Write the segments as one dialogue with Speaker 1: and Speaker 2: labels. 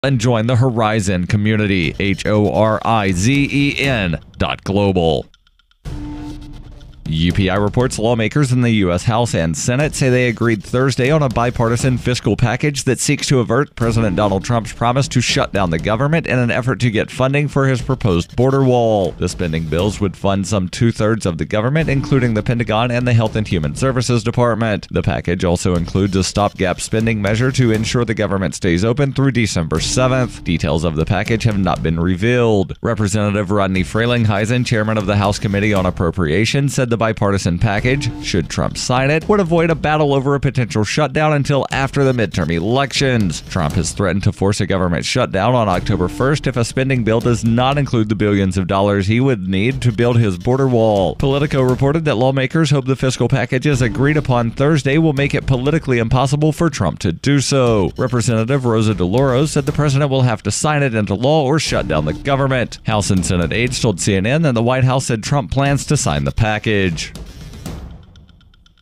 Speaker 1: and join the Horizen community, HORIZEN.global. UPI reports lawmakers in the U.S. House and Senate say they agreed Thursday on a bipartisan fiscal package that seeks to avert President Donald Trump's promise to shut down the government in an effort to get funding for his proposed border wall. The spending bills would fund some two-thirds of the government, including the Pentagon and the Health and Human Services Department. The package also includes a stopgap spending measure to ensure the government stays open through December 7th. Details of the package have not been revealed. Representative Rodney Frelinghuysen, chairman of the House Committee on Appropriations, said the bipartisan package, should Trump sign it, would avoid a battle over a potential shutdown until after the midterm elections. Trump has threatened to force a government shutdown on October 1st if a spending bill does not include the billions of dollars he would need to build his border wall. Politico reported that lawmakers hope the fiscal packages agreed upon Thursday will make it politically impossible for Trump to do so. Representative Rosa DeLauro said the president will have to sign it into law or shut down the government. House and Senate aides told CNN that the White House said Trump plans to sign the package.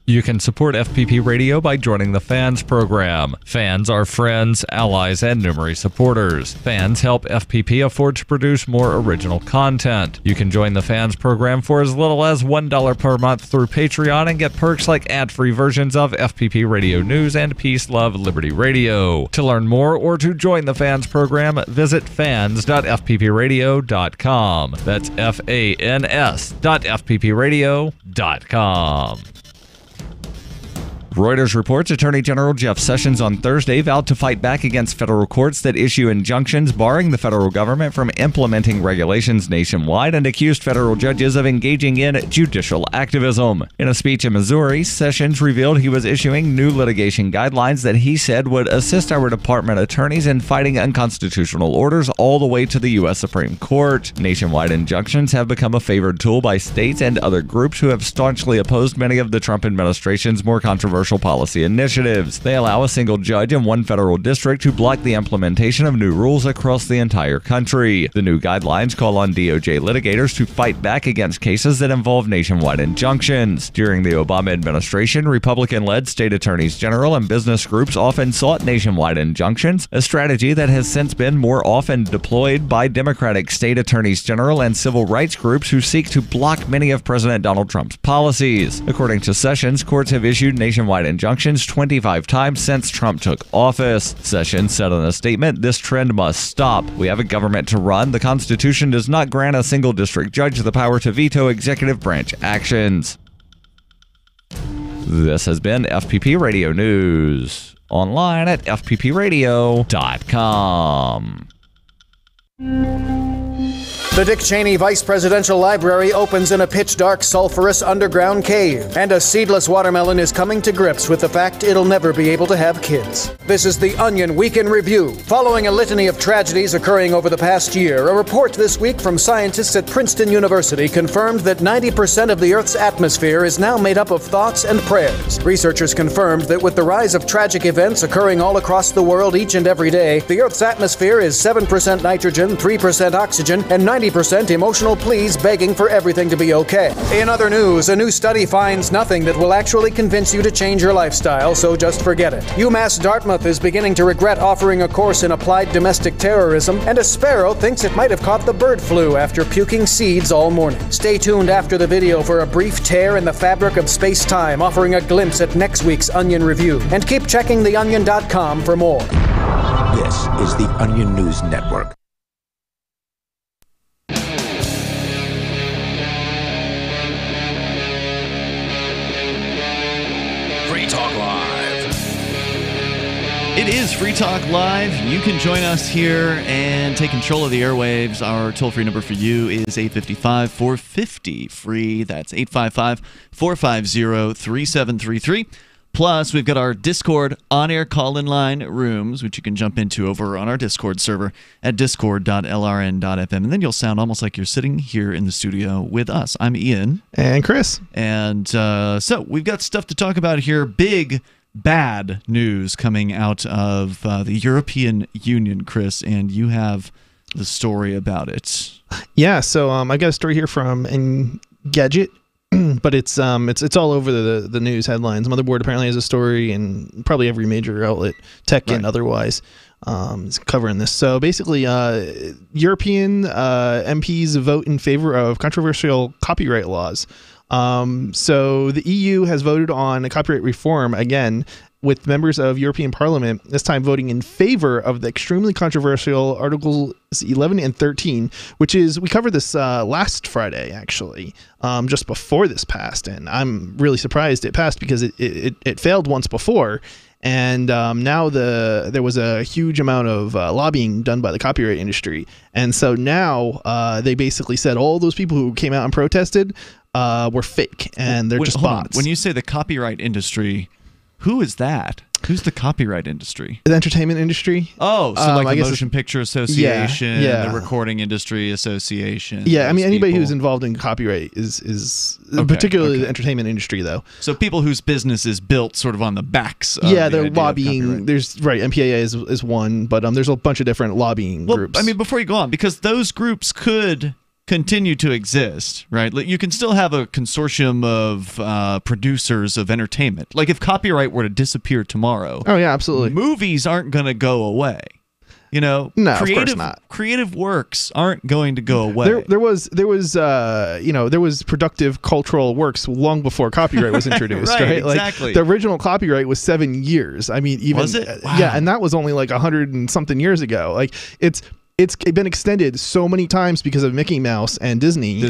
Speaker 1: You can support FPP Radio by joining the Fans program. Fans are friends, allies, and Numery supporters. Fans help FPP afford to produce more original content. You can join the Fans program for as little as $1 per month through Patreon and get perks like ad-free versions of FPP Radio News and Peace, Love, Liberty Radio. To learn more or to join the Fans program, visit fans.fppradio.com. That's fans.fppradio.com. Reuters reports Attorney General Jeff Sessions on Thursday vowed to fight back against federal courts that issue injunctions barring the federal government from implementing regulations nationwide and accused federal judges of engaging in judicial activism. In a speech in Missouri, Sessions revealed he was issuing new litigation guidelines that he said would assist our department attorneys in fighting unconstitutional orders all the way to the U.S. Supreme Court. Nationwide injunctions have become a favored tool by states and other groups who have staunchly opposed many of the Trump administration's more controversial policy initiatives. They allow a single judge in one federal district to block the implementation of new rules across the entire country. The new guidelines call on DOJ litigators to fight back against cases that involve nationwide injunctions. During the Obama administration, Republican-led state attorneys general and business groups often sought nationwide injunctions, a strategy that has since been more often deployed by Democratic state attorneys general and civil rights groups who seek to block many of President Donald Trump's policies. According to Sessions, courts have issued nationwide injunctions 25 times since Trump took office. Sessions said in a statement, "This trend must stop. We have a government to run. The Constitution does not grant a single district judge the power to veto executive branch actions." This has been FPP Radio News. Online at fppradio.com.
Speaker 2: The Dick Cheney Vice Presidential Library opens in a pitch-dark, sulfurous underground cave, and a seedless watermelon is coming to grips with the fact it'll never be able to have kids. This is the Onion Week in Review. Following a litany of tragedies occurring over the past year, a report this week from scientists at Princeton University confirmed that 90% of the Earth's atmosphere is now made up of thoughts and prayers. Researchers confirmed that with the rise of tragic events occurring all across the world each and every day, the Earth's atmosphere is 7% nitrogen, 3% oxygen, and 90% emotional pleas begging for everything to be okay. In other news, a new study finds nothing that will actually convince you to change your lifestyle, so just forget it. UMass Dartmouth is beginning to regret offering a course in applied domestic terrorism, and a sparrow thinks it might have caught the bird flu after puking seeds all morning. Stay tuned after the video for a brief tear in the fabric of space-time, offering a glimpse at next week's Onion Review. And keep checking theonion.com for more.
Speaker 3: This is the Onion News Network.
Speaker 4: It is Free Talk Live. You can join us here and take control of the airwaves. Our toll-free number for you is 855-450-FREE. That's 855-450-3733. Plus, we've got our Discord on-air call-in line rooms, which you can jump into over on our Discord server at discord.lrn.fm. And then you'll sound almost like you're sitting here in the studio with us. I'm Ian.
Speaker 5: And Chris.
Speaker 4: And so we've got stuff to talk about here. Big bad news coming out of the European Union, Chris, and you have the story about it.
Speaker 5: Yeah, so I got a story here from Engadget, but it's all over the news headlines. Motherboard apparently has a story, and probably every major outlet, tech and otherwise. is covering this. So basically, European MPs vote in favor of controversial copyright laws. So the EU has voted on a copyright reform again, with members of European Parliament this time voting in favor of the extremely controversial Articles 11 and 13, which is, we covered this last Friday, actually, just before this passed. And I'm really surprised it passed because it failed once before. And now there was a huge amount of lobbying done by the copyright industry. And so now they basically said all those people who came out and protested were fake, and they're just bots.
Speaker 4: When you say the copyright industry, who is that? Who's the copyright industry?
Speaker 5: The entertainment industry.
Speaker 4: Oh, so like the Motion Picture Association, the Recording Industry Association.
Speaker 5: Yeah, I mean, anybody who's involved in copyright is particularly the entertainment industry, though.
Speaker 4: So people whose business is built sort of on the backs of
Speaker 5: they're lobbying. There's MPAA is one, but there's a bunch of different lobbying groups.
Speaker 4: I mean, before you go on, because those groups could continue to exist, right? You can still have a consortium of producers of entertainment. Like if copyright were to disappear tomorrow,
Speaker 5: oh yeah, absolutely,
Speaker 4: movies aren't going to go away. No,
Speaker 5: of course not.
Speaker 4: Creative works aren't going to go away.
Speaker 5: There was productive cultural works long before copyright was introduced, right?
Speaker 4: Exactly.
Speaker 5: Like, the original copyright was 7 years. I mean, even
Speaker 4: was it? Wow.
Speaker 5: Yeah, and that was only like 100 and something years ago. Like it's been extended so many times because of Mickey Mouse and Disney.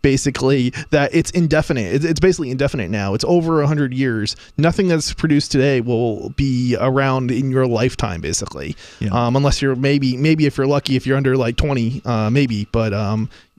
Speaker 5: Basically, that it's indefinite. It's basically indefinite now. It's over 100 years. Nothing that's produced today will be around in your lifetime, basically. Yeah. Unless you're maybe if you're lucky, if you're under like 20, maybe. But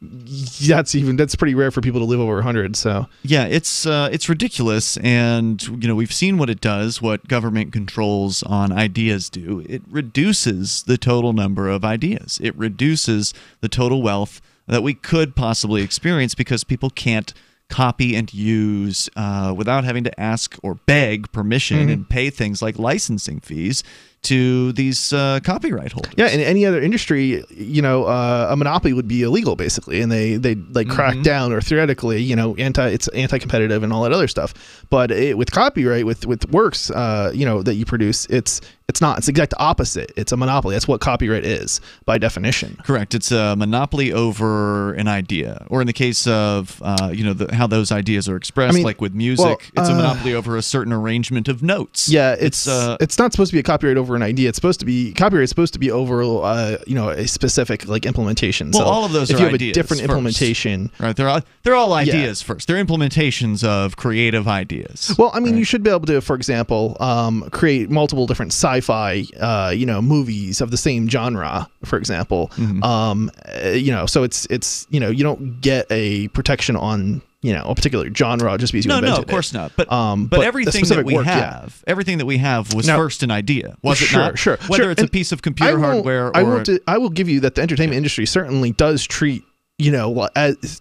Speaker 5: that's pretty rare for people to live over 100. So
Speaker 4: yeah, it's ridiculous, and we've seen what it does, what government controls on ideas do. It reduces the total number of ideas. It reduces the total wealth that we could possibly experience because people can't copy and use without having to ask or beg permission and pay things like licensing fees to these copyright holders.
Speaker 5: Yeah, in any other industry, a monopoly would be illegal basically, and they like crack down, or theoretically, it's anti-competitive and all that other stuff. But with copyright, with works, that you produce, it's not. It's the exact opposite. It's a monopoly. That's what copyright is by definition.
Speaker 4: Correct. It's a monopoly over an idea, or in the case of how those ideas are expressed, like with music, it's a monopoly over a certain arrangement of notes.
Speaker 5: Yeah, it's not supposed to be a copyright over an idea. It's supposed to be copyright. Is supposed to be over a specific like implementation.
Speaker 4: Well,
Speaker 5: so
Speaker 4: all of those
Speaker 5: if
Speaker 4: are
Speaker 5: you have
Speaker 4: ideas
Speaker 5: a different
Speaker 4: first.
Speaker 5: Implementation,
Speaker 4: right? They're all ideas first. They're implementations of creative ideas.
Speaker 5: Well, I mean, you should be able to, for example, create multiple different sci-fi movies of the same genre, for example. So it's you don't get a protection on a particular genre just because you invented it.
Speaker 4: No, of course not. But everything that we have, everything that we have was first an idea, was it not?
Speaker 5: Sure.
Speaker 4: Whether it's a piece of computer hardware or
Speaker 5: I will give you that the entertainment industry certainly does treat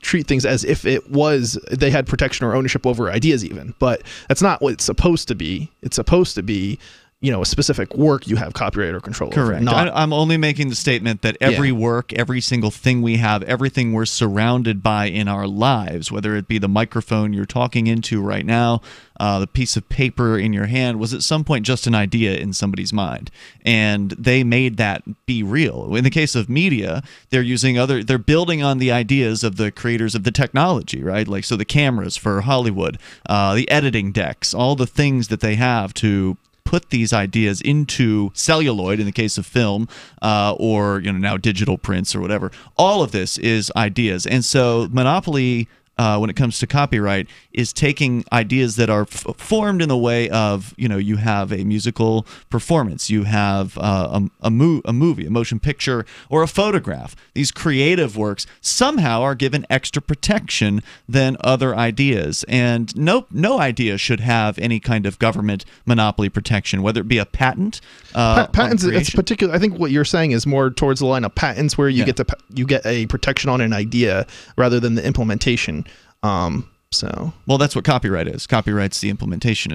Speaker 5: treat things as if they had protection or ownership over ideas even, but that's not what it's supposed to be. It's supposed to be a specific work you have copyright or control over.
Speaker 4: Correct. I'm only making the statement that every work, every single thing we have, everything we're surrounded by in our lives, whether it be the microphone you're talking into right now, the piece of paper in your hand, was at some point just an idea in somebody's mind, and they made that be real. In the case of media, they're building on the ideas of the creators of the technology, right? Like, so the cameras for Hollywood, the editing decks, all the things that they have to put these ideas into celluloid in the case of film, or now digital prints or whatever. All of this is ideas, and so monopoly, when it comes to copyright, is taking ideas that are formed in the way of, you have a musical performance, you have a movie, a motion picture, or a photograph. These creative works somehow are given extra protection than other ideas, and no idea should have any kind of government monopoly protection, whether it be a patent.
Speaker 5: Patents, it's particular. I think what you're saying is more towards the line of patents, where you get a protection on an idea rather than the implementation.
Speaker 4: Well, that's what copyright is. Copyright's the implementation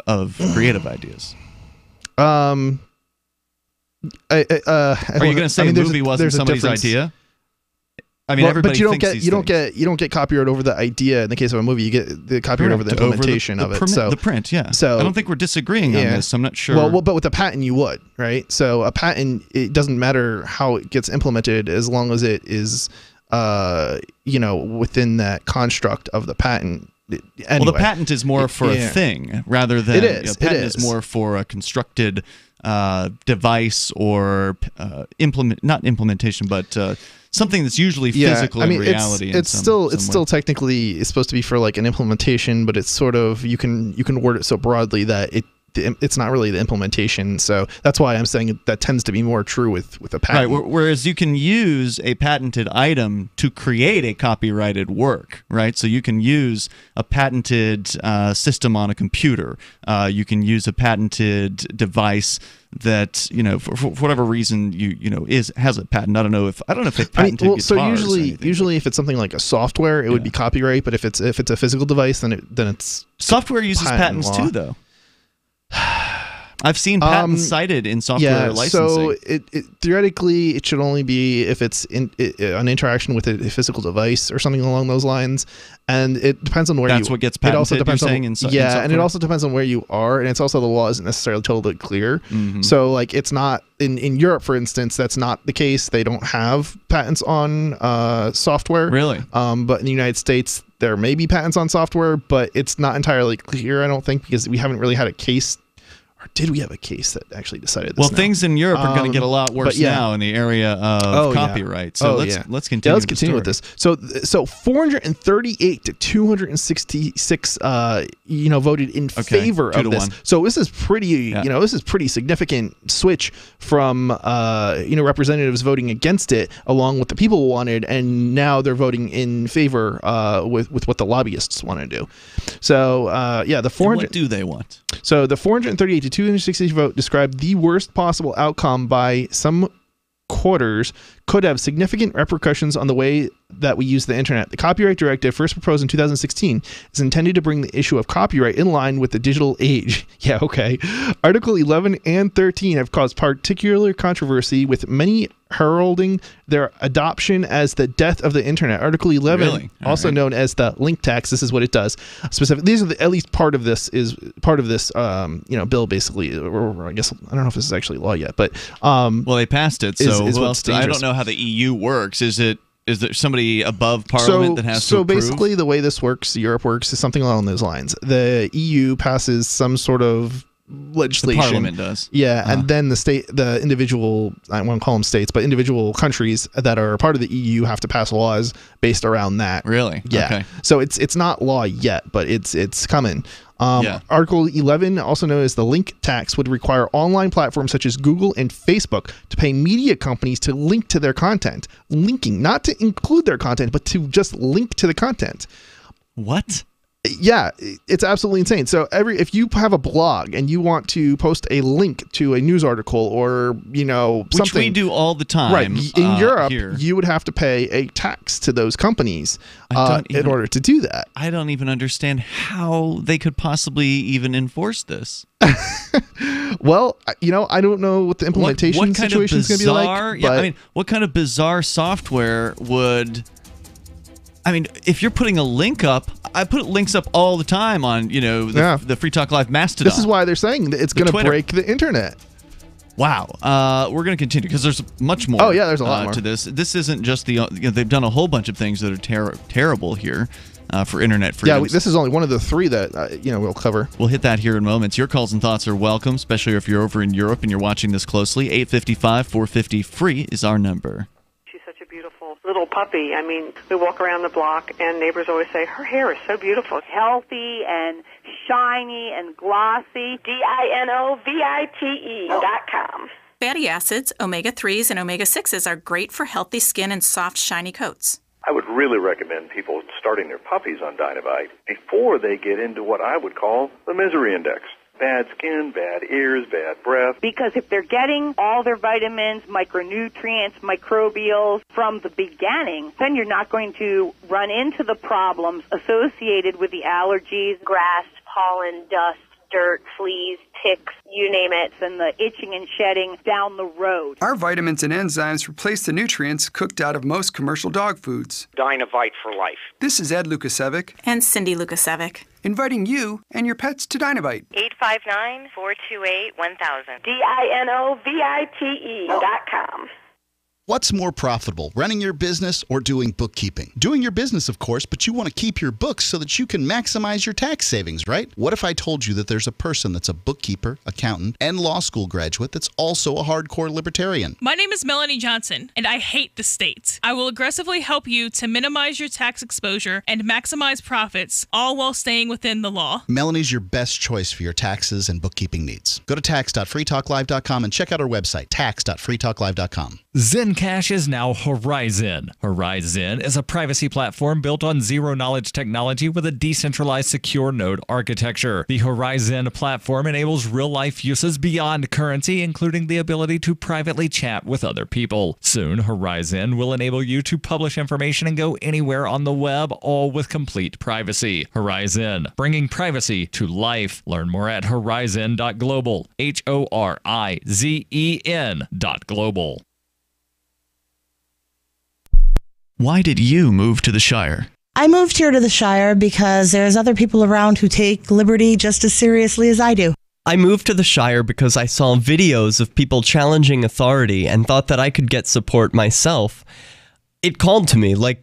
Speaker 4: of creative ideas.
Speaker 5: Are
Speaker 4: you going to say a movie wasn't somebody's idea? I mean, everybody
Speaker 5: but you don't
Speaker 4: thinks
Speaker 5: get
Speaker 4: these
Speaker 5: you don't
Speaker 4: things.
Speaker 5: get copyright over the idea. In the case of a movie, you get the copyright over the
Speaker 4: Correct.
Speaker 5: implementation of it. So
Speaker 4: the print, yeah.
Speaker 5: So
Speaker 4: I don't think we're disagreeing on this. I'm not sure.
Speaker 5: Well, but with a patent, you would, right? So a patent, it doesn't matter how it gets implemented as long as it is, within that construct of the patent. Anyway.
Speaker 4: Well, the patent is more for a thing rather than
Speaker 5: it is.
Speaker 4: A patent is more for a constructed device or not implementation, but something that's usually physical in reality.
Speaker 5: It's still technically it's supposed to be for like an implementation, but it's sort of you can word it so broadly that it's not really the implementation. So that's why I'm saying that tends to be more true with a patent.
Speaker 4: Right. Whereas you can use a patented item to create a copyrighted work, right? So you can use a patented system on a computer. You can use a patented device that for whatever reason has a patent. I don't know if they patented guitars.
Speaker 5: So usually if it's something like a software, it would be copyright. But if it's a physical device, then it's
Speaker 4: software uses patents too, though. I've seen patents cited in software licensing.
Speaker 5: So it theoretically it should only be if it's an interaction with a physical device or something along those lines, and it depends on where
Speaker 4: That's what gets patented.
Speaker 5: It also depends
Speaker 4: in software?
Speaker 5: and it also depends on where you are, and it's also the law isn't necessarily totally clear. Mm-hmm. So like it's not in Europe, for instance, that's not the case. They don't have patents on software.
Speaker 4: Really?
Speaker 5: But in the United States, there may be patents on software, but it's not entirely clear, I don't think, because we haven't really had a case. Or did we have a case that actually decided this?
Speaker 4: Well, things in Europe are going to get a lot worse now in the area of copyright. So let's continue.
Speaker 5: Let's continue with this. So 438 to 266, voted in favor of this.
Speaker 4: 2-1.
Speaker 5: So this is pretty, this is pretty significant switch from, representatives voting against it, along with the people wanted, and now they're voting in favor with what the lobbyists want to do. So the 400.
Speaker 4: What do they want?
Speaker 5: So the 438 to 260 vote described the worst possible outcome by some quarters could have significant repercussions on the way that we use the internet. The Copyright Directive, first proposed in 2016, is intended to bring the issue of copyright in line with the digital age. Yeah, okay. Article 11 and 13 have caused particular controversy, with many heralding their adoption as the death of the internet. Article 11, also known as the link tax, this is what it does. These are at least part of this bill, basically. Or I guess I don't know if this is actually law yet, but
Speaker 4: they passed it. So I don't know how the EU works. Is there somebody above Parliament that has to approve?
Speaker 5: Basically, the way this works, Europe works, is something along those lines. The EU passes some sort of legislation.
Speaker 4: The Parliament does.
Speaker 5: Yeah, and then the individual, I won't call them states, but individual countries that are part of the EU have to pass laws based around that.
Speaker 4: Really?
Speaker 5: Yeah.
Speaker 4: Okay.
Speaker 5: So it's not law yet, but it's coming. Article 11, also known as the link tax, would require online platforms such as Google and Facebook to pay media companies to link to their content. Linking, not to include their content, but to just link to the content.
Speaker 4: What?
Speaker 5: Yeah, it's absolutely insane. So if you have a blog and you want to post a link to a news article or something,
Speaker 4: which we do all the time,
Speaker 5: right? In Europe,
Speaker 4: here.
Speaker 5: You would have to pay a tax to those companies in order to do that.
Speaker 4: I don't even understand how they could possibly even enforce this.
Speaker 5: Well, I don't know what the implementation situation is going to be like.
Speaker 4: Yeah, what kind of bizarre software would? I mean, if you're putting a link up, I put links up all the time on, the Free Talk Live Mastodon.
Speaker 5: This is why they're saying that it's going to break the internet.
Speaker 4: Wow. We're going to continue because there's much more.
Speaker 5: Oh, yeah, there's a lot more
Speaker 4: to this. This isn't just they've done a whole bunch of things that are terrible here for internet freedom.
Speaker 5: Yeah, this is only one of the three that, we'll cover.
Speaker 4: We'll hit that here in moments. Your calls and thoughts are welcome, especially if you're over in Europe and you're watching this closely. 855-450-FREE is our number.
Speaker 6: Little puppy. I mean, we walk around the block and neighbors always say, her hair is so beautiful.
Speaker 7: Healthy and shiny and glossy. DINOVITE.com.
Speaker 8: Fatty acids, omega-3s, and omega-6s are great for healthy skin and soft, shiny coats.
Speaker 9: I would really recommend people starting their puppies on Dinovite before they get into what I would call the misery index. Bad skin, bad ears, bad breath.
Speaker 7: Because if they're getting all their vitamins, micronutrients, microbials from the beginning, then you're not going to run into the problems associated with the allergies,
Speaker 10: grass, pollen, dust,
Speaker 7: dirt, fleas, ticks, you name it, and the itching and shedding down the road.
Speaker 10: Our vitamins and enzymes replace the nutrients cooked out of most commercial dog foods.
Speaker 11: Dynavite for life.
Speaker 10: This is Ed Lukasevic.
Speaker 8: And Cindy Lukasevic.
Speaker 10: Inviting you and your pets to Dynavite.
Speaker 12: 859-428-1000.
Speaker 7: DINOVITE.com.
Speaker 13: What's more profitable, running your business or doing bookkeeping? Doing your business, of course, but you want to keep your books so that you can maximize your tax savings, right? What if I told you that there's a person that's a bookkeeper, accountant, and law school graduate that's also a hardcore libertarian?
Speaker 14: My name is Melanie Johnson, and I hate the state. I will aggressively help you to minimize your tax exposure and maximize profits, all while staying within the law.
Speaker 13: Melanie's your best choice for your taxes and bookkeeping needs. Go to tax.freetalklive.com and check out our website, tax.freetalklive.com.
Speaker 1: Zencash is now Horizon. Horizon is a privacy platform built on zero-knowledge technology with a decentralized secure node architecture. The Horizon platform enables real-life uses beyond currency, including the ability to privately chat with other people. Soon, Horizon will enable you to publish information and go anywhere on the web, all with complete privacy. Horizon, bringing privacy to life. Learn more at horizon.global. HORIZEN.global.
Speaker 4: Why did you move to the Shire?
Speaker 15: I moved here to the Shire because there's other people around who take liberty just as seriously as I do.
Speaker 16: I moved to the Shire because I saw videos of people challenging authority and thought that I could get support myself. It called to me, like,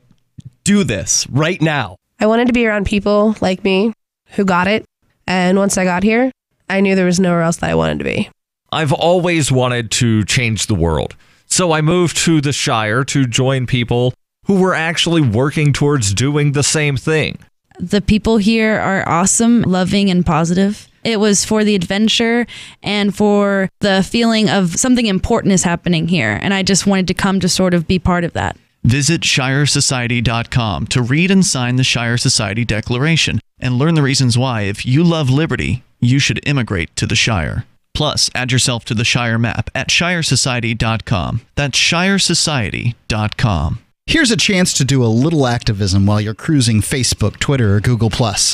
Speaker 16: do this right now.
Speaker 17: I wanted to be around people like me who got it, and once I got here, I knew there was nowhere else that I wanted to be.
Speaker 1: I've always wanted to change the world, so I moved to the Shire to join people who were actually working towards doing the same thing.
Speaker 18: The people here are awesome, loving, and positive. It was for the adventure and for the feeling of something important is happening here, and I just wanted to come to sort of be part of that.
Speaker 4: Visit ShireSociety.com to read and sign the Shire Society Declaration and learn the reasons why, if you love liberty, you should immigrate to the Shire. Plus, add yourself to the Shire map at ShireSociety.com. That's ShireSociety.com.
Speaker 13: Here's a chance to do a little activism while you're cruising Facebook, Twitter, or Google+.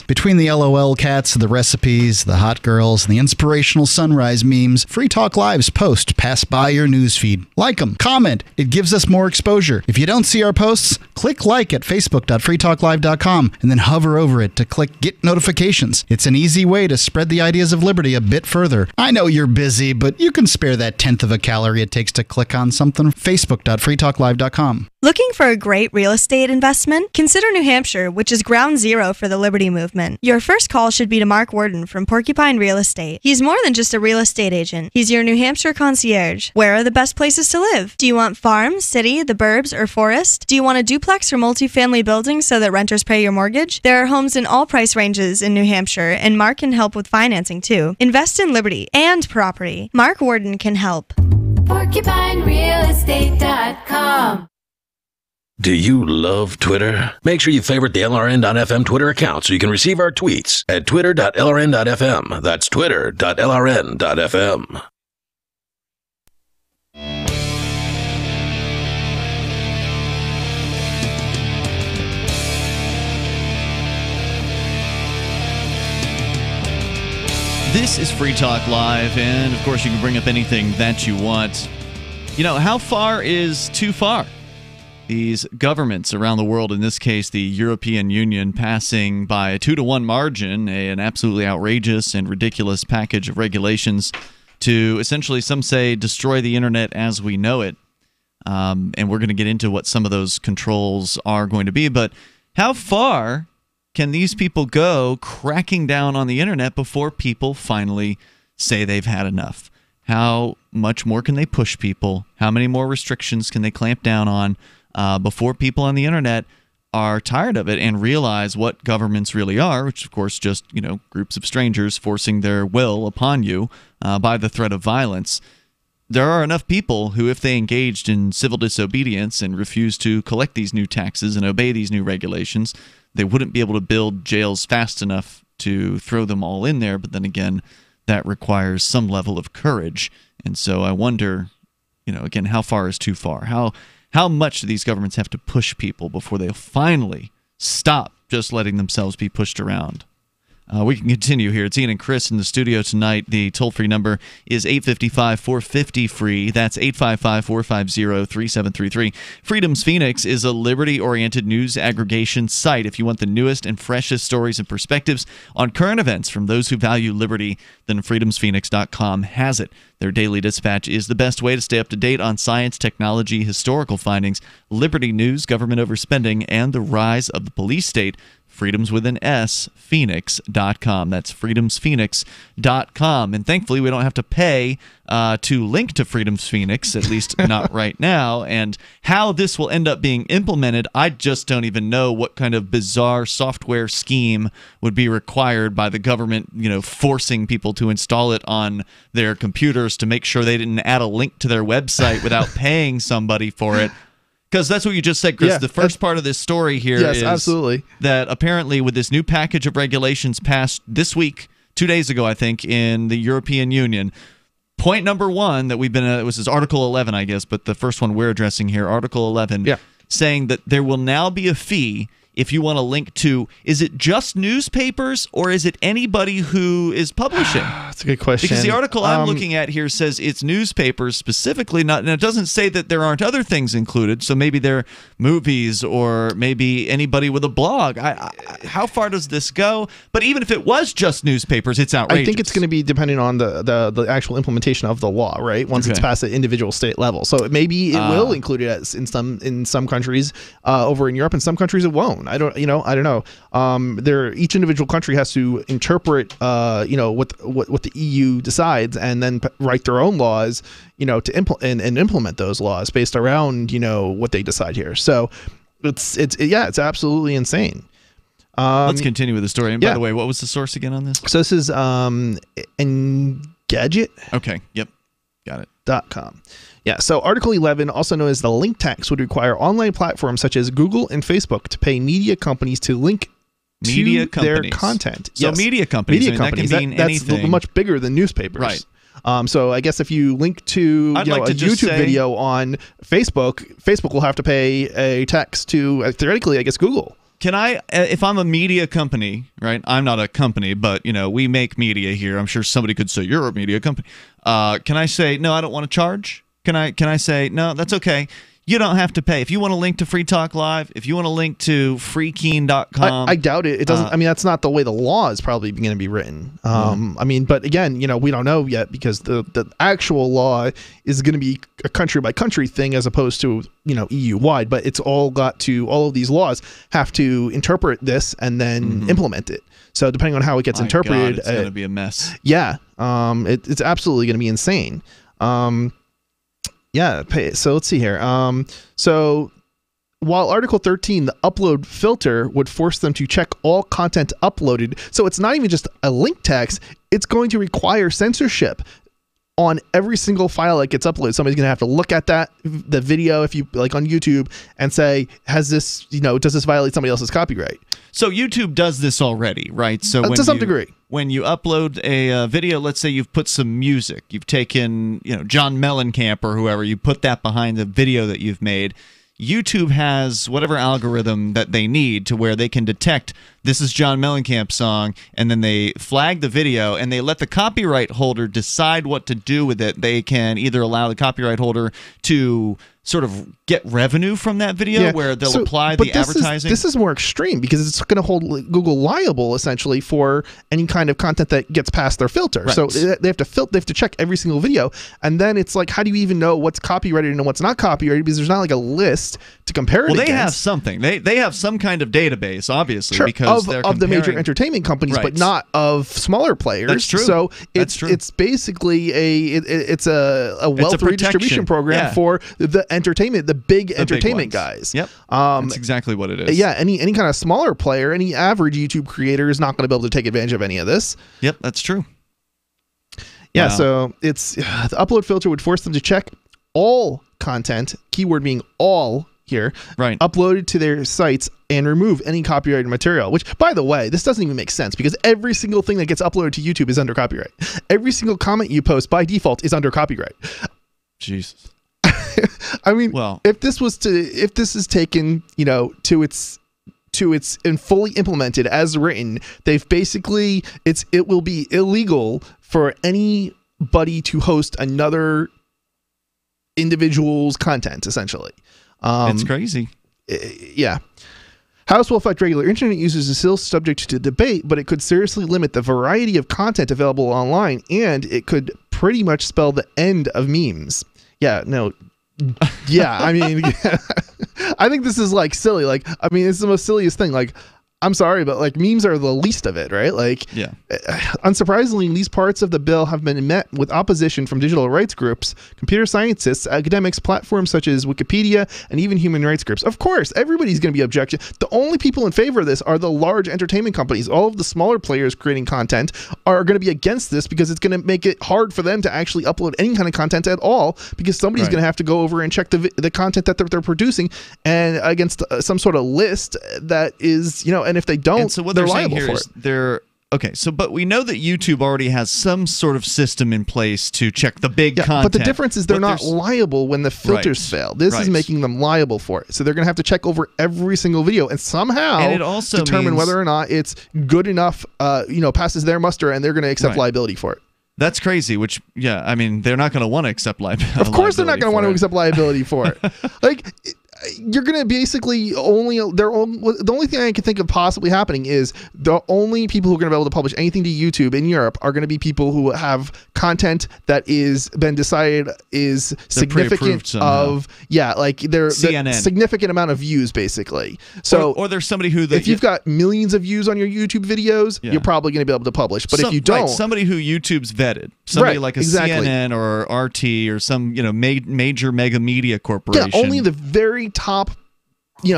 Speaker 13: Between the LOL cats, the recipes, the hot girls, and the inspirational sunrise memes, Free Talk Live's posts pass by your newsfeed. Like them, comment. It gives us more exposure. If you don't see our posts, click like at facebook.freetalklive.com and then hover over it to click Get Notifications. It's an easy way to spread the ideas of liberty a bit further. I know you're busy, but you can spare that 1/10 of a calorie it takes to click on something. Facebook.freetalklive.com.
Speaker 19: Looking for a great real estate investment? Consider New Hampshire, which is ground zero for the Liberty Movement. Your first call should be to Mark Worden from Porcupine Real Estate. He's more than just a real estate agent. He's your New Hampshire concierge. Where are the best places to live? Do you want farm, city, the burbs, or forest? Do you want a duplex or multifamily building so that renters pay your mortgage? There are homes in all price ranges in New Hampshire, and Mark can help with financing too. Invest in liberty and property. Mark Worden can help.
Speaker 12: PorcupineRealEstate.com.
Speaker 20: Do you love Twitter? Make sure you favorite the LRN.FM Twitter account so you can receive our tweets at twitter.lrn.fm. That's twitter.lrn.fm.
Speaker 4: This is Free Talk Live, and of course you can bring up anything that you want. You know, how far is too far? These governments around the world, in this case the European Union, passing by a 2-to-1 margin an absolutely outrageous and ridiculous package of regulations to essentially, some say, destroy the internet as we know it. And we're going to get into what some of those controls are going to be. But how far can these people go cracking down on the internet before people finally say they've had enough? How much more can they push people? How many more restrictions can they clamp down on before people on the internet are tired of it and realize what governments really are, which of course just, you know, groups of strangers forcing their will upon you by the threat of violence. There are enough people who, if they engaged in civil disobedience and refused to collect these new taxes and obey these new regulations, they wouldn't be able to build jails fast enough to throw them all in there. But then again, that requires some level of courage. And so I wonder, you know, again, how far is too far? How much do these governments have to push people before they'll finally stop just letting themselves be pushed around? We can continue here. It's Ian and Chris in the studio tonight. The toll-free number is 855-450-FREE. That's 855-450-3733. Freedom's Phoenix is a liberty-oriented news aggregation site. If you want the newest and freshest stories and perspectives on current events from those who value liberty, then freedomsphoenix.com has it. Their daily dispatch is the best way to stay up to date on science, technology, historical findings, liberty news, government overspending, and the rise of the police state. Freedoms with an S, Phoenix.com. That's freedomsphoenix.com. And thankfully, we don't have to pay to link to Freedom's Phoenix, at least not right now. And how this will end up being implemented, I just don't even know what kind of bizarre software scheme would be required by the government, forcing people to install it on their computers to make sure they didn't add a link to their website without paying somebody for it. Because that's what you just said, Chris.
Speaker 5: Yeah,
Speaker 4: the first part of this story here is
Speaker 5: absolutely.
Speaker 4: That apparently with this new package of regulations passed this week, 2 days ago, I think, in the European Union, point number one that we've been, it was Article 11, I guess, but the first one we're addressing here, Article 11, saying that there will now be a fee if you want to link to, is it just newspapers or is it anybody who is publishing?
Speaker 5: That's a good question.
Speaker 4: Because the article I'm looking at here says it's newspapers specifically, and it doesn't say that there aren't other things included. So maybe they're movies or maybe anybody with a blog. How far does this go? But even if it was just newspapers, it's outrageous.
Speaker 5: I think it's going to be depending on the actual implementation of the law, right? Once it's past the individual state level. So maybe it will include it in some countries over in Europe, and some countries it won't. I don't know. Each individual country has to interpret, what the EU decides, and then write their own laws, to implement those laws based around, what they decide here. So it's absolutely insane.
Speaker 4: Let's continue with the story. And by the way, what was the source again on this?
Speaker 5: So this is Engadget.
Speaker 4: Okay. Yep. Got it.
Speaker 5: .com. Yeah, so Article 11, also known as the link tax, would require online platforms such as Google and Facebook to pay media companies to link to their content.
Speaker 4: So media companies, that can mean anything.
Speaker 5: That's much bigger than newspapers.
Speaker 4: Right.
Speaker 5: So I guess if you link to a YouTube video on Facebook will have to pay a tax to, theoretically, I guess, Google.
Speaker 4: Can I, if I'm a media company, right? I'm not a company, but, we make media here. I'm sure somebody could say, you're a media company. Can I say, no, I don't want to charge? Can I say, no, that's okay. You don't have to pay. If you want to link to Free Talk Live, if you want to link to freekeen.com.
Speaker 5: I doubt it. It doesn't. That's not the way the law is probably going to be written. But again, we don't know yet, because the actual law is going to be a country by country thing as opposed to, EU wide. But it's all of these laws have to interpret this and then implement it. So depending on how it gets interpreted,
Speaker 4: God, it's going to be a mess.
Speaker 5: Yeah. It's absolutely going to be insane. Yeah, so let's see here. So while Article 13, the upload filter, would force them to check all content uploaded, so it's not even just a link tax, it's going to require censorship on every single file that gets uploaded. Somebody's going to have to look at the video, if you like on YouTube, and say, does this violate somebody else's copyright?
Speaker 4: So YouTube does this already, right? So
Speaker 5: to some degree.
Speaker 4: When you upload a video, let's say you've put some music, you've taken, John Mellencamp or whoever, you put that behind the video that you've made. YouTube has whatever algorithm that they need to where they can detect this is John Mellencamp's song, and then they flag the video and they let the copyright holder decide what to do with it. They can either allow the copyright holder to sort of get revenue from that video where they'll apply the advertising.
Speaker 5: This is more extreme because it's going to hold Google liable essentially for any kind of content that gets past their filter.
Speaker 4: Right.
Speaker 5: So they have to check every single video, and then it's like, how do you even know what's copyrighted and what's not copyrighted, because there's not like a list to compare it against.
Speaker 4: They have something. They have some kind of database, obviously, because
Speaker 5: of the major entertainment companies, but not of smaller players.
Speaker 4: That's true.
Speaker 5: So it's basically it's a wealth redistribution program for the entertainment, the big entertainment guys.
Speaker 4: Yep. That's exactly what it is.
Speaker 5: Yeah. Any kind of smaller player, any average YouTube creator is not going to be able to take advantage of any of this.
Speaker 4: Yep, that's true.
Speaker 5: Yeah. Wow. So it's the upload filter would force them to check all content, keyword being all here, uploaded to their sites, and remove any copyrighted material, which, by the way, this doesn't even make sense because every single thing that gets uploaded to YouTube is under copyright. Every single comment you post by default is under copyright.
Speaker 4: Jesus.
Speaker 5: I mean, if this is taken, to its to its and fully implemented as written, they've basically it will be illegal for anybody to host another individual's content, essentially.
Speaker 4: It's crazy.
Speaker 5: Yeah. House will affect regular internet users is still subject to debate, but it could seriously limit the variety of content available online, and it could pretty much spell the end of memes. Yeah, no. Yeah, I mean, I think this is like silly. Like, I mean, it's the most silliest thing. Like, I'm sorry, but like memes are the least of it, right? Like,
Speaker 4: yeah.
Speaker 5: Unsurprisingly, these parts of the bill have been met with opposition from digital rights groups, computer scientists, academics, platforms such as Wikipedia, and even human rights groups. Of course, everybody's going to be objection. The only people in favor of this are the large entertainment companies. All of the smaller players creating content are going to be against this because it's going to make it hard for them to actually upload any kind of content at all, because somebody's going to have to go over and check the content that they're producing and against some sort of list that is, you know, and if they don't,
Speaker 4: and so what
Speaker 5: they're
Speaker 4: they're saying
Speaker 5: liable
Speaker 4: here
Speaker 5: for
Speaker 4: is
Speaker 5: it.
Speaker 4: they're okay. So, but we know that YouTube already has some sort of system in place to check the big content.
Speaker 5: But the difference is they're not liable when the filters fail. This is making them liable for it. So they're going to have to check over every single video and somehow
Speaker 4: and it also
Speaker 5: determine
Speaker 4: means,
Speaker 5: whether or not it's good enough, passes their muster, and they're going to accept liability for it.
Speaker 4: That's crazy, which, yeah, I mean, they're not going to want to accept liability.
Speaker 5: Of course they're not going to want to accept liability for it. Like, you're going to basically the only thing I can think of possibly happening is the only people who are going to be able to publish anything to YouTube in Europe are going to be people who have content that is been decided is significant of, like they're
Speaker 4: CNN.
Speaker 5: Significant amount of views, basically. So,
Speaker 4: or there's somebody who,
Speaker 5: if you've got millions of views on your YouTube videos, you're probably going to be able to publish. But if you don't,
Speaker 4: somebody who YouTube's vetted, somebody like a CNN or RT or some major mega media corporation.
Speaker 5: Yeah, only the very top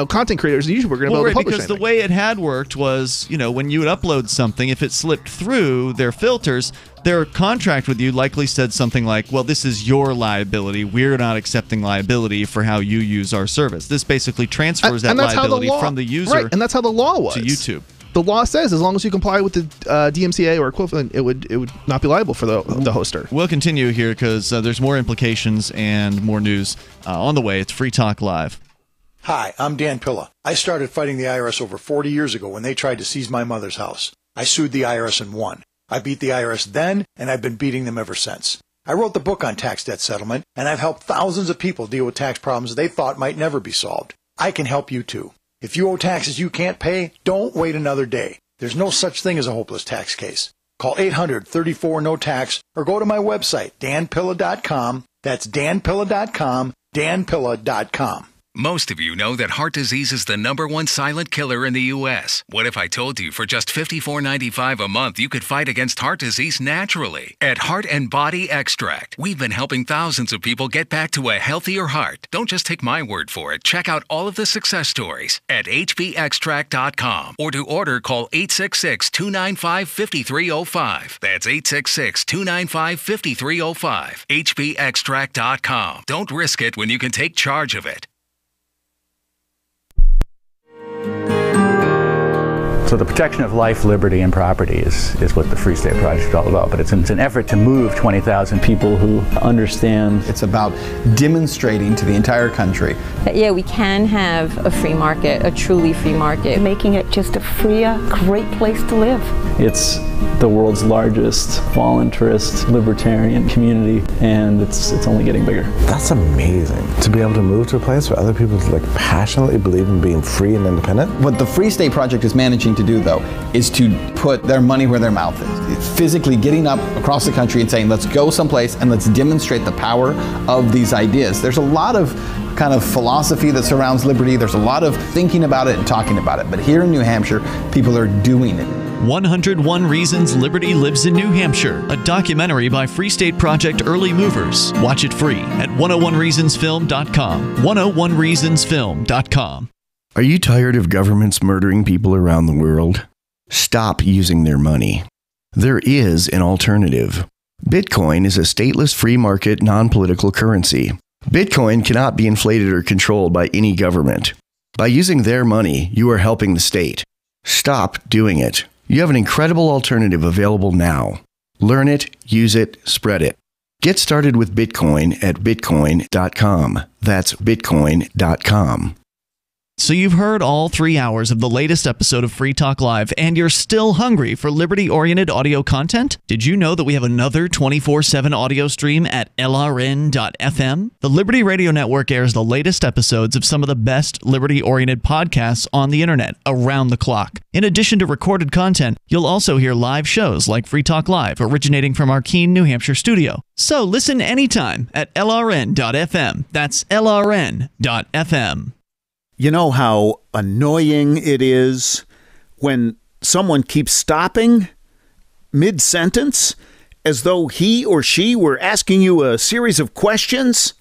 Speaker 5: content creators on YouTube are going to be able to publish
Speaker 4: because the way it had worked was, when you would upload something, if it slipped through their filters, their contract with you likely said something like, well, this is your liability. We're not accepting liability for how you use our service. This basically transfers that liability from the user
Speaker 5: and that's how the law was.
Speaker 4: To YouTube.
Speaker 5: The law says as long as you comply with the DMCA or equivalent, it would not be liable for the hoster.
Speaker 4: We'll continue here because there's more implications and more news on the way. It's Free Talk Live.
Speaker 11: Hi, I'm Dan Pilla. I started fighting the IRS over 40 years ago when they tried to seize my mother's house. I sued the IRS and won. I beat the IRS then, and I've been beating them ever since. I wrote the book on tax debt settlement, and I've helped thousands of people deal with tax problems they thought might never be solved. I can help you too. If you owe taxes you can't pay, don't wait another day. There's no such thing as a hopeless tax case. Call 800-34-NO-TAX or go to my website, danpilla.com. That's danpilla.com, danpilla.com.
Speaker 12: Most of you know that heart disease is the #1 silent killer in the U.S. What if I told you for just $54.95 a month you could fight against heart disease naturally? At Heart and Body Extract, we've been helping thousands of people get back to a healthier heart. Don't just take my word for it. Check out all of the success stories at hbextract.com, or to order, call 866-295-5305. That's 866-295-5305. hbextract.com. Don't risk it when you can take charge of it.
Speaker 21: So the protection of life, liberty, and property is what the Free State Project is all about. But it's an effort to move 20,000 people who understand.
Speaker 22: It's about demonstrating to the entire country
Speaker 23: that, yeah, we can have a free market, a truly free market. Making it just a freer, great place to live.
Speaker 21: It's the world's largest voluntarist libertarian community, and it's only getting bigger.
Speaker 24: That's amazing, to be able to move to a place where other people passionately believe in being free and independent.
Speaker 22: What the Free State Project is managing to do, though, is to put their money where their mouth is. It's physically getting up across the country and saying, let's go someplace and let's demonstrate the power of these ideas. There's a lot of kind of philosophy that surrounds liberty. There's a lot of thinking about it and talking about it. But here in New Hampshire, people are doing it.
Speaker 4: 101 Reasons Liberty Lives in New Hampshire, a documentary by Free State Project Early Movers. Watch it free at 101reasonsfilm.com. 101reasonsfilm.com.
Speaker 25: Are you tired of governments murdering people around the world? Stop using their money. There is an alternative. Bitcoin is a stateless free market non-political currency. Bitcoin cannot be inflated or controlled by any government. By using their money, you are helping the state. Stop doing it. You have an incredible alternative available now. Learn it, use it, spread it. Get started with Bitcoin at bitcoin.com. That's bitcoin.com.
Speaker 4: So you've heard all 3 hours of the latest episode of Free Talk Live, and you're still hungry for liberty-oriented audio content? Did you know that we have another 24/7 audio stream at LRN.FM? The Liberty Radio Network airs the latest episodes of some of the best liberty-oriented podcasts on the internet around the clock. In addition to recorded content, you'll also hear live shows like Free Talk Live, originating from our Keene, New Hampshire studio. So listen anytime at LRN.FM. That's LRN.FM.
Speaker 2: You know how annoying it is when someone keeps stopping mid-sentence as though he or she were asking you a series of questions?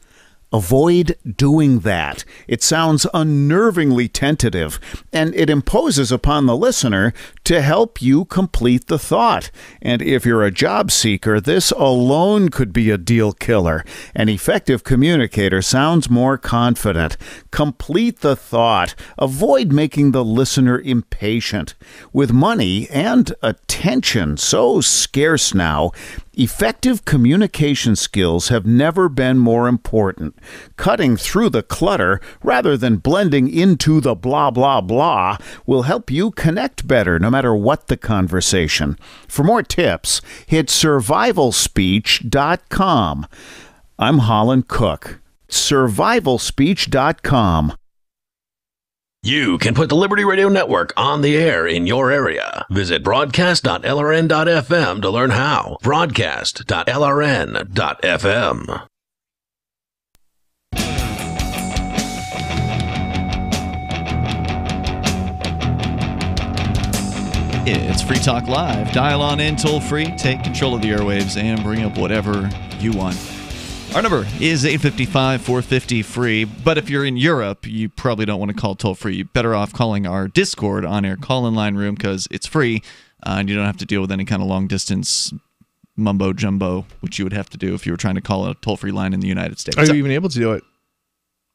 Speaker 2: Avoid doing that. It sounds unnervingly tentative, and it imposes upon the listener to help you complete the thought. And if you're a job seeker, this alone could be a deal killer. An effective communicator sounds more confident. Complete the thought. Avoid making the listener impatient. With money and attention so scarce now, effective communication skills have never been more important. Cutting through the clutter rather than blending into the blah, blah, blah will help you connect better no matter what the conversation. For more tips, hit survivalspeech.com. I'm Holland Cook. Survivalspeech.com.
Speaker 20: You can put the Liberty Radio Network on the air in your area. Visit broadcast.lrn.fm to learn how. Broadcast.lrn.fm.
Speaker 4: It's Free Talk Live. Dial on in toll free, take control of the airwaves, and bring up whatever you want. Our number is 855-450-FREE, but if you're in Europe, you probably don't want to call toll-free. You're better off calling our Discord on-air call-in line room because it's free, and you don't have to deal with any kind of long-distance mumbo-jumbo, which you would have to do if you were trying to call a toll-free line in the United States.
Speaker 5: Are you even able to do it?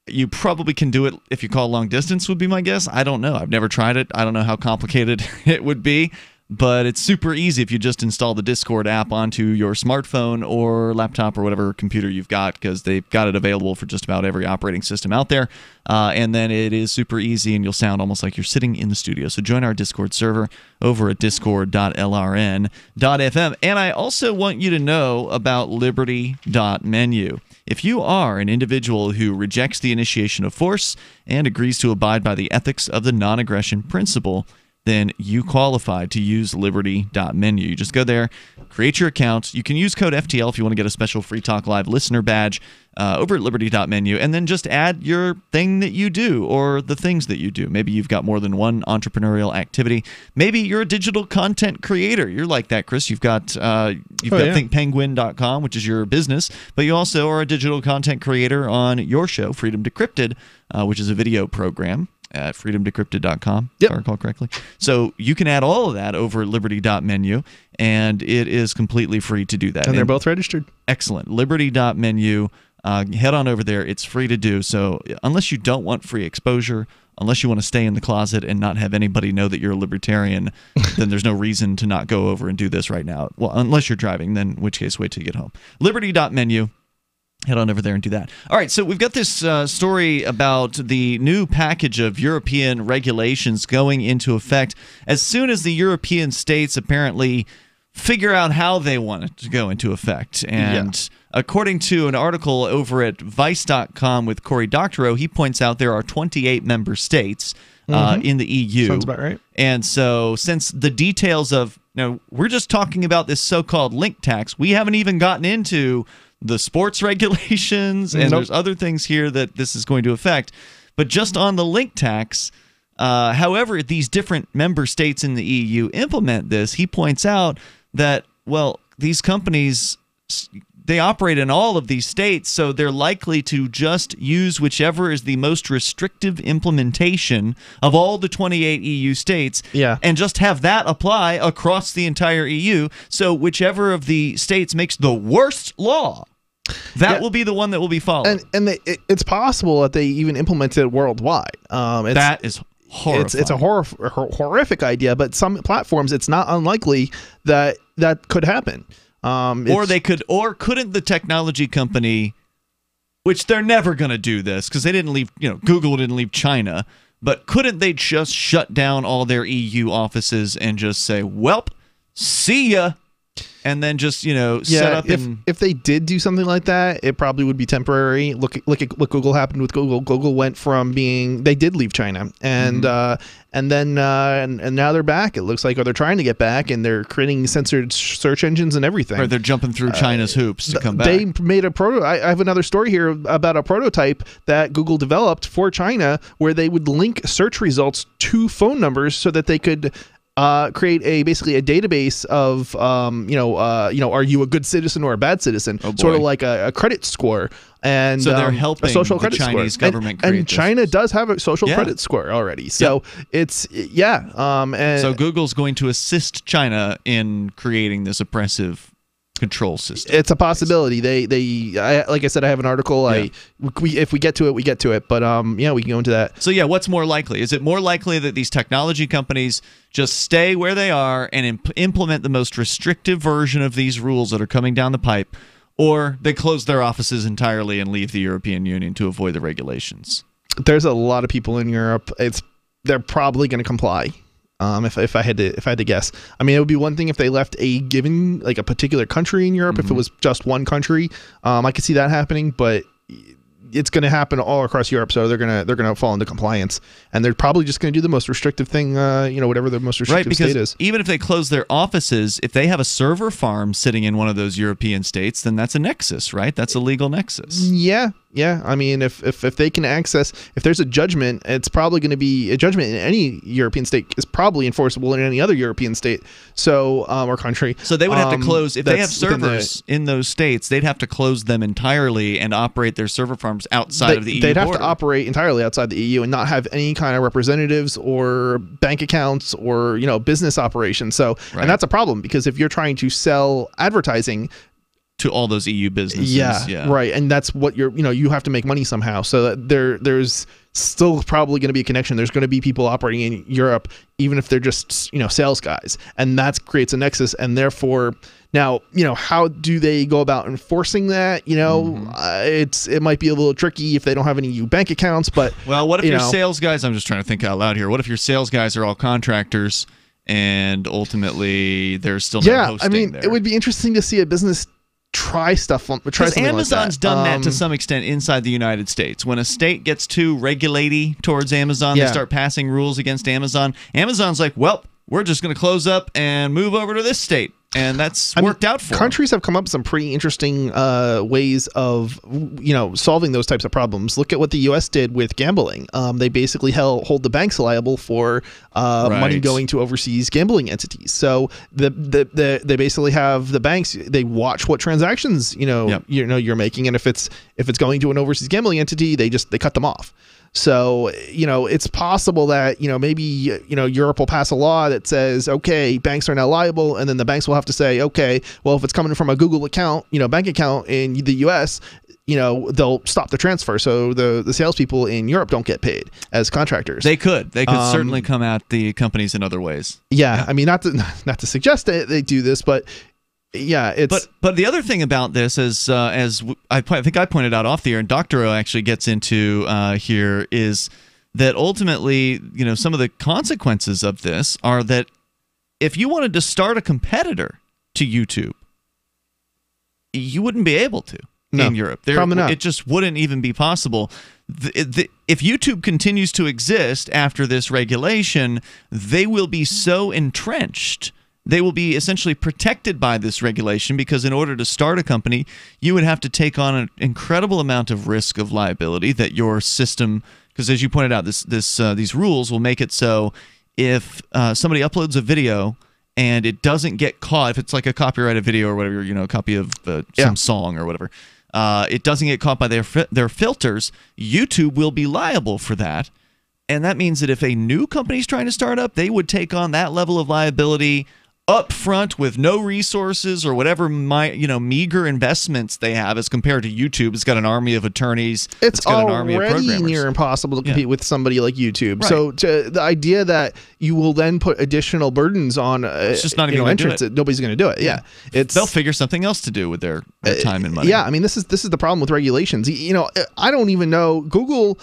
Speaker 4: You probably can do it if you call long distance, would be my guess. I don't know. I've never tried it. I don't know how complicated it would be. But it's super easy if you just install the Discord app onto your smartphone or laptop or whatever computer you've got, because they've got it available for just about every operating system out there. And then it is super easy, and you'll sound almost like you're sitting in the studio. So join our Discord server over at discord.lrn.fm. And I also want you to know about liberty.menu. If you are an individual who rejects the initiation of force and agrees to abide by the ethics of the non-aggression principle, then you qualify to use liberty.menu. You just go there, create your account. You can use code FTL if you want to get a special Free Talk Live listener badge over at liberty.menu, and then just add your thing that you do or the things that you do. Maybe you've got more than one entrepreneurial activity. Maybe you're a digital content creator. You're like that, Chris. You've got thinkpenguin.com, which is your business, but you also are a digital content creator on your show, Freedom Decrypted, which is a video program at freedomdecrypted.com, if I recall correctly. So you can add all of that over at liberty.menu, and it is completely free to do that.
Speaker 5: And they're both registered.
Speaker 4: Excellent. Liberty.menu. Head on over there. It's free to do. So unless you don't want free exposure, unless you want to stay in the closet and not have anybody know that you're a libertarian, then there's no reason to not go over and do this right now. Well, unless you're driving, then in which case wait till you get home. Liberty.menu. Head on over there and do that. All right, so we've got this story about the new package of European regulations going into effect as soon as the European states apparently figure out how they want it to go into effect. And according to an article over at Vice.com with Cory Doctorow, he points out there are 28 member states in the EU.
Speaker 5: Sounds about right.
Speaker 4: And so since the details of, we're just talking about this so-called link tax, we haven't even gotten into the sports regulations, and there's other things here that this is going to affect. But just on the link tax, however these different member states in the EU implement this, he points out that, well, these companies, they operate in all of these states, so they're likely to just use whichever is the most restrictive implementation of all the 28 EU states and just have that apply across the entire EU. So whichever of the states makes the worst law, that will be the one that will be followed.
Speaker 5: And it's possible that they even implement it worldwide.
Speaker 4: That is horrifying.
Speaker 5: It's a horrific idea, but some platforms, it's not unlikely that could happen.
Speaker 4: Or couldn't the technology company, which they're never going to do this because they didn't leave, Google didn't leave China, But couldn't they just shut down all their EU offices and just say, "Welp, see ya," and then just set up?
Speaker 5: If they did do something like that, it probably would be temporary. Look at what Google happened with Google. Google went from they did leave China, and and now they're back. It looks like, or they're trying to get back, and they're creating censored search engines and everything.
Speaker 4: Or they're jumping through China's hoops to come back.
Speaker 5: They made a I have another story here about a prototype that Google developed for China, where they would link search results to phone numbers so that they could create basically a database of are you a good citizen or a bad citizen, sort of like a credit score. And
Speaker 4: so they're helping
Speaker 5: a social credit
Speaker 4: the Chinese
Speaker 5: score.
Speaker 4: government
Speaker 5: and China does have a social credit score already. So it's and
Speaker 4: so Google's going to assist China in creating this oppressive control system.
Speaker 5: It's a possibility. Like I said, I have an article. If we get to it, we get to it. But we can go into that.
Speaker 4: So what's more likely? Is it more likely that these technology companies just stay where they are and implement the most restrictive version of these rules that are coming down the pipe, or they close their offices entirely and leave the European Union to avoid the regulations?
Speaker 5: There's a lot of people in Europe. They're probably going to comply. If I had to guess, I mean, it would be one thing if they left a given, like a particular country in Europe. If it was just one country, I could see that happening, but it's going to happen all across Europe. So they're gonna fall into compliance, and they're probably just going to do the most restrictive thing, whatever the most restrictive state is.
Speaker 4: Even if they close their offices, if they have a server farm sitting in one of those European states, then that's a nexus, right? That's a legal nexus.
Speaker 5: Yeah. I mean, if they can access, if there's a judgment, it's probably going to be a judgment in any European state is probably enforceable in any other European state. So or country.
Speaker 4: So they would have to close if they have servers in those states. They'd have to close them entirely and operate their server farms outside of the EU.
Speaker 5: They'd have to operate entirely outside the EU and not have any kind of representatives or bank accounts or business operations. So and that's a problem, because if you're trying to sell advertising
Speaker 4: to all those EU businesses.
Speaker 5: Yeah, right. And that's what you have to make money somehow. So that there's still probably going to be a connection. There's going to be people operating in Europe, even if they're just, sales guys. And that creates a nexus. And therefore, now, how do they go about enforcing that? It might be a little tricky if they don't have any EU bank accounts, but
Speaker 4: well, what if your sales guys, I'm just trying to think out loud here. What if your sales guys are all contractors and ultimately there's still no hosting there?
Speaker 5: It would be interesting to see a business try something
Speaker 4: Amazon's
Speaker 5: like that.
Speaker 4: done that to some extent inside the United States. When a state gets too regulatory towards Amazon, they start passing rules against Amazon. Amazon's like, well, we're just going to close up and move over to this state. And that's worked out for
Speaker 5: countries have come up with some pretty interesting ways of solving those types of problems. Look at what the U.S. did with gambling. They basically hold the banks liable for money going to overseas gambling entities. So they basically have the banks. They watch what transactions you're making, and if it's going to an overseas gambling entity, they cut them off. So, it's possible that, maybe, Europe will pass a law that says, okay, banks are now liable. And then the banks will have to say, okay, well, if it's coming from a Google account, bank account in the U.S., they'll stop the transfer. So the salespeople in Europe don't get paid as contractors.
Speaker 4: They could certainly come at the companies in other ways.
Speaker 5: Yeah. I mean, not to suggest that they do this, but yeah, it's
Speaker 4: but the other thing about this is as I think I pointed out off the air, and Dr. O actually gets into here, is that ultimately, some of the consequences of this are that if you wanted to start a competitor to YouTube, you wouldn't be able to in Europe.
Speaker 5: Probably not.
Speaker 4: It just wouldn't even be possible. If YouTube continues to exist after this regulation, they will be so entrenched. They will be essentially protected by this regulation, because in order to start a company, you would have to take on an incredible amount of risk of liability that your system, because as you pointed out, these rules will make it so if somebody uploads a video and it doesn't get caught, if it's like a copyrighted video or whatever, a copy of some song or whatever, it doesn't get caught by their filters, YouTube will be liable for that. And that means that if a new company is trying to start up, they would take on that level of liability up front with no resources or whatever meager investments they have as compared to YouTube. It's got an army of attorneys.
Speaker 5: It's
Speaker 4: got an army of programmers.
Speaker 5: Near impossible to compete with somebody like YouTube. Right. So the idea that you will then put additional burdens on
Speaker 4: it's just not even
Speaker 5: entrance, nobody's going to do it. Yeah.
Speaker 4: They'll figure something else to do with their time and money.
Speaker 5: Yeah, I mean, this is the problem with regulations. I don't even know. Google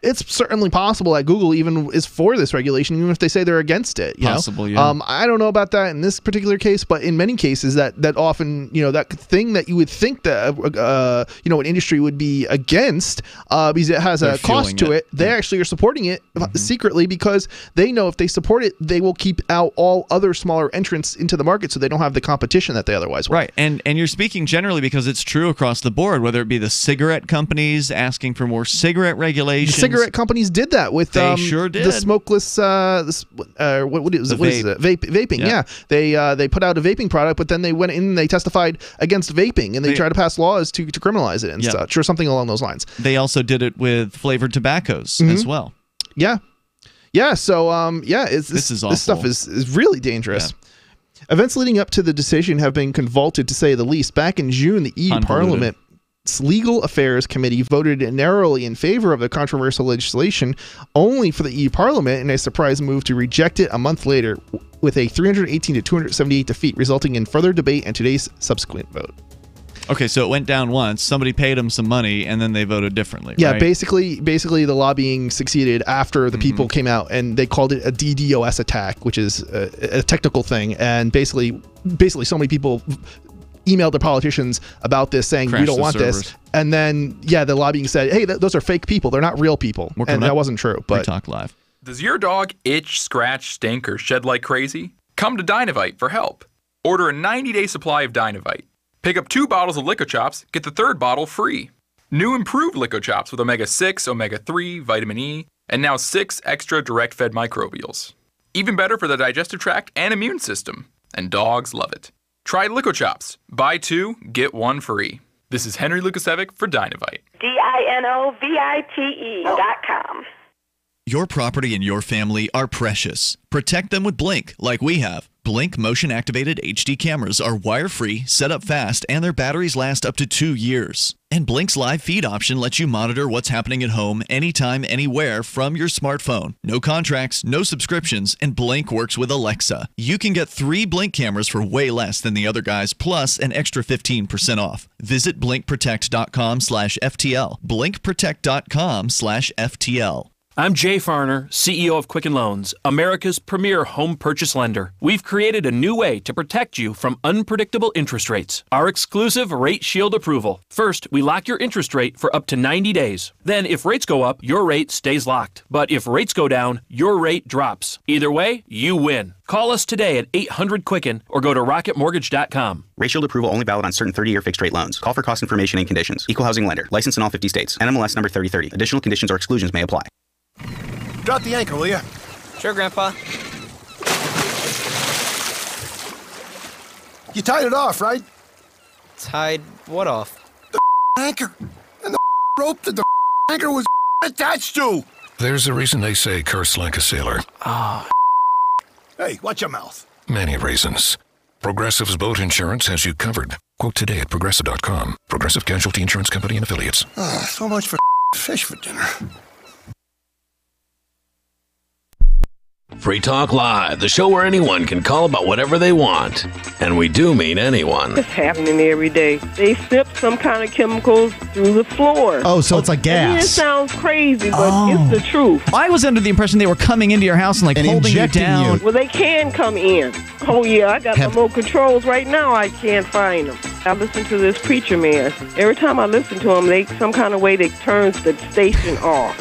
Speaker 5: It's certainly possible that Google even is for this regulation, even if they say they're against it.
Speaker 4: Possible, yeah.
Speaker 5: I don't know about that in this particular case, but in many cases, that often, that thing that you would think that an industry would be against, because it has a cost to it. They actually are supporting it secretly because they know if they support it, they will keep out all other smaller entrants into the market, so they don't have the competition that they otherwise would.
Speaker 4: Right, and you're speaking generally because it's true across the board, whether it be the cigarette companies asking for more cigarette regulations.
Speaker 5: The cigarette companies did that with
Speaker 4: sure did.
Speaker 5: The smokeless what is it? Vaping. Yeah. They put out a vaping product, but then they went in and they testified against vaping, and they tried to pass laws to criminalize it and such, or something along those lines.
Speaker 4: They also did it with flavored tobaccos as well.
Speaker 5: Yeah. So this stuff is really dangerous. Yeah. Events leading up to the decision have been convoluted, to say the least. Back in June, the EU Parliament's Legal Affairs Committee voted narrowly in favor of the controversial legislation, only for the EU Parliament in a surprise move to reject it a month later with a 318 to 278 defeat, resulting in further debate and today's subsequent vote.
Speaker 4: Okay, so it went down once. Somebody paid them some money, and then they voted differently.
Speaker 5: Yeah,
Speaker 4: right?
Speaker 5: basically, the lobbying succeeded after the people came out, and they called it a DDoS attack, which is a technical thing. And basically, so many people emailed the politicians about this, saying we don't want this. And then, the lobbying said, "Hey, those are fake people. They're not real people," and that wasn't true. But
Speaker 4: Talk Live.
Speaker 3: Does your dog itch, scratch, stink, or shed like crazy? Come to Dynavite for help. Order a 90-day supply of Dynavite. Pick up 2 bottles of Lico Chops, get the 3rd bottle free. New improved Lico Chops with omega-6, omega-3, vitamin E, and now 6 extra direct-fed microbials. Even better for the digestive tract and immune system. And dogs love it. Try Lico Chops. Buy 2, get 1 free. This is Henry Lukasevic for Dynavite.
Speaker 7: DINOVITE.com.
Speaker 4: Your property and your family are precious. Protect them with Blink, like we have. Blink motion-activated HD cameras are wire-free, set up fast, and their batteries last up to 2 years. And Blink's live feed option lets you monitor what's happening at home, anytime, anywhere from your smartphone. No contracts, no subscriptions, and Blink works with Alexa. You can get 3 Blink cameras for way less than the other guys, plus an extra 15% off. Visit blinkprotect.com/FTL. blinkprotect.com/FTL.
Speaker 6: I'm Jay Farner, CEO of Quicken Loans, America's premier home purchase lender. We've created a new way to protect you from unpredictable interest rates. Our exclusive Rate Shield approval. First, we lock your interest rate for up to 90 days. Then, if rates go up, your rate stays locked. But if rates go down, your rate drops. Either way, you win. Call us today at 800-QUICKEN or go to rocketmortgage.com.
Speaker 8: Rate Shield approval only valid on certain 30-year fixed-rate loans. Call for cost information and conditions. Equal housing lender. Licensed in all 50 states. NMLS number 3030. Additional conditions or exclusions may apply.
Speaker 11: Drop the anchor, will you?
Speaker 9: Sure, Grandpa.
Speaker 11: You tied it off, right?
Speaker 9: Tied what off?
Speaker 11: The anchor. And the rope that the anchor was attached to.
Speaker 10: There's a reason they say curse like a sailor.
Speaker 11: Ah. Hey, watch your mouth.
Speaker 10: Many reasons. Progressive's boat insurance has you covered. Quote today at Progressive.com. Progressive Casualty Insurance Company and Affiliates.
Speaker 11: So much for fish for dinner.
Speaker 20: Free Talk Live, the show where anyone can call about whatever they want. And we do mean anyone.
Speaker 26: It's happening every day. They sip some kind of chemicals through the floor.
Speaker 13: Oh, so it's like gas.
Speaker 26: It sounds crazy, but it's the truth.
Speaker 27: I was under the impression they were coming into your house and holding you down.
Speaker 26: Well, they can come in. Oh, yeah, I got remote controls right now. I can't find them. I listen to this preacher man. Every time I listen to him, some kind of way they turns the station off.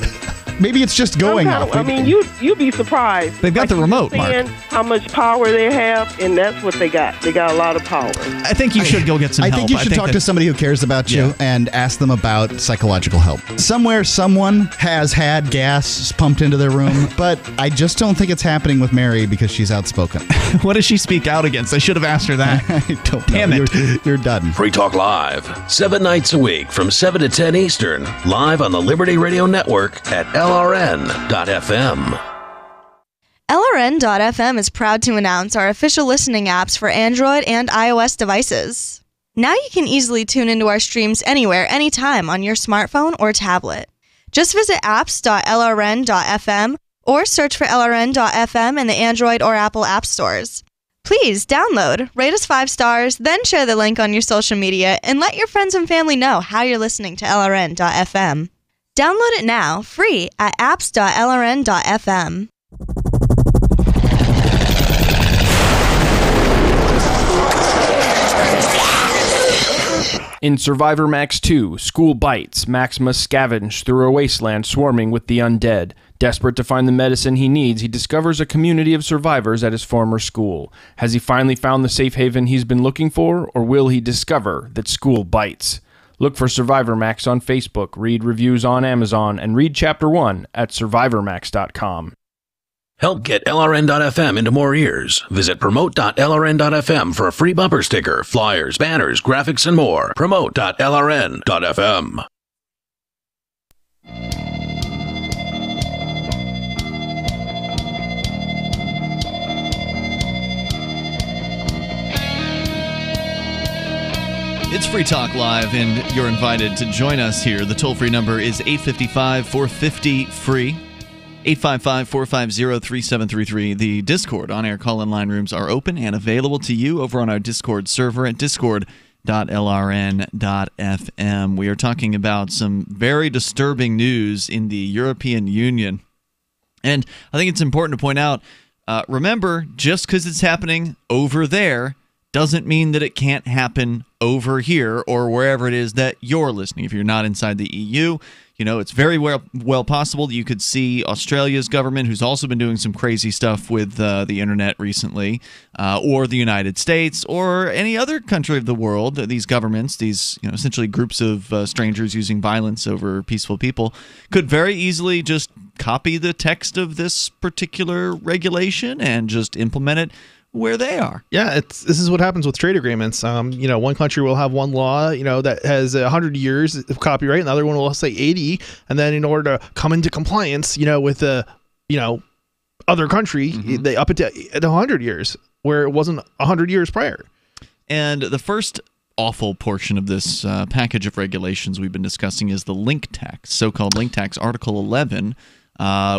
Speaker 13: Maybe it's just going off.
Speaker 26: I mean, you'd be surprised.
Speaker 27: They've got the remote, Mark.
Speaker 26: How much power they have, and that's what they got. They got a lot of power.
Speaker 27: I think you should go get some help.
Speaker 13: I think you should talk to somebody who cares about you and ask them about psychological help. Somewhere, someone has had gas pumped into their room, but I just don't think it's happening with Mary because she's outspoken.
Speaker 27: What does she speak out against? I should have asked her that.
Speaker 13: I don't know.
Speaker 27: Damn it.
Speaker 13: You're done.
Speaker 20: Free Talk Live, 7 nights a week from 7 to 10 Eastern, live on the Liberty Radio Network at LRN.FM.
Speaker 19: LRN.FM is proud to announce our official listening apps for Android and iOS devices. Now you can easily tune into our streams anywhere, anytime on your smartphone or tablet. Just visit apps.lrn.fm or search for LRN.FM in the Android or Apple app stores. Please download, rate us 5 stars, then share the link on your social media and let your friends and family know how you're listening to LRN.FM. Download it now, free, at apps.lrn.fm.
Speaker 1: In Survivor Max 2, School Bites, Max must scavenge through a wasteland swarming with the undead. Desperate to find the medicine he needs, he discovers a community of survivors at his former school. Has he finally found the safe haven he's been looking for, or will he discover that school bites? Look for Survivor Max on Facebook, read reviews on Amazon, and read Chapter 1 at survivormax.com.
Speaker 20: Help get LRN.FM into more ears. Visit promote.lrn.fm for a free bumper sticker, flyers, banners, graphics, and more. Promote.lrn.fm.
Speaker 4: It's Free Talk Live, and you're invited to join us here. The toll-free number is 855-450-FREE, 855-450-3733. The Discord on-air call-in line rooms are open and available to you over on our Discord server at discord.lrn.fm. We are talking about some very disturbing news in the European Union. And I think it's important to point out, remember, just because it's happening over there doesn't mean that it can't happen over here or wherever it is that you're listening. If you're not inside the EU, you know, it's very well possible that you could see Australia's government, who's also been doing some crazy stuff with the internet recently, or the United States, or any other country of the world. These governments, these essentially groups of strangers using violence over peaceful people, could very easily just copy the text of this particular regulation and just implement it where they are.
Speaker 5: Yeah, this is what happens with trade agreements. One country will have one law, that has 100 years of copyright, and the other one will say 80, and then in order to come into compliance, with the, other country, they up it to 100 years, where it wasn't 100 years prior.
Speaker 4: And the first awful portion of this package of regulations we've been discussing is the link tax, so-called link tax, Article 11,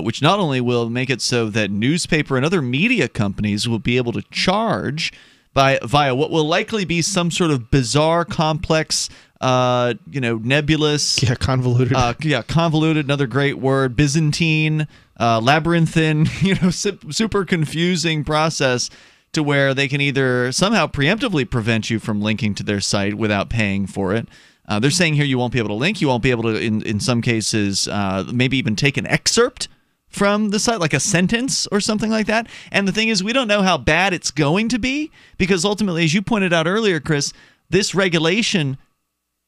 Speaker 4: which not only will make it so that newspaper and other media companies will be able to charge via what will likely be some sort of bizarre, complex, nebulous,
Speaker 5: convoluted,
Speaker 4: convoluted, another great word, Byzantine, labyrinthine, super confusing process, to where they can either somehow preemptively prevent you from linking to their site without paying for it. They're saying here you won't be able to link. You won't be able to, in some cases, maybe even take an excerpt from the site, like a sentence or something like that. And the thing is, we don't know how bad it's going to be, because ultimately, as you pointed out earlier, Chris, this regulation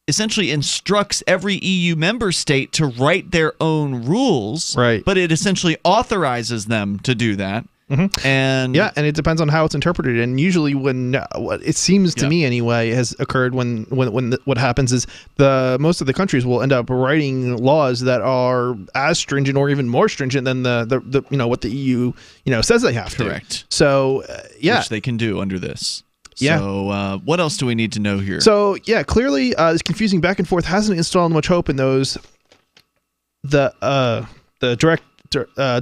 Speaker 4: essentially instructs every EU member state to write their own rules,
Speaker 5: right?
Speaker 4: But it essentially authorizes them to do that.
Speaker 5: Mm-hmm. And it depends on how it's interpreted. And usually, when what it seems to me anyway has occurred, when what happens is most of the countries will end up writing laws that are as stringent or even more stringent than the what the EU says they have to.
Speaker 4: Correct.
Speaker 5: So
Speaker 4: which they can do under this.
Speaker 5: Yeah.
Speaker 4: So what else do we need to know here?
Speaker 5: So clearly this confusing back and forth hasn't installed much hope in those the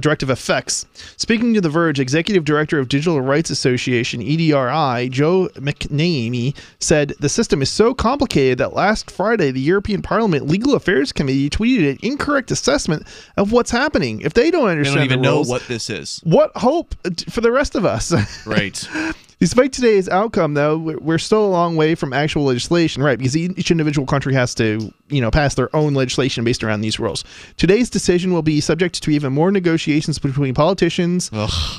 Speaker 5: directive effects. Speaking to The Verge, Executive Director of Digital Rights Association, EDRI, Joe McNamee, said the system is so complicated that last Friday, the European Parliament Legal Affairs Committee tweeted an incorrect assessment of what's happening. If they don't understand
Speaker 4: they don't even
Speaker 5: the rules,
Speaker 4: know what this is.
Speaker 5: What hope for the rest of us?
Speaker 4: Right.
Speaker 5: Despite today's outcome, though, we're still a long way from actual legislation, right? Because each individual country has to, pass their own legislation based around these rules. Today's decision will be subject to even more negotiations between politicians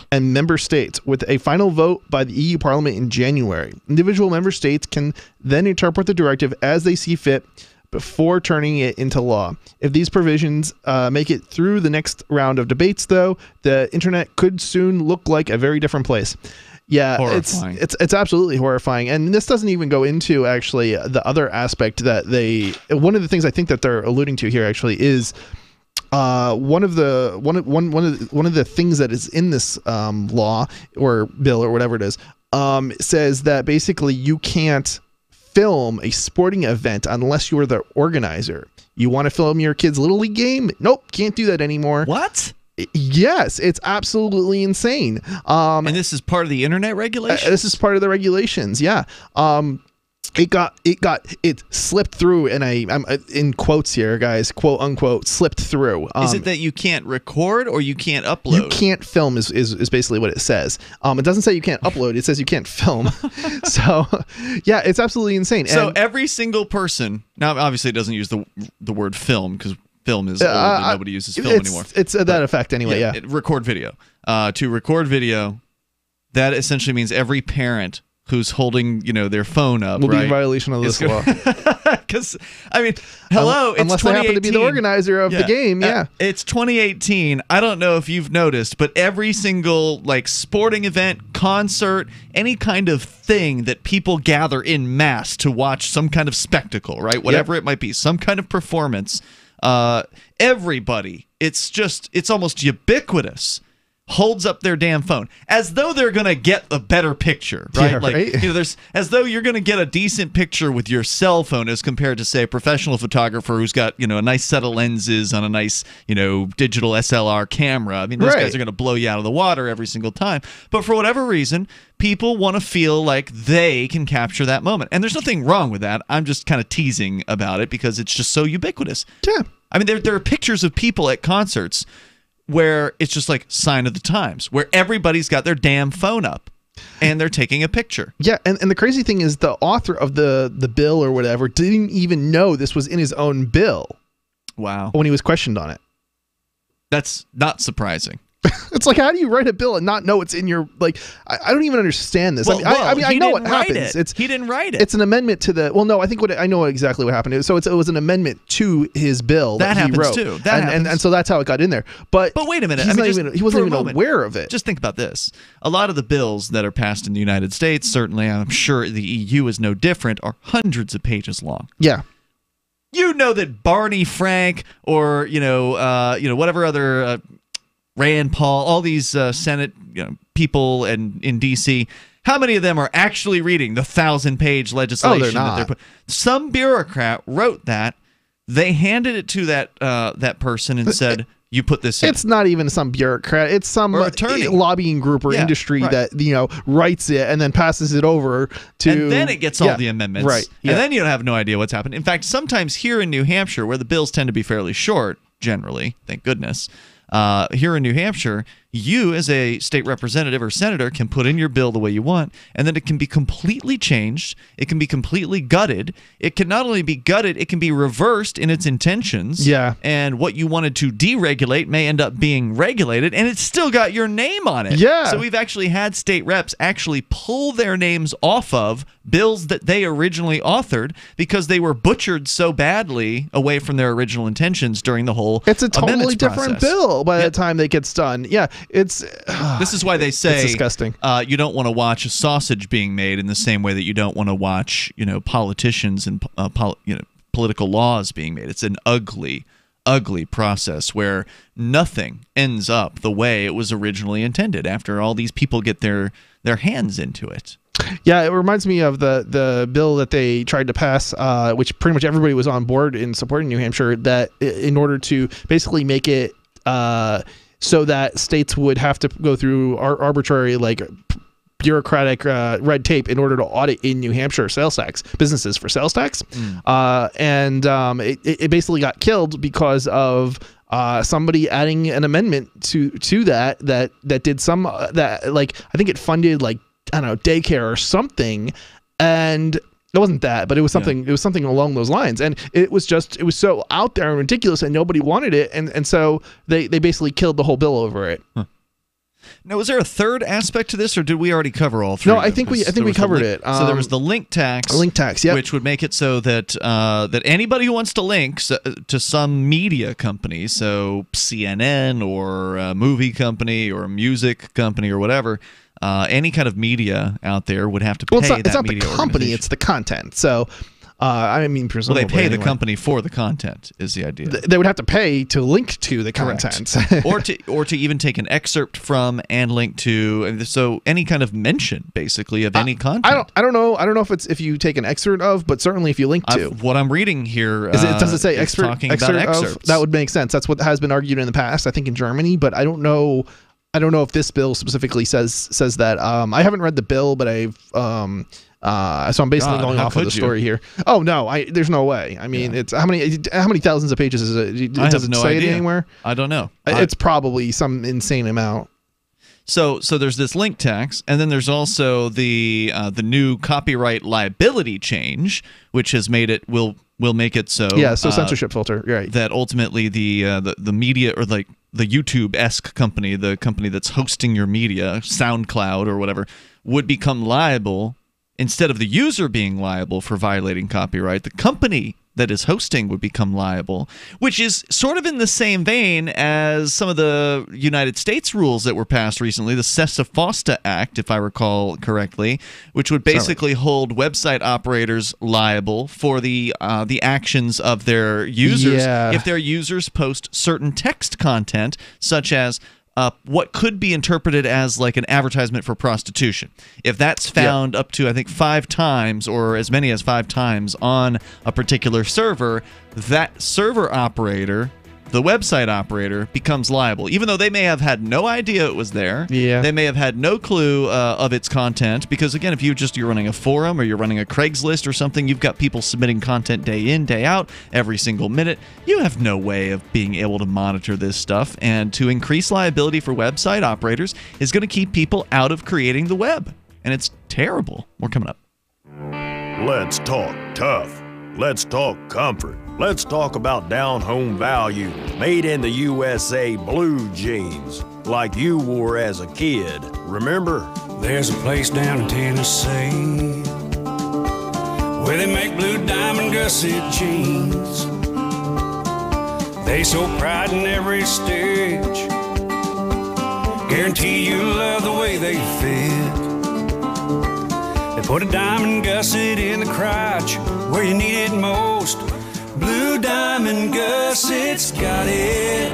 Speaker 5: and member states, with a final vote by the EU Parliament in January. Individual member states can then interpret the directive as they see fit before turning it into law. If these provisions make it through the next round of debates, though, the internet could soon look like a very different place. Yeah,
Speaker 4: horrifying.
Speaker 5: It's absolutely horrifying, and this doesn't even go into actually the other aspect that one of the things I think that they're alluding to here actually is one of the things that is in this law or bill or whatever it is says that basically you can't film a sporting event unless you're the organizer. You want to film your kid's Little League game? Nope, can't do that anymore.
Speaker 4: What?
Speaker 5: Yes, it's absolutely insane.
Speaker 4: And this is part of the internet regulation?
Speaker 5: This is part of the regulations, yeah. it slipped through, and I'm in quotes here, guys, quote unquote, slipped through.
Speaker 4: Is it that you can't record or you can't upload?
Speaker 5: You can't film is basically what it says. It doesn't say you can't upload. It says you can't film. So, yeah, it's absolutely insane.
Speaker 4: So every single person, now obviously it doesn't use the word film because film is old and nobody uses film anymore.
Speaker 5: It's that effect anyway, yeah.
Speaker 4: Record video. To record video, that essentially means every parent who's holding, their phone up,
Speaker 5: will
Speaker 4: right?
Speaker 5: be in violation of this law.
Speaker 4: Because, I mean, hello, it's
Speaker 5: unless they happen to be the organizer of the game, yeah.
Speaker 4: It's 2018. I don't know if you've noticed, but every single, sporting event, concert, any kind of thing that people gather in mass to watch some kind of spectacle, right? Whatever it might be, some kind of performance, everybody, it's almost ubiquitous, holds up their damn phone as though they're gonna get a better picture, right?
Speaker 5: Yeah, right.
Speaker 4: There's as though you're gonna get a decent picture with your cell phone as compared to, say, a professional photographer who's got a nice set of lenses on a nice digital SLR camera. I mean, those guys are gonna blow you out of the water every single time. But for whatever reason, people want to feel like they can capture that moment, and there's nothing wrong with that. I'm just kind of teasing about it because it's just so ubiquitous.
Speaker 5: Yeah,
Speaker 4: I mean, there are pictures of people at concerts where it's just like sign of the times, where everybody's got their damn phone up and they're taking a picture.
Speaker 5: Yeah, and the crazy thing is the author of the bill or whatever didn't even know this was in his own bill.
Speaker 4: Wow.
Speaker 5: When he was questioned on it.
Speaker 4: That's not surprising.
Speaker 5: It's like, how do you write a bill and not know it's in your, I don't even understand this.
Speaker 4: Well,
Speaker 5: I know what happens.
Speaker 4: He didn't write it.
Speaker 5: It's an amendment to the, no, I know exactly what happened. So it was an amendment to his bill that he wrote.
Speaker 4: Too. That happens.
Speaker 5: And so that's how it got in there. But
Speaker 4: wait a minute.
Speaker 5: He wasn't even aware of it.
Speaker 4: Just think about this. A lot of the bills that are passed in the United States, certainly I'm sure the EU is no different, are hundreds of pages long.
Speaker 5: Yeah.
Speaker 4: You know that Barney Frank or, whatever other... Rand Paul, all these Senate people in D.C., how many of them are actually reading the 1,000-page legislation?
Speaker 5: They're not.
Speaker 4: Some bureaucrat wrote that. They handed it to that person and said, you put this in.
Speaker 5: It's not even some bureaucrat. It's some
Speaker 4: attorney,
Speaker 5: lobbying group or industry that writes it and then passes it over to...
Speaker 4: And then it gets all the amendments.
Speaker 5: Right.
Speaker 4: And then you have no idea what's happened. In fact, sometimes here in New Hampshire, where the bills tend to be fairly short, generally, thank goodness, here in New Hampshire, you as a state representative or senator can put in your bill the way you want, and then it can be completely changed. It can be completely gutted. It can not only be gutted, it can be reversed in its intentions.
Speaker 5: Yeah.
Speaker 4: And what you wanted to deregulate may end up being regulated, and it's still got your name on it.
Speaker 5: Yeah.
Speaker 4: So we've actually had state reps actually pull their names off of bills that they originally authored because they were butchered so badly away from their original intentions during the whole
Speaker 5: It's a totally
Speaker 4: amendments
Speaker 5: different
Speaker 4: process.
Speaker 5: bill by the time it gets done. Yeah, it's...
Speaker 4: This is why they say
Speaker 5: it's disgusting.
Speaker 4: You don't want to watch a sausage being made in the same way that you don't want to watch, politicians and political laws being made. It's an ugly, ugly process where nothing ends up the way it was originally intended after all these people get their hands into it.
Speaker 5: Yeah, it reminds me of the bill that they tried to pass, which pretty much everybody was on board in supporting New Hampshire, that in order to basically make it so that states would have to go through arbitrary, bureaucratic red tape in order to audit in New Hampshire sales tax, businesses for sales tax. It basically got killed because of somebody adding an amendment to that did some, I think it funded, daycare or something, and it wasn't that, but it was something. It was something along those lines, and it was so out there and ridiculous, and nobody wanted it, and so they basically killed the whole bill over it.
Speaker 4: Huh. Now, was there a third aspect to this, or did we already cover all three?
Speaker 5: No, I think we covered it.
Speaker 4: So there was the link tax.
Speaker 5: Link tax, yeah,
Speaker 4: which would make it so that that anybody who wants to link to some media company, so CNN or a movie company or a music company or whatever. Any kind of media out there would have to pay
Speaker 5: it's not
Speaker 4: that
Speaker 5: the company; it's the content. So, presumably,
Speaker 4: they pay the company for the content. Is the idea?
Speaker 5: They would have to pay to link to the content,
Speaker 4: or to even take an excerpt from and link to. So any kind of mention, basically, of any content.
Speaker 5: I don't know if you take an excerpt of, but certainly if you link to.
Speaker 4: What I'm reading here
Speaker 5: does it say excerpt
Speaker 4: about excerpts?
Speaker 5: Of? That would make sense. That's what has been argued in the past. I think in Germany, but I don't know. I don't know if this bill specifically says that. I haven't read the bill, but I've So I'm basically
Speaker 4: God,
Speaker 5: going
Speaker 4: how
Speaker 5: off of the
Speaker 4: could you?
Speaker 5: story here. Oh no, there's no way. I mean, it's how many thousands of pages is it? Does it say it anywhere?
Speaker 4: I don't know.
Speaker 5: It's probably some insane amount.
Speaker 4: So there's this link tax, and then there's also the new copyright liability change, which has made it will make it so
Speaker 5: censorship filter, right?
Speaker 4: That ultimately the media, or like the YouTube-esque company, the company that's hosting your media, SoundCloud or whatever, would become liable instead of the user being liable for violating copyright. The company that is hosting would become liable, which is sort of in the same vein as some of the United States rules that were passed recently, the SESA-FOSTA Act, if I recall correctly, which would basically hold website operators liable for the actions of their users if their users post certain text content, such as what could be interpreted as like an advertisement for prostitution. If that's found up to, I think, 5 times or as many as 5 times on a particular server, that server operator, the website operator, becomes liable. Even though they may have had no idea it was there.
Speaker 5: Yeah.
Speaker 4: They may have had no clue of its content. Because, again, if you're running a forum or you're running a Craigslist or something, you've got people submitting content day in, day out, every single minute. You have no way of being able to monitor this stuff. And to increase liability for website operators is going to keep people out of creating the web. And it's terrible. More coming up.
Speaker 12: Let's talk tough. Let's talk comfort. Let's talk about down-home value. Made in the USA blue jeans, like you wore as a kid. Remember?
Speaker 14: There's a place down in Tennessee where they make blue diamond gusset jeans. They show pride in every stitch. Guarantee you'll love the way they fit. They put a diamond gusset in the crotch where you need it most. Blue Diamond Gussets got it,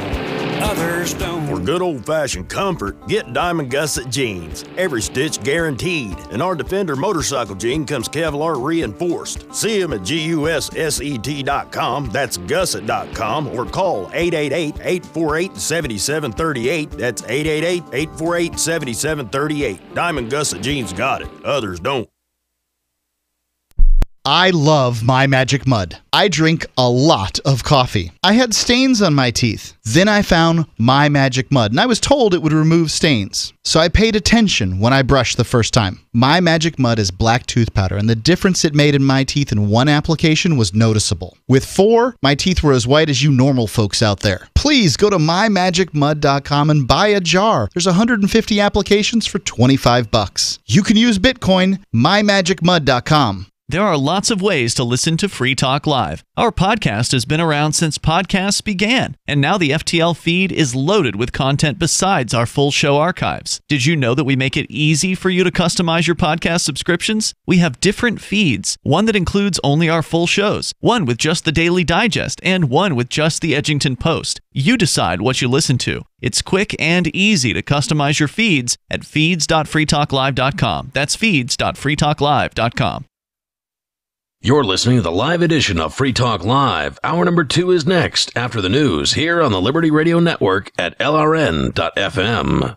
Speaker 14: others don't.
Speaker 12: For good old-fashioned comfort, get Diamond Gusset jeans. Every stitch guaranteed. And our Defender motorcycle jean comes Kevlar reinforced. See them at GUSSET.com, that's gusset.com, or call 888-848-7738. That's 888-848-7738. Diamond Gusset jeans got it, others don't.
Speaker 13: I love My Magic Mud. I drink a lot of coffee. I had stains on my teeth. Then I found My Magic Mud, and I was told it would remove stains. So I paid attention when I brushed the first time. My Magic Mud is black tooth powder, and the difference it made in my teeth in one application was noticeable. With 4, my teeth were as white as you normal folks out there. Please go to mymagicmud.com and buy a jar. There's 150 applications for $25. You can use Bitcoin, mymagicmud.com.
Speaker 4: There are lots of ways to listen to Free Talk Live. Our podcast has been around since podcasts began, and now the FTL feed is loaded with content besides our full show archives. Did you know that we make it easy for you to customize your podcast subscriptions? We have different feeds, one that includes only our full shows, one with just the Daily Digest, and one with just the Edgington Post. You decide what you listen to. It's quick and easy to customize your feeds at feeds.freetalklive.com. That's feeds.freetalklive.com.
Speaker 20: You're listening to the live edition of Free Talk Live. Hour number 2 is next after the news here on the Liberty Radio Network at LRN.FM.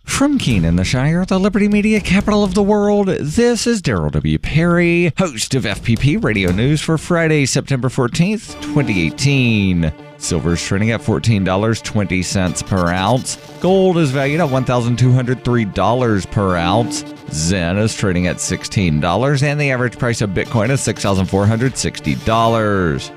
Speaker 15: From Keene in the Shire, the Liberty Media capital of the world, this is Daryl W. Perry, host of FPP Radio News for Friday, September 14th, 2018. Silver is trading at $14.20 per ounce. Gold is valued at $1,203 per ounce. Zen is trading at $16, and the average price of Bitcoin is $6,460.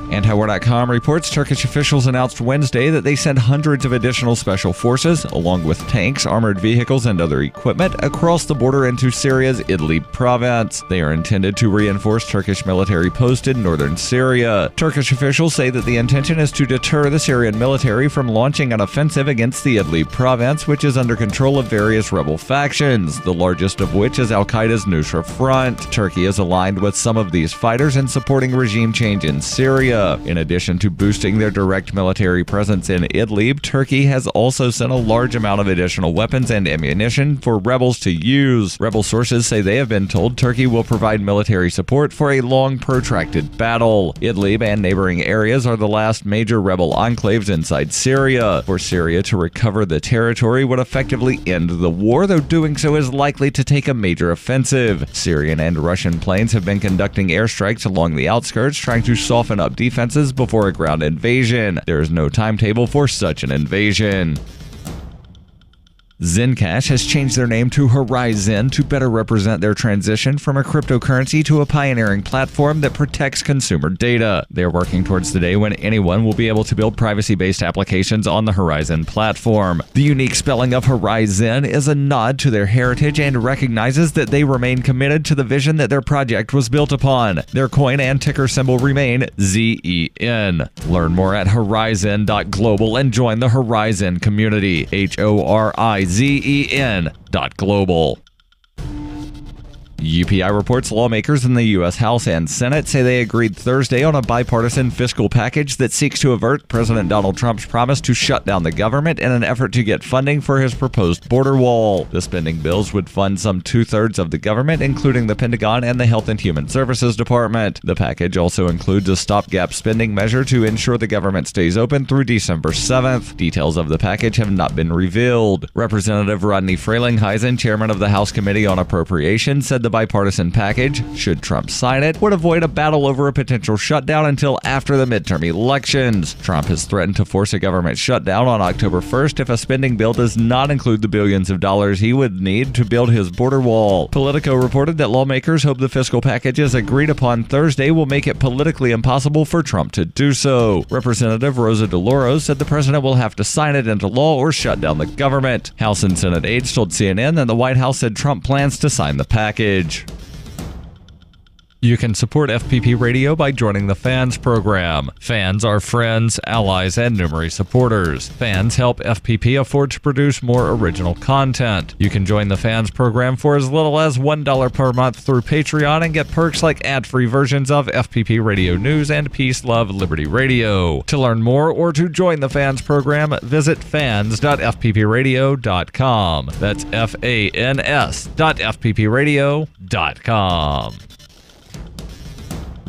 Speaker 15: Antiwar.com reports Turkish officials announced Wednesday that they sent hundreds of additional special forces, along with tanks, armored vehicles, and other equipment, across the border into Syria's Idlib province. They are intended to reinforce Turkish military posts in northern Syria. Turkish officials say that the intention is to deter the Syrian military from launching an offensive against the Idlib province, which is under control of various rebel factions, the largest of which is Al-Qaeda's Nusra Front. Turkey is aligned with some of these fighters in supporting regime change in Syria. Syria. In addition to boosting their direct military presence in Idlib, Turkey has also sent a large amount of additional weapons and ammunition for rebels to use. Rebel sources say they have been told Turkey will provide military support for a long, protracted battle. Idlib and neighboring areas are the last major rebel enclaves inside Syria. For Syria to recover the territory would effectively end the war, though doing so is likely to take a major offensive. Syrian and Russian planes have been conducting airstrikes along the outskirts, trying to soften up defenses before a ground invasion. There is no timetable for such an invasion. Zencash has changed their name to Horizon to better represent their transition from a cryptocurrency to a pioneering platform that protects consumer data. They're working towards the day when anyone will be able to build privacy-based applications on the Horizon platform. The unique spelling of Horizon is a nod to their heritage and recognizes that they remain committed to the vision that their project was built upon. Their coin and ticker symbol remain ZEN. Learn more at horizon.global and join the Horizon community. HORIZEN.global. UPI reports lawmakers in the U.S. House and Senate say they agreed Thursday on a bipartisan fiscal package that seeks to avert President Donald Trump's promise to shut down the government in an effort to get funding for his proposed border wall. The spending bills would fund some 2/3 of the government, including the Pentagon and the Health and Human Services Department. The package also includes a stopgap spending measure to ensure the government stays open through December 7th. Details of the package have not been revealed. Representative Rodney Frelinghuysen, chairman of the House Committee on Appropriations, said the bipartisan package, should Trump sign it, would avoid a battle over a potential shutdown until after the midterm elections. Trump has threatened to force a government shutdown on October 1st if a spending bill does not include the billions of dollars he would need to build his border wall. Politico reported that lawmakers hope the fiscal packages agreed upon Thursday will make it politically impossible for Trump to do so. Representative Rosa DeLauro said the president will have to sign it into law or shut down the government. House and Senate aides told CNN that the White House said Trump plans to sign the package. You can support FPP Radio by joining the Fans program. Fans are friends, allies, and numerous supporters. Fans help FPP afford to produce more original content. You can join the Fans program for as little as $1 per month through Patreon and get perks like ad-free versions of FPP Radio News and Peace, Love, Liberty Radio. To learn more or to join the Fans program, visit fans.fppradio.com. That's fans.fppradio.com.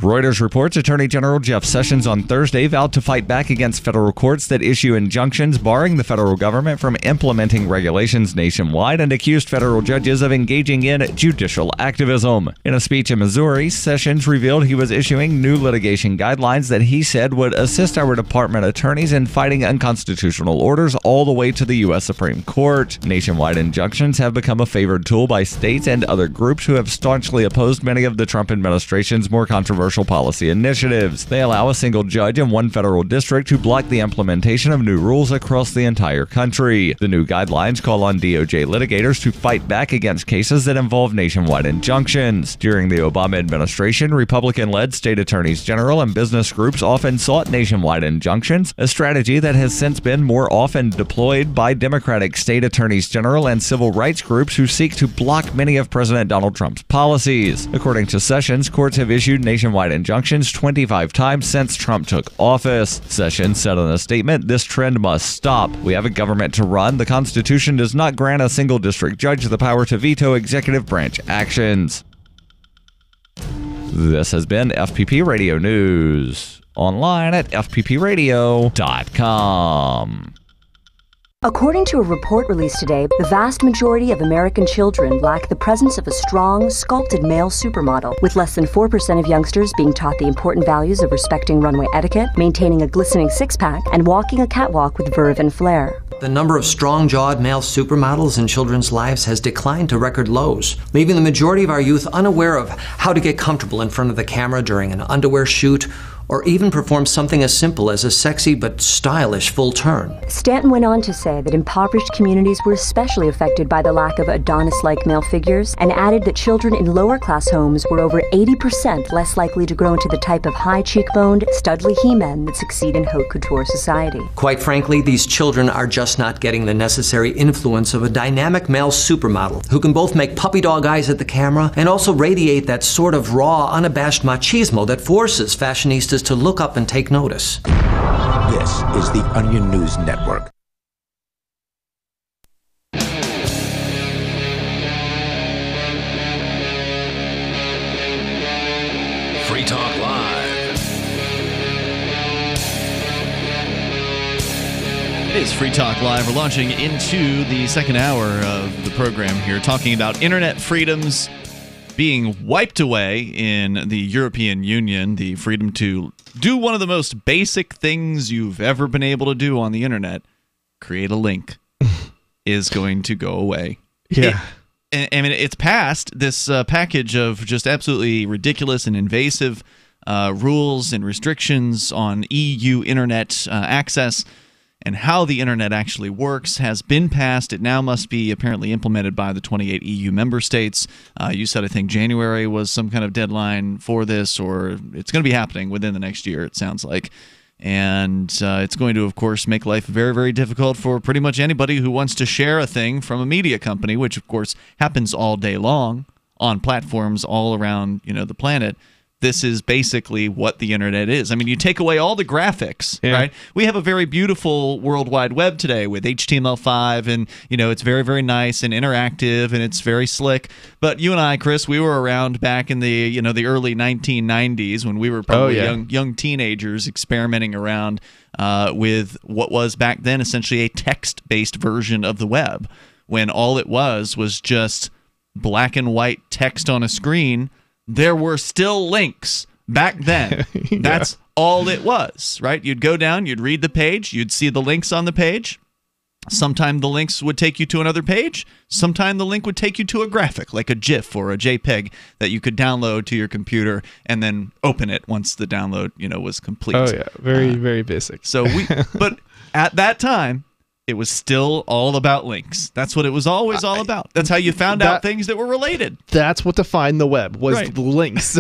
Speaker 15: Reuters reports Attorney General Jeff Sessions on Thursday vowed to fight back against federal courts that issue injunctions barring the federal government from implementing regulations nationwide and accused federal judges of engaging in judicial activism. In a speech in Missouri, Sessions revealed he was issuing new litigation guidelines that he said would assist our department attorneys in fighting unconstitutional orders all the way to the U.S. Supreme Court. Nationwide injunctions have become a favored tool by states and other groups who have staunchly opposed many of the Trump administration's more controversial policy initiatives. They allow a single judge in one federal district to block the implementation of new rules across the entire country. The new guidelines call on DOJ litigators to fight back against cases that involve nationwide injunctions. During the Obama administration, Republican-led state attorneys general and business groups often sought nationwide injunctions, a strategy that has since been more often deployed by Democratic state attorneys general and civil rights groups who seek to block many of President Donald Trump's policies. According to Sessions, courts have issued nationwide injunctions 25 times since Trump took office. Sessions said in a statement, "This trend must stop. We have a government to run. The Constitution does not grant a single district judge the power to veto executive branch actions." This has been FPP Radio News. Online at fppradio.com.
Speaker 16: According to a report released today, the vast majority of American children lack the presence of a strong, sculpted male supermodel, with less than 4% of youngsters being taught the important values of respecting runway etiquette, maintaining a glistening six-pack, and walking a catwalk with verve and flair.
Speaker 17: The number of strong-jawed male supermodels in children's lives has declined to record lows, leaving the majority of our youth unaware of how to get comfortable in front of the camera during an underwear shoot, or even perform something as simple as a sexy but stylish full turn.
Speaker 16: Stanton went on to say that impoverished communities were especially affected by the lack of Adonis-like male figures, and added that children in lower-class homes were over 80% less likely to grow into the type of high-cheekboned, studly he-men that succeed in haute couture society.
Speaker 17: Quite frankly, these children are just not getting the necessary influence of a dynamic male supermodel who can both make puppy dog eyes at the camera and also radiate that sort of raw, unabashed machismo that forces fashionistas is to look up and take notice.
Speaker 2: This is the Onion News Network.
Speaker 20: Free Talk Live.
Speaker 4: It is Free Talk Live. We're launching into the second hour of the program here, talking about internet freedoms being wiped away in the European Union. The freedom to do one of the most basic things you've ever been able to do on the internet, create a link, is going to go away.
Speaker 5: Yeah.
Speaker 4: I mean, it's passed this package of just absolutely ridiculous and invasive rules and restrictions on EU internet access and how the internet actually works has been passed. It now must be apparently implemented by the 28 EU member states. You said, I think, January was some kind of deadline for this, or it's going to be happening within the next year, it sounds like. And it's going to, of course, make life very, very difficult for pretty much anybody who wants to share a thing from a media company, which, of course, happens all day long on platforms all around, the planet. This is basically what the internet is. I mean, you take away all the graphics, right? We have a very beautiful World Wide Web today with HTML5, and it's very, very nice and interactive, and it's very slick. But you and I, Chris, we were around back in the the early 1990s when we were probably young teenagers experimenting around with what was back then essentially a text-based version of the web, when all it was just black and white text on a screen. There were still links back then. That's all it was, right? You'd go down, you'd read the page, you'd see the links on the page. Sometime the links would take you to another page. Sometime the link would take you to a graphic, like a GIF or a JPEG that you could download to your computer and then open it once the download, was complete.
Speaker 5: Oh yeah, very very basic.
Speaker 4: So but at that time, it was still all about links. That's what it was always all about. That's how you found out things that were related.
Speaker 5: That's what defined the web, was the links.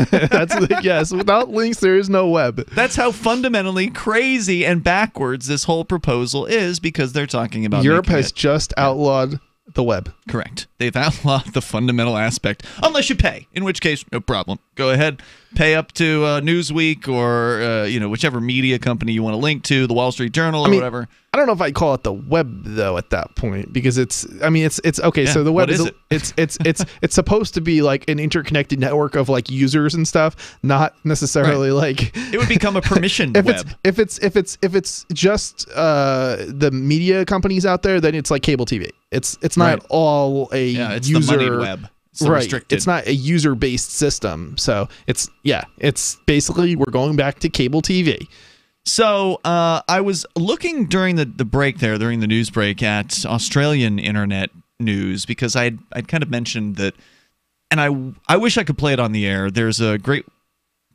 Speaker 5: Yes, without links, there is no web.
Speaker 4: That's how fundamentally crazy and backwards this whole proposal is, because they're talking about
Speaker 5: Europe has just outlawed the web.
Speaker 4: Correct. They've outlawed the fundamental aspect, unless you pay, in which case, no problem. Go ahead, pay up to Newsweek or whichever media company you want to link to, the Wall Street Journal or whatever.
Speaker 5: I don't know if I'd call it the web though at that point, because it's okay. Yeah, so the web it's supposed to be like an interconnected network of like users and stuff, not necessarily like
Speaker 4: it would become a permissioned web.
Speaker 5: If it's just the media companies out there, then it's like cable TV. It's not all a
Speaker 4: it's
Speaker 5: user
Speaker 4: the moneyed web. It's restricted.
Speaker 5: It's not a user-based system. So it's basically we're going back to cable TV.
Speaker 4: So I was looking during the break there, during the news break, at Australian internet news, because I'd kind of mentioned that, and I wish I could play it on the air. There's a great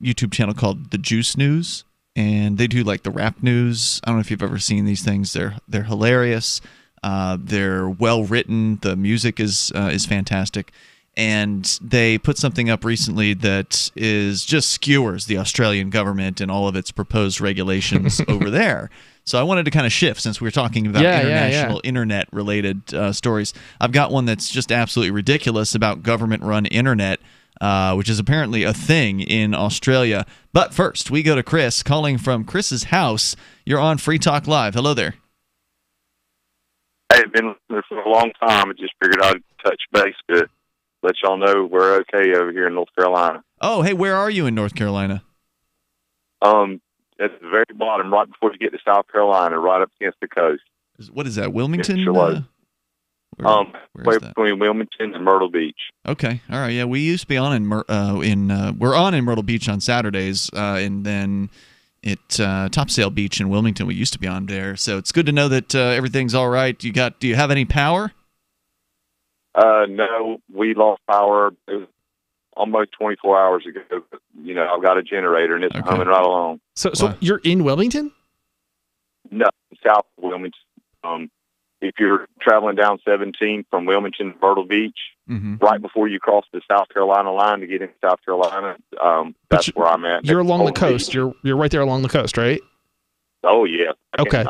Speaker 4: YouTube channel called The Juice News, and they do like the rap news. I don't know if you've ever seen these things. They're hilarious. They're well written. The music is fantastic. And they put something up recently that is just skewers the Australian government and all of its proposed regulations over there. So I wanted to kind of shift, since we were talking about international internet-related stories. I've got one that's just absolutely ridiculous about government-run internet, which is apparently a thing in Australia. But first, we go to Chris, calling from Chris's house. You're on Free Talk Live. Hello there.
Speaker 18: I've been listening for a long time. I just figured I'd touch base to let y'all know we're okay over here in North Carolina.
Speaker 4: Oh, hey, where are you in North Carolina?
Speaker 18: At the very bottom, right before you get to South Carolina, right up against the coast.
Speaker 4: What is that, Wilmington?
Speaker 18: Between Wilmington and Myrtle Beach.
Speaker 4: Okay, all right, yeah, we used to be on we're on in Myrtle Beach on Saturdays, and then at Topsail Beach in Wilmington, we used to be on there. So it's good to know that everything's all right. Do you have any power?
Speaker 18: No, we lost power. It was almost 24 hours ago. I've got a generator and it's humming right along.
Speaker 5: So you're in Wilmington?
Speaker 18: No, south of Wilmington. If you're traveling down 17 from Wilmington to Myrtle Beach, right before you cross the South Carolina line to get into South Carolina, that's where I'm at.
Speaker 5: You're along the coast. You're right there along the coast, right?
Speaker 18: Oh yeah.
Speaker 5: Okay.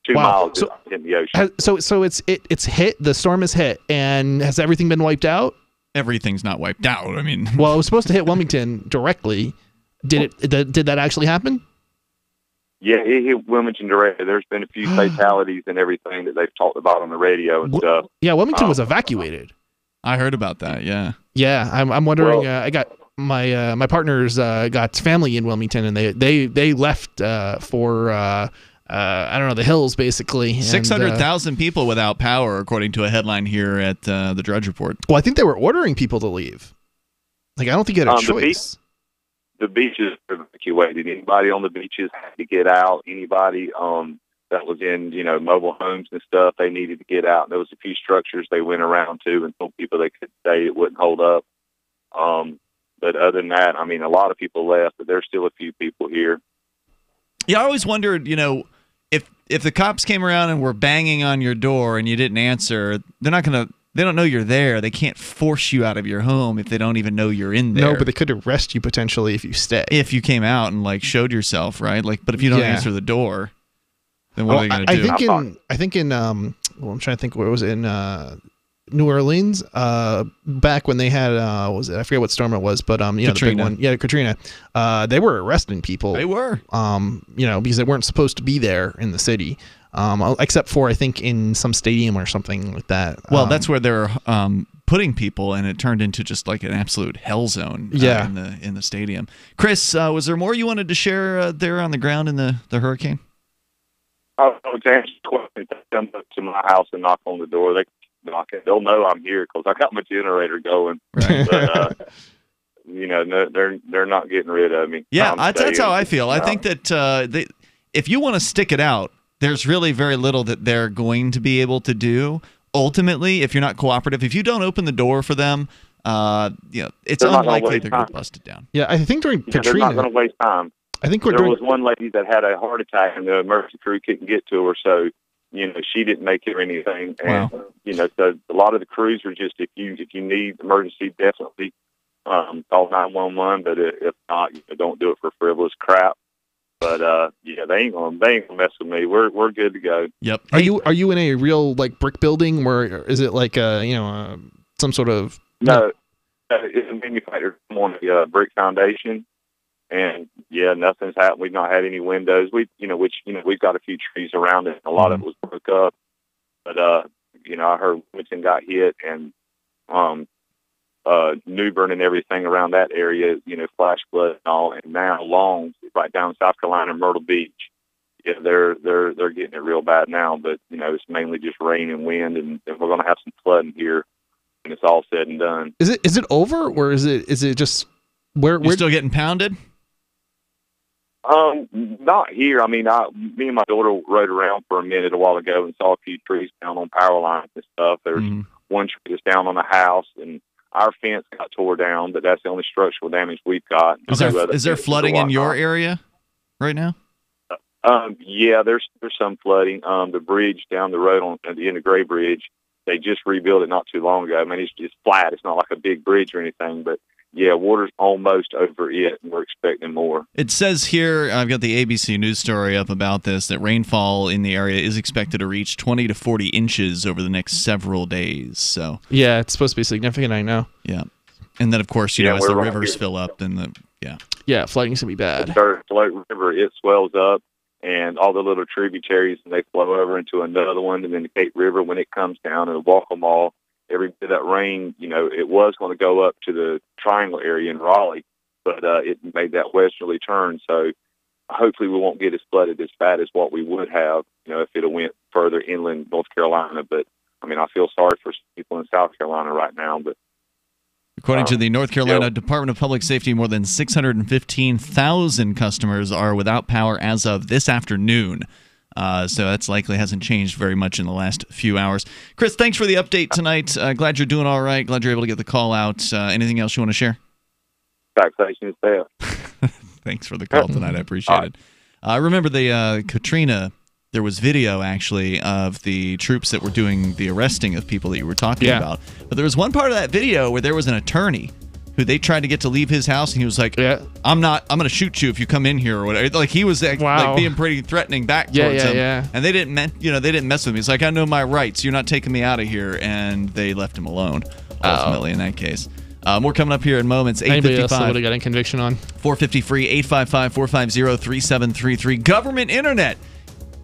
Speaker 18: 2 miles in the ocean.
Speaker 5: So it's hit. The storm has hit, and has everything been wiped out?
Speaker 4: Everything's not wiped out. I mean,
Speaker 5: well, it was supposed to hit Wilmington directly. Did that actually happen?
Speaker 18: Yeah, it hit Wilmington directly. There's been a few fatalities and everything that they've talked about on the radio and stuff.
Speaker 5: Yeah, Wilmington was evacuated.
Speaker 4: I heard about that. Yeah.
Speaker 5: Yeah, I'm wondering. I got my partners got family in Wilmington, and they left for I don't know, the hills basically.
Speaker 4: 600,000 people without power, according to a headline here at the Drudge Report.
Speaker 5: Well, I think they were ordering people to leave. Like, I don't think you had a choice.
Speaker 18: The beaches were evacuated. Anybody on the beaches had to get out. Anybody that was in, mobile homes and stuff, they needed to get out. And there was a few structures they went around to and told people they could stay. It wouldn't hold up. But other than that, I mean, a lot of people left, but there's still a few people here.
Speaker 4: Yeah, I always wondered, if the cops came around and were banging on your door and you didn't answer, they don't know you're there. They can't force you out of your home if they don't even know you're in there.
Speaker 5: No, but they could arrest you potentially if you stay.
Speaker 4: If you came out and showed yourself, right? But if you don't answer the door, then what are they going to do?
Speaker 5: I think in I'm trying to think where it was in New Orleans, back when they had I forget what storm it was, but
Speaker 4: Katrina.
Speaker 5: The big one, Katrina. They were arresting people.
Speaker 4: They were,
Speaker 5: because they weren't supposed to be there in the city, except for I think in some stadium or something like that.
Speaker 4: Well, that's where they're putting people, and it turned into just like an absolute hell zone. In the stadium. Chris, was there more you wanted to share there on the ground in the hurricane?
Speaker 18: Oh, to answer the question, they come up to my house and knock on the door. They knock it. They'll know I'm here because I got my generator going. Right. But, they're not getting rid of me.
Speaker 4: Yeah, that's how I feel. I think that if you want to stick it out, there's really very little that they're going to be able to do. Ultimately, if you're not cooperative, if you don't open the door for them, it's unlikely they're going to bust it down.
Speaker 5: Yeah, I think during Katrina,
Speaker 18: they're not going to waste time.
Speaker 5: I think
Speaker 18: there was one lady that had a heart attack and the emergency crew couldn't get to her, so she didn't make it or anything. And so a lot of the crews are just if you need emergency, definitely call 911. But if not, don't do it for frivolous crap. But they ain't gonna mess with me. We're good to go.
Speaker 4: Yep.
Speaker 5: Are you in a real brick building, or is it some sort of?
Speaker 18: No, it's a manufactured on a brick foundation. And nothing's happened. We've not had any windows. We've got a few trees around it. A lot of it was broke up, but I heard Wilmington got hit, and New Bern and everything around that area, flash flood and all. And now Long, right down in South Carolina, Myrtle Beach, they're getting it real bad now. But it's mainly just rain and wind, and we're going to have some flooding here when it's all said and done.
Speaker 5: Is it over, or is it just we're
Speaker 4: still getting pounded?
Speaker 18: Not here. I mean, me and my daughter rode around for a minute a while ago and saw a few trees down on power lines and stuff. There's one tree that's down on a house, and our fence got tore down, but that's the only structural damage we've got.
Speaker 4: Is there flooding in your area right now?
Speaker 18: Yeah, there's some flooding. The bridge down the road at the end of Gray Bridge, they just rebuilt it not too long ago. I mean, it's just flat. It's not like a big bridge or anything, but yeah, water's almost over it, and we're expecting more.
Speaker 4: It says here, I've got the ABC News story up about this, that rainfall in the area is expected to reach 20 to 40 inches over the next several days. So
Speaker 5: yeah, it's supposed to be significant, I know.
Speaker 4: Yeah. And then, of course, as the rivers fill up, then
Speaker 5: flooding's going to be bad.
Speaker 18: The Float River, it swells up, and all the little tributaries, and they flow over into another one, and then the Cape River, when it comes down, and walk them all. Every bit of that rain, it was going to go up to the Triangle area in Raleigh, but it made that westerly turn. So hopefully we won't get as flooded as bad as what we would have, if it went further inland North Carolina. But, I mean, I feel sorry for people in South Carolina right now. But
Speaker 4: according to the North Carolina Department of Public Safety, more than 615,000 customers are without power as of this afternoon. So that's likely hasn't changed very much in the last few hours. Chris, thanks for the update tonight. Glad you're doing all right. Glad you're able to get the call out. Anything else you want to share?
Speaker 18: Taxation is there.
Speaker 4: Thanks for the call tonight. I appreciate it. Remember the Katrina, there was video actually of the troops that were doing the arresting of people that you were talking about. But there was one part of that video where there was an attorney who they tried to get to leave his house, and he was like, I'm going to shoot you if you come in here or whatever. Like, he was like being pretty threatening back towards him. And they didn't mess with me. It's like, I know my rights. You're not taking me out of here. And they left him alone, ultimately, in that case. More coming up here in moments.
Speaker 5: Anybody else that
Speaker 4: 8:55.
Speaker 5: would have got a conviction on?
Speaker 4: 450 free, 855-450-3733. Government internet.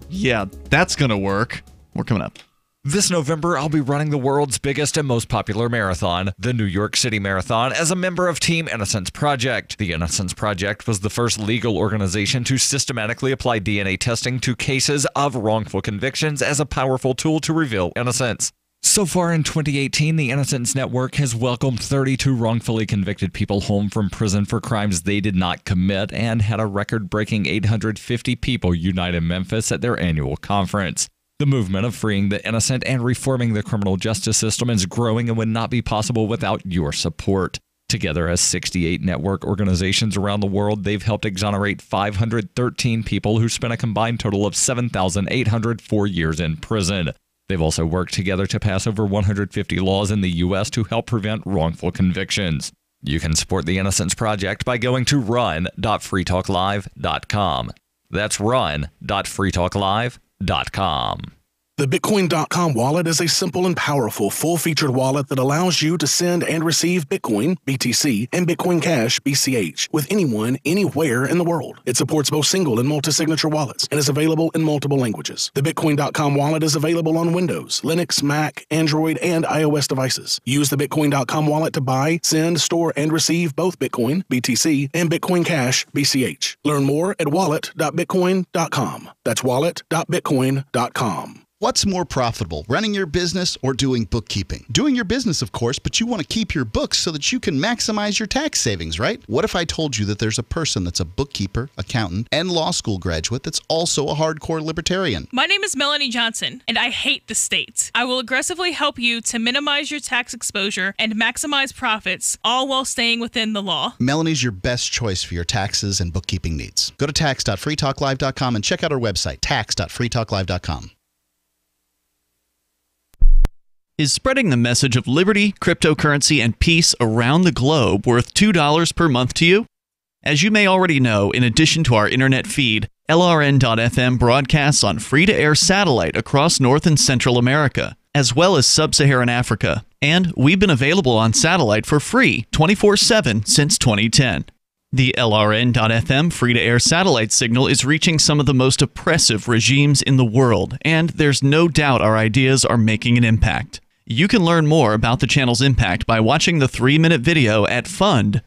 Speaker 4: Yeah, that's going to work. More coming up.
Speaker 15: This November, I'll be running the world's biggest and most popular marathon, the New York City Marathon, as a member of Team Innocence Project. The Innocence Project was the first legal organization to systematically apply DNA testing to cases of wrongful convictions as a powerful tool to reveal innocence. So far in 2018, the Innocence Network has welcomed 32 wrongfully convicted people home from prison for crimes they did not commit and had a record-breaking 850 people unite in Memphis at their annual conference. The movement of freeing the innocent and reforming the criminal justice system is growing and would not be possible without your support. Together as 68 network organizations around the world, they've helped exonerate 513 people who spent a combined total of 7,804 years in prison. They've also worked together to pass over 150 laws in the U.S. to help prevent wrongful convictions. You can support the Innocence Project by going to run.freetalklive.com. That's run.freetalklive.com.
Speaker 3: The Bitcoin.com wallet is a simple and powerful full-featured wallet that allows you to send and receive Bitcoin, BTC, and Bitcoin Cash, BCH, with anyone, anywhere in the world. It supports both single and multi-signature wallets and is available in multiple languages. The Bitcoin.com wallet is available on Windows, Linux, Mac, Android, and iOS devices. Use the Bitcoin.com wallet to buy, send, store, and receive both Bitcoin, BTC, and Bitcoin Cash, BCH. Learn more at wallet.bitcoin.com. That's wallet.bitcoin.com.
Speaker 13: What's more profitable, running your business or doing bookkeeping? Doing your business, of course, but you want to keep your books so that you can maximize your tax savings, right? What if I told you that there's a person that's a bookkeeper, accountant, and law school graduate that's also a hardcore libertarian?
Speaker 7: My name is Melanie Johnson, and I hate the state. I will aggressively help you to minimize your tax exposure and maximize profits, all while staying within the law.
Speaker 13: Melanie's your best choice for your taxes and bookkeeping needs. Go to tax.freetalklive.com and check out our website, tax.freetalklive.com.
Speaker 4: Is spreading the message of liberty, cryptocurrency, and peace around the globe worth $2 per month to you? As you may already know, in addition to our internet feed, LRN.FM broadcasts on free-to-air satellite across North and Central America, as well as Sub-Saharan Africa. And we've been available on satellite for free 24/7 since 2010. The LRN.FM free-to-air satellite signal is reaching some of the most oppressive regimes in the world, and there's no doubt our ideas are making an impact. You can learn more about the channel's impact by watching the 3-minute video at fund.lrn.fm.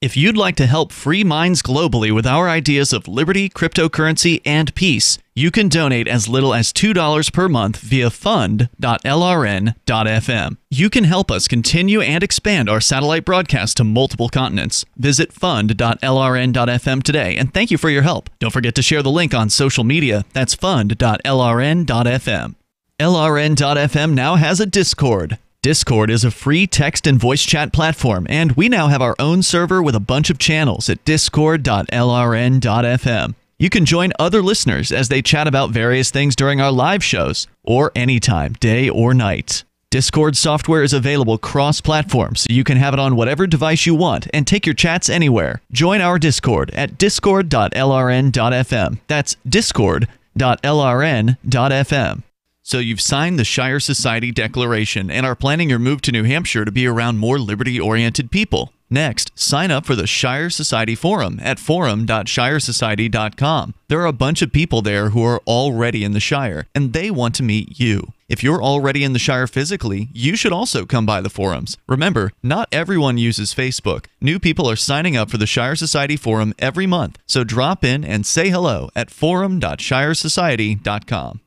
Speaker 4: If you'd like to help free minds globally with our ideas of liberty, cryptocurrency, and peace, you can donate as little as $2 per month via fund.lrn.fm. You can help us continue and expand our satellite broadcast to multiple continents. Visit fund.lrn.fm today, and thank you for your help. Don't forget to share the link on social media. That's fund.lrn.fm. LRN.FM now has a Discord. Discord is a free text and voice chat platform, and we now have our own server with a bunch of channels at discord.lrn.fm. You can join other listeners as they chat about various things during our live shows, or anytime, day or night. Discord software is available cross-platform, so you can have it on whatever device you want and take your chats anywhere. Join our Discord at discord.lrn.fm. That's discord.lrn.fm. So you've signed the Shire Society Declaration and are planning your move to New Hampshire to be around more liberty-oriented people. Next, sign up for the Shire Society Forum at forum.shiresociety.com. There are a bunch of people there who are already in the Shire, and they want to meet you. If you're already in the Shire physically, you should also come by the forums. Remember, not everyone uses Facebook. New people are signing up for the Shire Society Forum every month, so drop in and say hello at forum.shiresociety.com.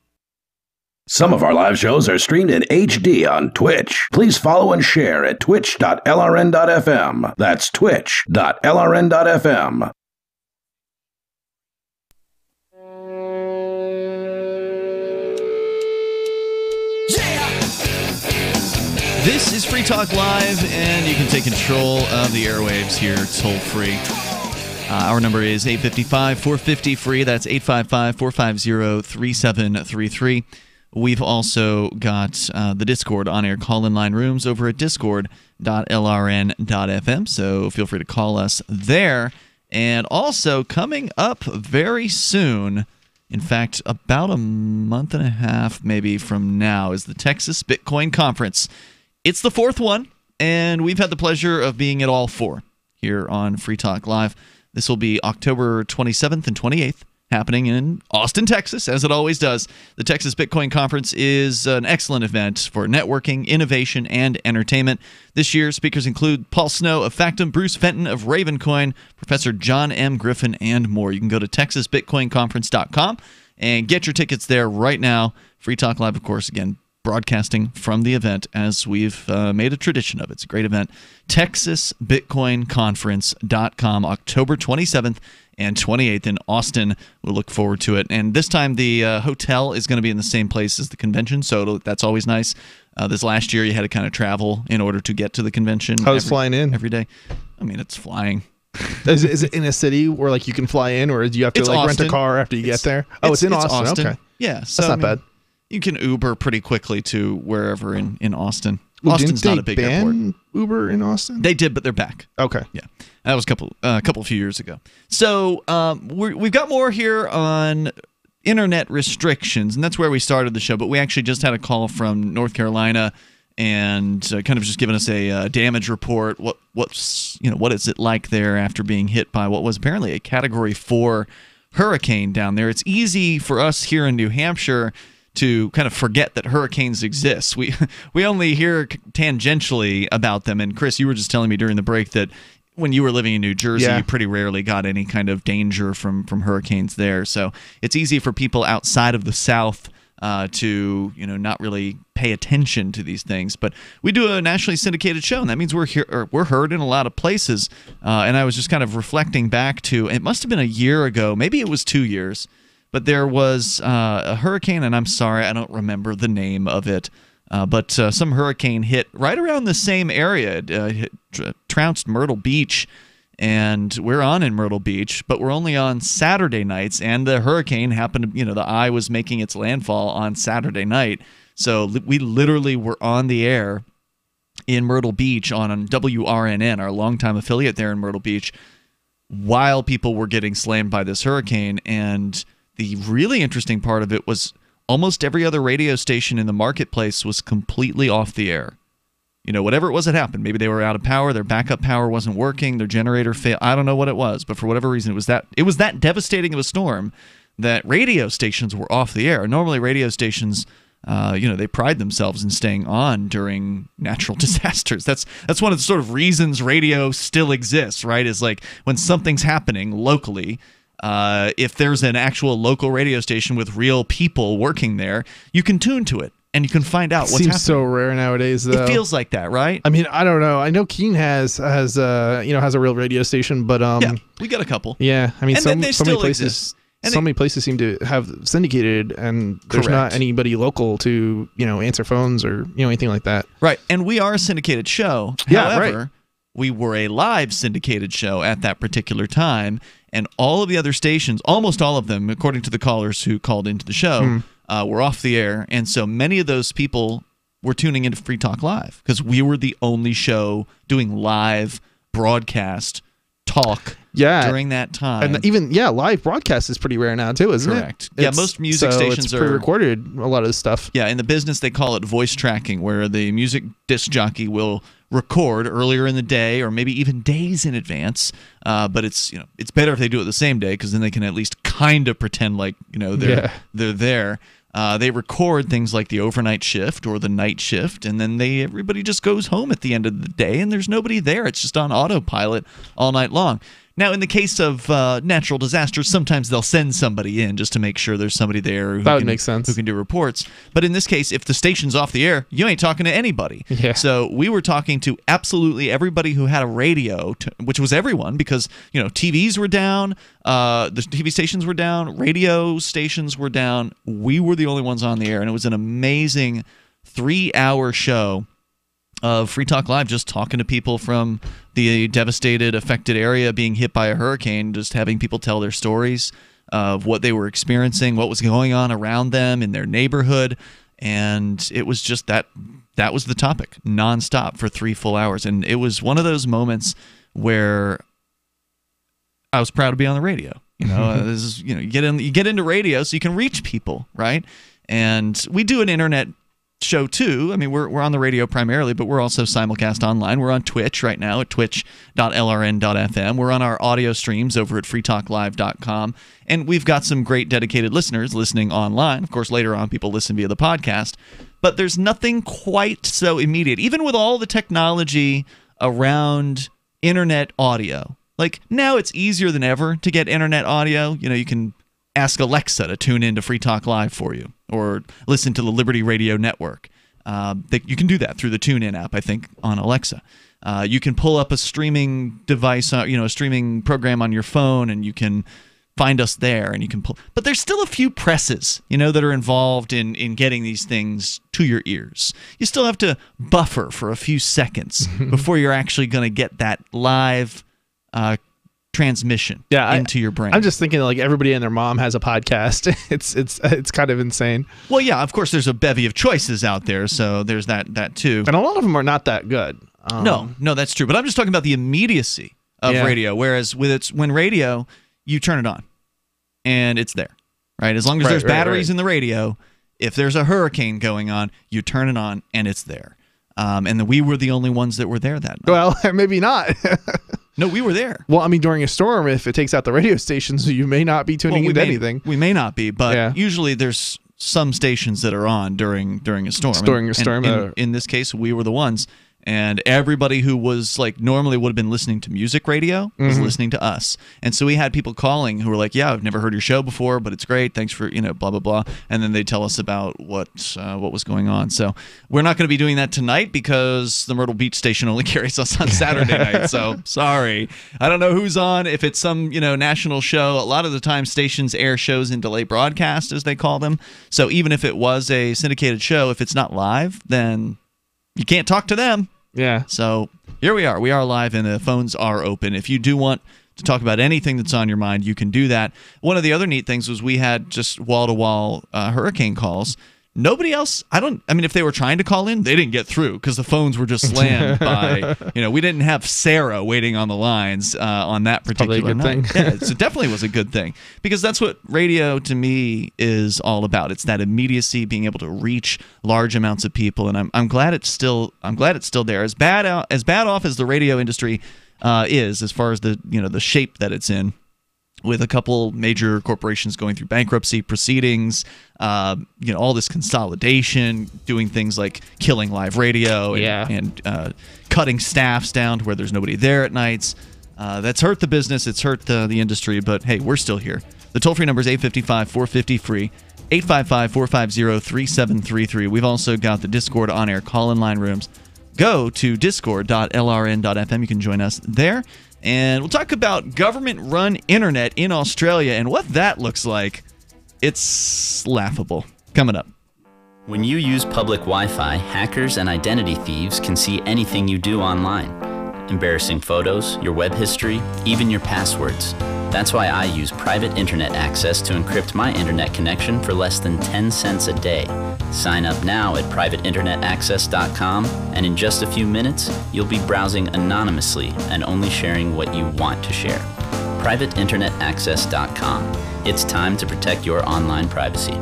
Speaker 20: Some of our live shows are streamed in HD on Twitch. Please follow and share at twitch.lrn.fm. That's twitch.lrn.fm.
Speaker 4: This is Free Talk Live, and you can take control of the airwaves here toll-free. Our number is 855-450-FREE. That's 855-450-3733. We've also got the Discord on-air call-in line rooms over at discord.lrn.fm, so feel free to call us there. And also, coming up very soon, in fact, about a month and a half maybe from now, is the Texas Bitcoin Conference. It's the fourth one. and we've had the pleasure of being at all 4 here on Free Talk Live. This will be October 27th and 28th, happening in Austin, Texas, as it always does. The Texas Bitcoin Conference is an excellent event for networking, innovation, and entertainment. This year, speakers include Paul Snow of Factom, Bruce Fenton of Ravencoin, Professor John M. Griffin, and more. You can go to texasbitcoinconference.com and get your tickets there right now. Free Talk Live, of course, again, broadcasting from the event as we've made a tradition of. It's a great event. TexasBitcoinConference.com, October 27th and 28th in Austin. We'll look forward to it. And this time the hotel is going to be in the same place as the convention, so that's always nice. This last year you had to kind of travel in order to get to the convention.
Speaker 5: How's flying in?
Speaker 4: Every day. I mean, it's flying.
Speaker 5: Is it in a city where like you can fly in, or do you have to rent a car after you get there? Oh, it's in Austin. Okay.
Speaker 4: Yeah. So,
Speaker 5: that's not bad.
Speaker 4: You can Uber pretty quickly to wherever in Austin. Austin's not a big airport.
Speaker 5: Uber in Austin?
Speaker 4: They did, but they're back.
Speaker 5: Okay.
Speaker 4: Yeah. That was a few years ago. So we've got more here on internet restrictions, and that's where we started the show. But we actually just had a call from North Carolina and kind of just giving us a damage report. What is it like there after being hit by what was apparently a Category 4 hurricane down there? It's easy for us here in New Hampshire to kind of forget that hurricanes exist. We only hear tangentially about them. And Chris, you were just telling me during the break that when you were living in New Jersey, you pretty rarely got any kind of danger from hurricanes there. So it's easy for people outside of the South to not really pay attention to these things. But we do a nationally syndicated show, and that means we're heard in a lot of places. And I was just kind of reflecting back to, it must have been a year ago, maybe it was 2 years. But there was a hurricane, and I'm sorry, I don't remember the name of it, but some hurricane hit right around the same area. It trounced Myrtle Beach, and we're on in Myrtle Beach, but we're only on Saturday nights, and the hurricane happened to, the eye was making its landfall on Saturday night. So we literally were on the air in Myrtle Beach on WRNN, our longtime affiliate there in Myrtle Beach, while people were getting slammed by this hurricane. And the really interesting part of it was almost every other radio station in the marketplace was completely off the air. Whatever it was that happened. Maybe they were out of power, their backup power wasn't working, their generator failed. I don't know what it was, but for whatever reason, it was that devastating of a storm that radio stations were off the air. Normally, radio stations, they pride themselves in staying on during natural disasters. That's one of the sort of reasons radio still exists, right? Is like when something's happening locally. If there's an actual local radio station with real people working there, you can tune to it and you can find out what's happening.
Speaker 5: Seems so rare nowadays, though.
Speaker 4: It feels like that, right?
Speaker 5: I mean, I don't know. I know Keene has a real radio station, but
Speaker 4: yeah, we got a couple.
Speaker 5: Yeah, I mean,
Speaker 4: and
Speaker 5: so many places. So many places seem to have syndicated, and there's not anybody local to answer phones or anything like that.
Speaker 4: Right, and we are a syndicated show.
Speaker 5: Yeah,
Speaker 4: however,
Speaker 5: right.
Speaker 4: We were a live syndicated show at that particular time, and all of the other stations, almost all of them, according to the callers who called into the show, were off the air. And so many of those people were tuning into Free Talk Live because we were the only show doing live broadcast talk during that time.
Speaker 5: And even, live broadcast is pretty rare now, too, isn't it?
Speaker 4: Correct. Yeah, most music stations
Speaker 5: are pre-recorded, a lot of this stuff.
Speaker 4: Yeah, in the business, they call it voice tracking, where the music disc jockey will record earlier in the day or maybe even days in advance, but it's better if they do it the same day because then they can at least kind of pretend like they're there. They record things like the overnight shift or the night shift, and then everybody just goes home at the end of the day and there's nobody there. It's just on autopilot all night long. Now, in the case of natural disasters, sometimes they'll send somebody in just to make sure there's somebody there
Speaker 5: that would make sense.
Speaker 4: Who can do reports. But in this case, if the station's off the air, you ain't talking to anybody.
Speaker 5: Yeah.
Speaker 4: So we were talking to absolutely everybody who had a radio, which was everyone, because TVs were down, the TV stations were down, radio stations were down. We were the only ones on the air, and it was an amazing 3-hour show of Free Talk Live, just talking to people from the devastated, affected area being hit by a hurricane, just having people tell their stories of what they were experiencing, what was going on around them in their neighborhood. And it was just that was the topic, nonstop for 3 full hours. And it was one of those moments where I was proud to be on the radio. This is, you get into radio so you can reach people, right? And we do an internet show too. I mean, we're on the radio primarily, but we're also simulcast online. We're on Twitch right now at twitch.lrn.fm. We're on our audio streams over at freetalklive.com. And we've got some great dedicated listeners listening online. Of course, later on, people listen via the podcast. But there's nothing quite so immediate, even with all the technology around internet audio. Like, now it's easier than ever to get internet audio. You know, you can ask Alexa to tune in to Free Talk Live for you, or listen to the Liberty Radio Network. You can do that through the TuneIn app, I think, on Alexa. You can pull up a streaming device, a streaming program on your phone, and you can find us there, and you can pull. But there's still a few presses, that are involved in getting these things to your ears. You still have to buffer for a few seconds before you're actually going to get that live transmission into your brain.
Speaker 5: I'm just thinking like everybody and their mom has a podcast. It's kind of insane.
Speaker 4: Well, yeah, of course there's a bevy of choices out there, so there's that too.
Speaker 5: And a lot of them are not that good.
Speaker 4: No, that's true. But I'm just talking about the immediacy of radio. Whereas when radio, you turn it on and it's there, right? As long as there's batteries in the radio, if there's a hurricane going on, you turn it on and it's there. And we were the only ones that were there that night.
Speaker 5: Well, maybe not.
Speaker 4: No, we were there.
Speaker 5: Well, I mean, during a storm, if it takes out the radio stations, you may not be tuning into anything.
Speaker 4: We may not be, but usually there's some stations that are on during a storm.
Speaker 5: During a storm.
Speaker 4: In this case, we were the ones. And everybody who was like normally would have been listening to music radio was listening to us. And so we had people calling who were like, yeah, I've never heard your show before, but it's great. Thanks for, blah, blah, blah. And then they tell us about what was going on. So we're not going to be doing that tonight because the Myrtle Beach station only carries us on Saturday night. So sorry. I don't know who's on. If it's some, national show, a lot of the time stations air shows in delay broadcast, as they call them. So even if it was a syndicated show, if it's not live, then you can't talk to them.
Speaker 5: Yeah.
Speaker 4: So here we are. We are live and the phones are open. If you do want to talk about anything that's on your mind, you can do that. One of the other neat things was we had just wall-to-wall hurricane calls. Nobody else, if they were trying to call in, they didn't get through because the phones were just slammed by, we didn't have Sarah waiting on the lines on that particular night.
Speaker 5: Probably a good thing.
Speaker 4: Yeah, it definitely was a good thing because that's what radio to me is all about. It's that immediacy, being able to reach large amounts of people, and I'm glad it's still there. As bad off as the radio industry is, as far as the shape that it's in, with a couple major corporations going through bankruptcy proceedings, all this consolidation, doing things like killing live radio and cutting staffs down to where there's nobody there at nights. That's hurt the business. It's hurt the industry. But, hey, we're still here. The toll-free number is 855-450-FREE, 855-450-3733. We've also got the Discord on-air call-in line rooms. Go to discord.lrn.fm. You can join us there. And we'll talk about government-run internet in Australia and what that looks like. It's laughable. Coming up.
Speaker 6: When you use public Wi-Fi, hackers and identity thieves can see anything you do online. Embarrassing photos, your web history, even your passwords. That's why I use private internet access to encrypt my internet connection for less than 10 cents a day. Sign up now at privateinternetaccess.com, and in just a few minutes, you'll be browsing anonymously and only sharing what you want to share. privateinternetaccess.com. It's time to protect your online privacy.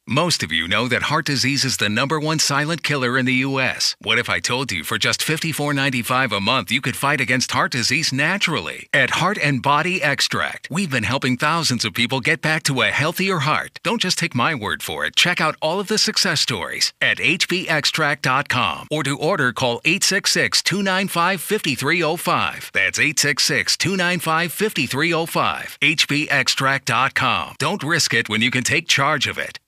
Speaker 8: Most of you know that heart disease is the #1 silent killer in the U.S. What if I told you for just $54.95 a month you could fight against heart disease naturally? At Heart and Body Extract, we've been helping thousands of people get back to a healthier heart. Don't just take my word for it. Check out all of the success stories at hbextract.com, or to order, call 866-295-5305. That's 866-295-5305. hbextract.com. Don't risk it when you can take charge of it.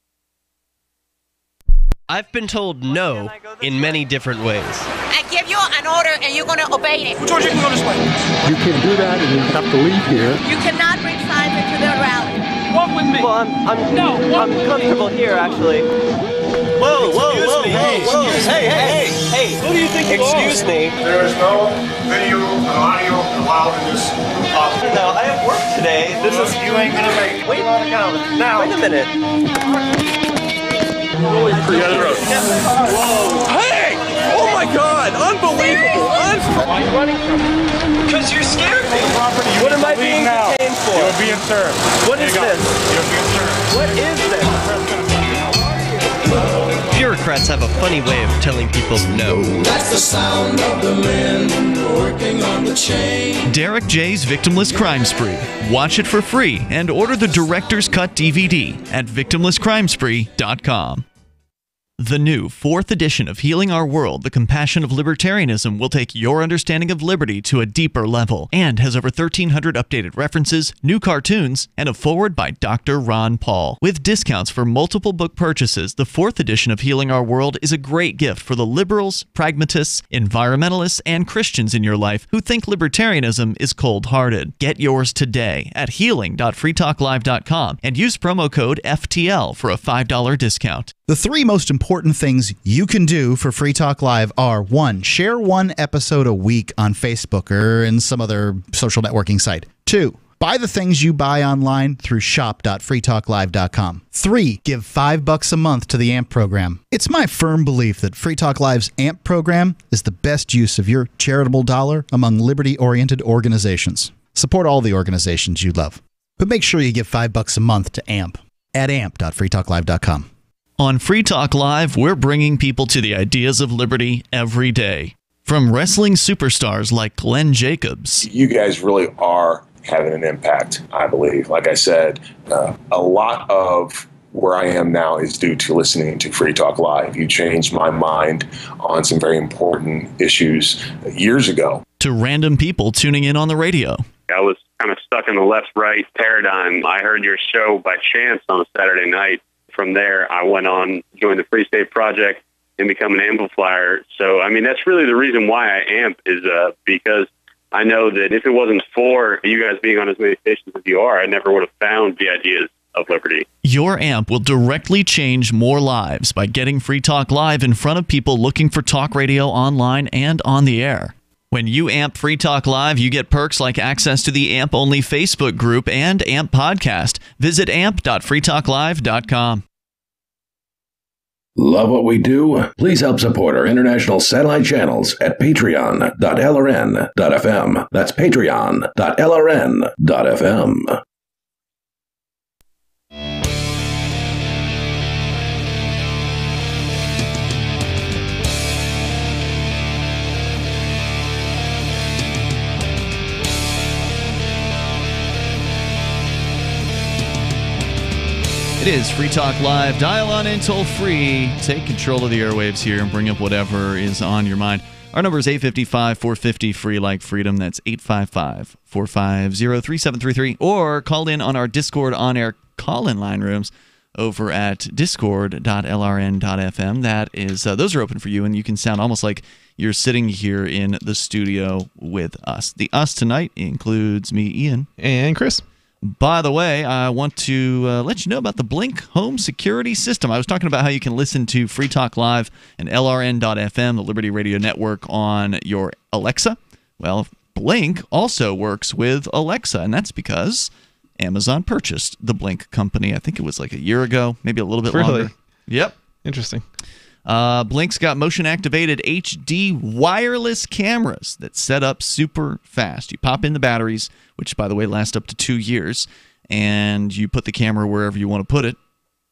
Speaker 21: I've been told no in many different ways.
Speaker 22: I give you an order and you're going to obey it.
Speaker 21: George, you can go this way.
Speaker 22: You can't do that and you have to leave here. You cannot bring signs into the rally.
Speaker 21: Walk with me. Well, I'm comfortable here, actually. Whoa. Hey. Who do you think you are? Excuse me.
Speaker 23: There is no video and audio allowed in this office.
Speaker 21: No, I have work today. You ain't going to make it. Wait a minute. Hey! Oh my God! Unbelievable! Why are you running from me? Because you're scared me. What am I being detained for? You're being served. What is this? You're being served. What is this? You're
Speaker 9: Democrats have a funny way of telling people no.
Speaker 10: That's the sound of the men working on the chain.
Speaker 4: Derek J's Victimless Crime Spree. Watch it for free and order the Director's Cut DVD at victimlesscrimespree.com. The new 4th edition of Healing Our World, The Compassion of Libertarianism, will take your understanding of liberty to a deeper level and has over 1,300 updated references, new cartoons, and a foreword by Dr. Ron Paul. With discounts for multiple book purchases, the 4th edition of Healing Our World is a great gift for the liberals, pragmatists, environmentalists, and Christians in your life who think libertarianism is cold-hearted. Get yours today at healing.freetalklive.com and use promo code FTL for a $5 discount.
Speaker 13: The 3 most important things you can do for Free Talk Live are: 1. Share 1 episode a week on Facebook or in some other social networking site. 2. Buy the things you buy online through shop.freetalklive.com. 3. Give $5 a month to the AMP program. It's my firm belief that Free Talk Live's AMP program is the best use of your charitable dollar among liberty-oriented organizations. Support all the organizations you love, but make sure you give $5 a month to AMP at amp.freetalklive.com.
Speaker 4: On Free Talk Live, we're bringing people to the ideas of liberty every day. From wrestling superstars like Glenn Jacobs.
Speaker 11: You guys really are having an impact, I believe. Like I said, a lot of where I am now is due to listening to Free Talk Live. You changed my mind on some very important issues years ago.
Speaker 4: To random people tuning in on the radio.
Speaker 24: I was kind of stuck in the left-right paradigm. I heard your show by chance on a Saturday night. From there, I went on, joined the Free State Project, and become an amplifier. So, I mean, that's really the reason why I amp is because I know that if it wasn't for you guys being on as many stations as you are, I never would have found the ideas of liberty.
Speaker 4: Your amp will directly change more lives by getting Free Talk Live in front of people looking for talk radio online and on the air. When you amp Free Talk Live, you get perks like access to the AMP-only Facebook group and AMP podcast. Visit amp.freetalklive.com.
Speaker 20: Love what we do? Please help support our international satellite channels at patreon.lrn.fm. That's patreon.lrn.fm.
Speaker 4: It is Free Talk Live. Dial on in toll free. Take control of the airwaves here and bring up whatever is on your mind. Our number is 855-450-FREE like freedom. That's 855-450-3733. Or call in on our Discord on-air call-in line rooms over at discord.lrn.fm. That is, those are open for you, and you can sound almost like you're sitting here in the studio with us. The us tonight includes me, Ian.
Speaker 5: And Chris.
Speaker 4: By the way, I want to let you know about the Blink home security system. I was talking about how you can listen to Free Talk Live and LRN.FM, the Liberty Radio Network, on your Alexa. Well, Blink also works with Alexa, and that's because Amazon purchased the Blink company. I think it was like a year ago, maybe a little bit longer. Yep.
Speaker 5: Interesting.
Speaker 4: Blink's got motion-activated HD wireless cameras that set up super fast. You pop in the batteries, which, by the way, last up to 2 years, and you put the camera wherever you want to put it,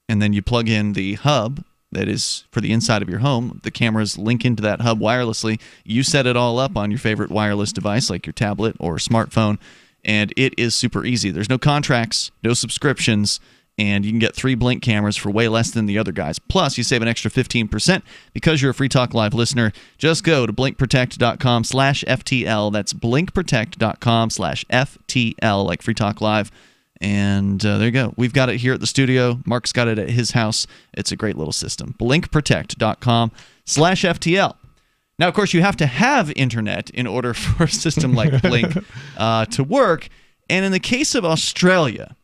Speaker 4: and then you plug in the hub that is for the inside of your home. The cameras link into that hub wirelessly. You set it all up on your favorite wireless device, like your tablet or smartphone, and it is super easy. There's no contracts, no subscriptions, and you can get 3 Blink cameras for way less than the other guys. Plus, you save an extra 15% because you're a Free Talk Live listener. Just go to blinkprotect.com/FTL. That's blinkprotect.com/FTL, like Free Talk Live. And there you go. We've got it here at the studio. Mark's got it at his house. It's a great little system. blinkprotect.com/FTL. Now, of course, you have to have internet in order for a system like Blink to work. And in the case of Australia,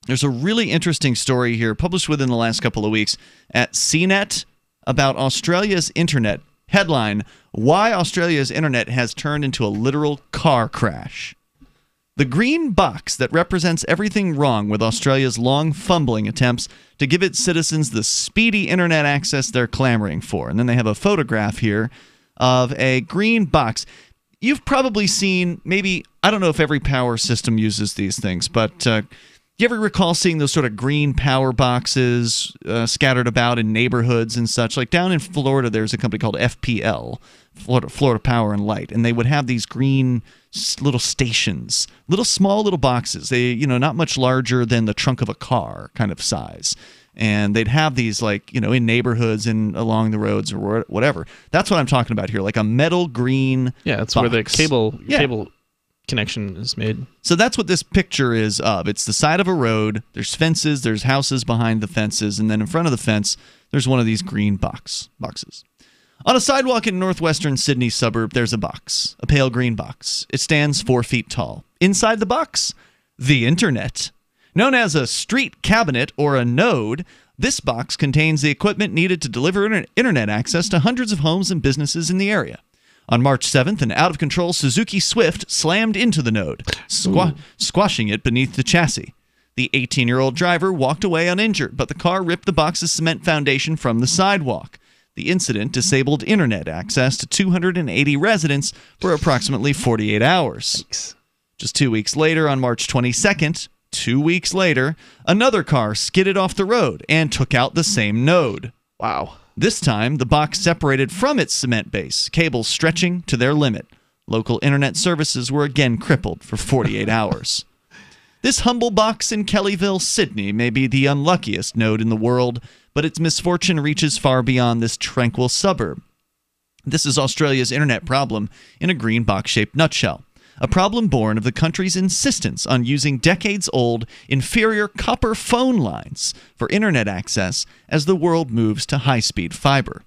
Speaker 4: there's a really interesting story here published within the last couple of weeks at CNET about Australia's internet. Headline: Why Australia's internet has turned into a literal car crash. The green box that represents everything wrong with Australia's long fumbling attempts to give its citizens the speedy internet access they're clamoring for. And then they have a photograph here of a green box. You've probably seen, maybe, I don't know if every power system uses these things, but you ever recall seeing those sort of green power boxes scattered about in neighborhoods and such? Like down in Florida, there's a company called FPL, Florida Power and Light, and they would have these green little stations, small little boxes. They, not much larger than the trunk of a car kind of size. And they'd have these in neighborhoods and along the roads or whatever. That's what I'm talking about here, like a metal green
Speaker 5: that's
Speaker 4: box.
Speaker 5: where the cable connection is made.
Speaker 4: So that's what this picture is of. It's the side of a road. There's fences. There's houses behind the fences. And then in front of the fence, there's one of these green boxes. On a sidewalk in northwestern Sydney suburb, there's a box, a pale green box. It stands 4 feet tall. Inside the box, the internet. Known as a street cabinet or a node, this box contains the equipment needed to deliver internet access to hundreds of homes and businesses in the area. On March 7th, an out-of-control Suzuki Swift slammed into the node, squashing it beneath the chassis. The 18-year-old driver walked away uninjured, but the car ripped the box's cement foundation from the sidewalk. The incident disabled internet access to 280 residents for approximately 48 hours.
Speaker 5: Thanks.
Speaker 4: Just 2 weeks later, on March 22nd, 2 weeks later, another car skidded off the road and took out the same node.
Speaker 5: Wow.
Speaker 4: This time, the box separated from its cement base, cables stretching to their limit. Local internet services were again crippled for 48 hours. This humble box in Kellyville, Sydney, may be the unluckiest node in the world, but its misfortune reaches far beyond this tranquil suburb. This is Australia's internet problem in a green box-shaped nutshell. A problem born of the country's insistence on using decades-old, inferior copper phone lines for internet access as the world moves to high-speed fiber.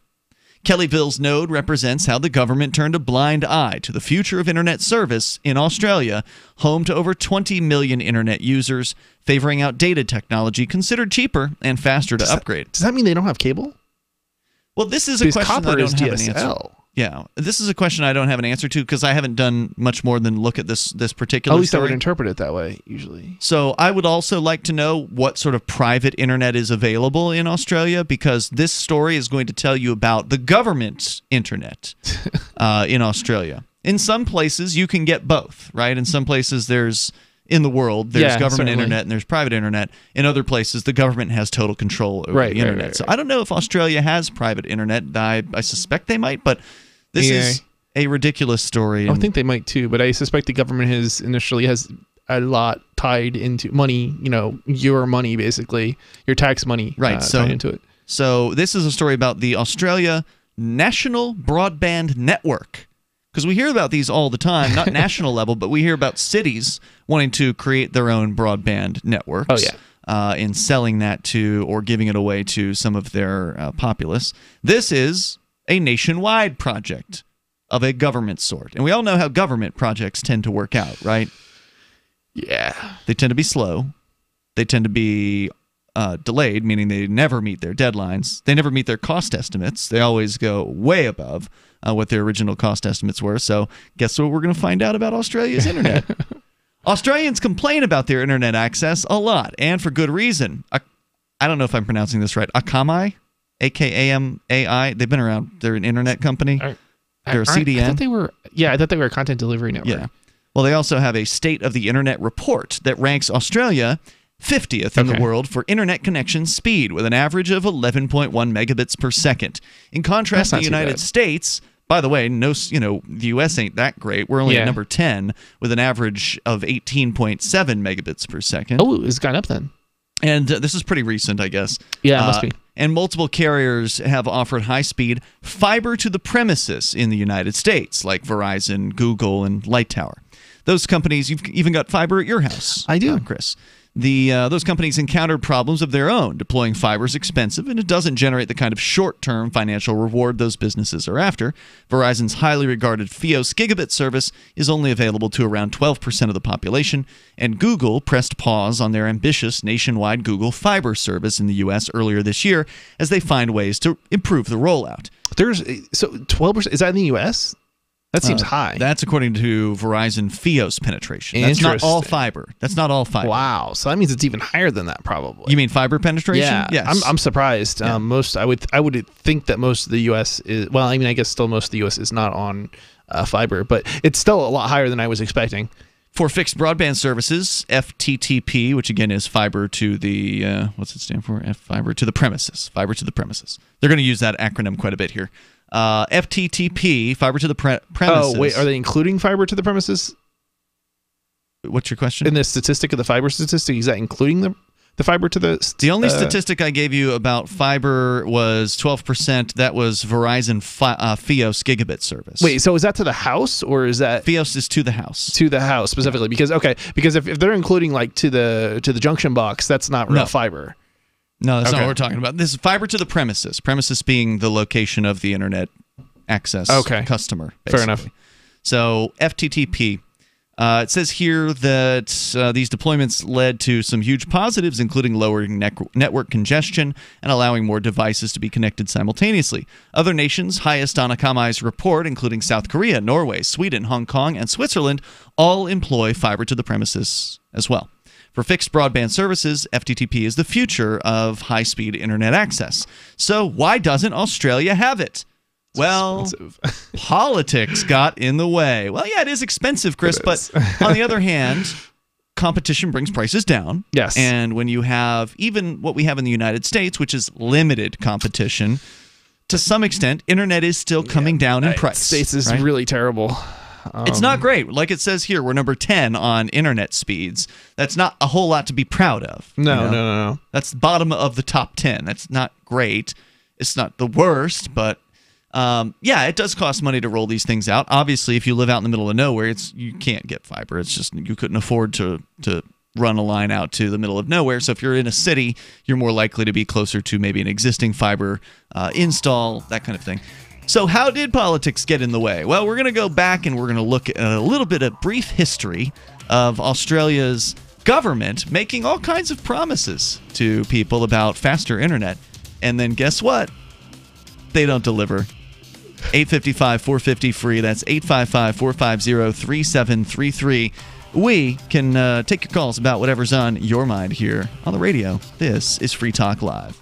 Speaker 4: Kellyville's node represents how the government turned a blind eye to the future of internet service in Australia, home to over 20 million internet users, favoring outdated technology considered cheaper and faster to upgrade.
Speaker 5: Does that mean they don't have cable?
Speaker 4: Well, this is a question I don't have an answer.
Speaker 5: DSL.
Speaker 4: Yeah, this is a question I don't have an answer to because I haven't done much more than look at this particular
Speaker 5: At least
Speaker 4: story.
Speaker 5: I would interpret it that way, usually.
Speaker 4: So I would also like to know what sort of private internet is available in Australia, because this story is going to tell you about the government internet in Australia. In some places, you can get both, right? In some places, in the world, there's government internet and there's private internet. In other places, the government has total control over the internet. Right. So I don't know if Australia has private internet. I suspect they might, but this is a ridiculous story.
Speaker 5: I think they might too, but I suspect the government has a lot tied into money, your money basically, your tax money tied into it.
Speaker 4: So this is a story about the Australia National Broadband Network. Because we hear about these all the time, not national level, but we hear about cities wanting to create their own broadband networks.
Speaker 5: Oh, yeah.
Speaker 4: And selling that to or giving it away to some of their populace. This is a nationwide project of a government sort. And we all know how government projects tend to work out, right?
Speaker 5: Yeah.
Speaker 4: They tend to be slow. They tend to be delayed, meaning they never meet their deadlines. They never meet their cost estimates. They always go way above what their original cost estimates were. So guess what we're going to find out about Australia's internet? Australians complain about their internet access a lot, and for good reason. I don't know if I'm pronouncing this right. Akamai? A-K-A-M-A-I? They've been around. They're an internet company. They're a CDN.
Speaker 5: I thought they were a content delivery network.
Speaker 4: Yeah. Well, they also have a State of the Internet report that ranks Australia 50th in the world for internet connection speed, with an average of 11.1 megabits per second. In contrast to the United States, by the way, the U.S. ain't that great. We're only at number 10 with an average of 18.7 megabits per second.
Speaker 5: Oh, it's gone up then.
Speaker 4: And this is pretty recent, I guess.
Speaker 5: Yeah, it must be.
Speaker 4: And multiple carriers have offered high-speed fiber to the premises in the United States, like Verizon, Google, and Light Tower. Those companies, you've even got fiber at your house.
Speaker 5: I do.
Speaker 4: Chris. Those companies encountered problems of their own. Deploying fiber is expensive, and it doesn't generate the kind of short-term financial reward those businesses are after. Verizon's highly regarded Fios gigabit service is only available to around 12% of the population, and Google pressed pause on their ambitious nationwide Google Fiber service in the U.S. earlier this year as they find ways to improve the rollout.
Speaker 5: So 12%, is that in the U.S.? That seems high.
Speaker 4: That's according to Verizon Fios penetration. That's not all fiber.
Speaker 5: Wow. So that means it's even higher than that, probably.
Speaker 4: You mean fiber penetration?
Speaker 5: Yeah.
Speaker 4: Yes.
Speaker 5: I'm surprised.
Speaker 4: Yeah.
Speaker 5: I would think that most of the U.S. is. Well, I mean, I guess still most of the U.S. is not on fiber, but it's still a lot higher than I was expecting.
Speaker 4: For fixed broadband services, FTTP, which again is fiber to the what's it stand for? Fiber to the premises. Fiber to the premises. They're going to use that acronym quite a bit here. FTTP, fiber to the premises.
Speaker 5: Oh, wait, are they including fiber to the premises?
Speaker 4: What's your question?
Speaker 5: In the statistic of the fiber statistic, is that including the fiber to the...
Speaker 4: The only statistic I gave you about fiber was 12%. That was Verizon Fios gigabit service.
Speaker 5: Wait, so is that to the house, or is that...
Speaker 4: Fios is to the house.
Speaker 5: To the house, specifically. Because if they're including like to the junction box, that's not real fiber.
Speaker 4: No, that's not what we're talking about. This is fiber to the premises. Premises being the location of the internet access customer. Basically.
Speaker 5: Fair enough.
Speaker 4: So FTTP. It says here that these deployments led to some huge positives, including lowering network congestion and allowing more devices to be connected simultaneously. Other nations highest on Akamai's report, including South Korea, Norway, Sweden, Hong Kong, and Switzerland, all employ fiber to the premises as well. For fixed broadband services, FTTP is the future of high-speed internet access. So why doesn't Australia have it? Well, politics got in the way. Well, yeah, it is expensive, Chris, but on the other hand, competition brings prices down.
Speaker 5: Yes.
Speaker 4: And when you have even what we have in the United States, which is limited competition, to some extent, internet is still coming down in price.
Speaker 5: States is really terrible.
Speaker 4: It's not great. Like it says here, we're number 10 on internet speeds. That's not a whole lot to be proud of.
Speaker 5: No.
Speaker 4: That's the bottom of the top 10. That's not great. It's not the worst, but... it does cost money to roll these things out. Obviously, if you live out in the middle of nowhere, you can't get fiber. It's just you couldn't afford to run a line out to the middle of nowhere. So if you're in a city, you're more likely to be closer to maybe an existing fiber install, that kind of thing. So how did politics get in the way? Well, we're going to go back and we're going to look at a little bit of brief history of Australia's government making all kinds of promises to people about faster internet. And then guess what? They don't deliver. 855-450-FREE. That's 855-450-3733. We can take your calls about whatever's on your mind here on the radio. This is Free Talk Live.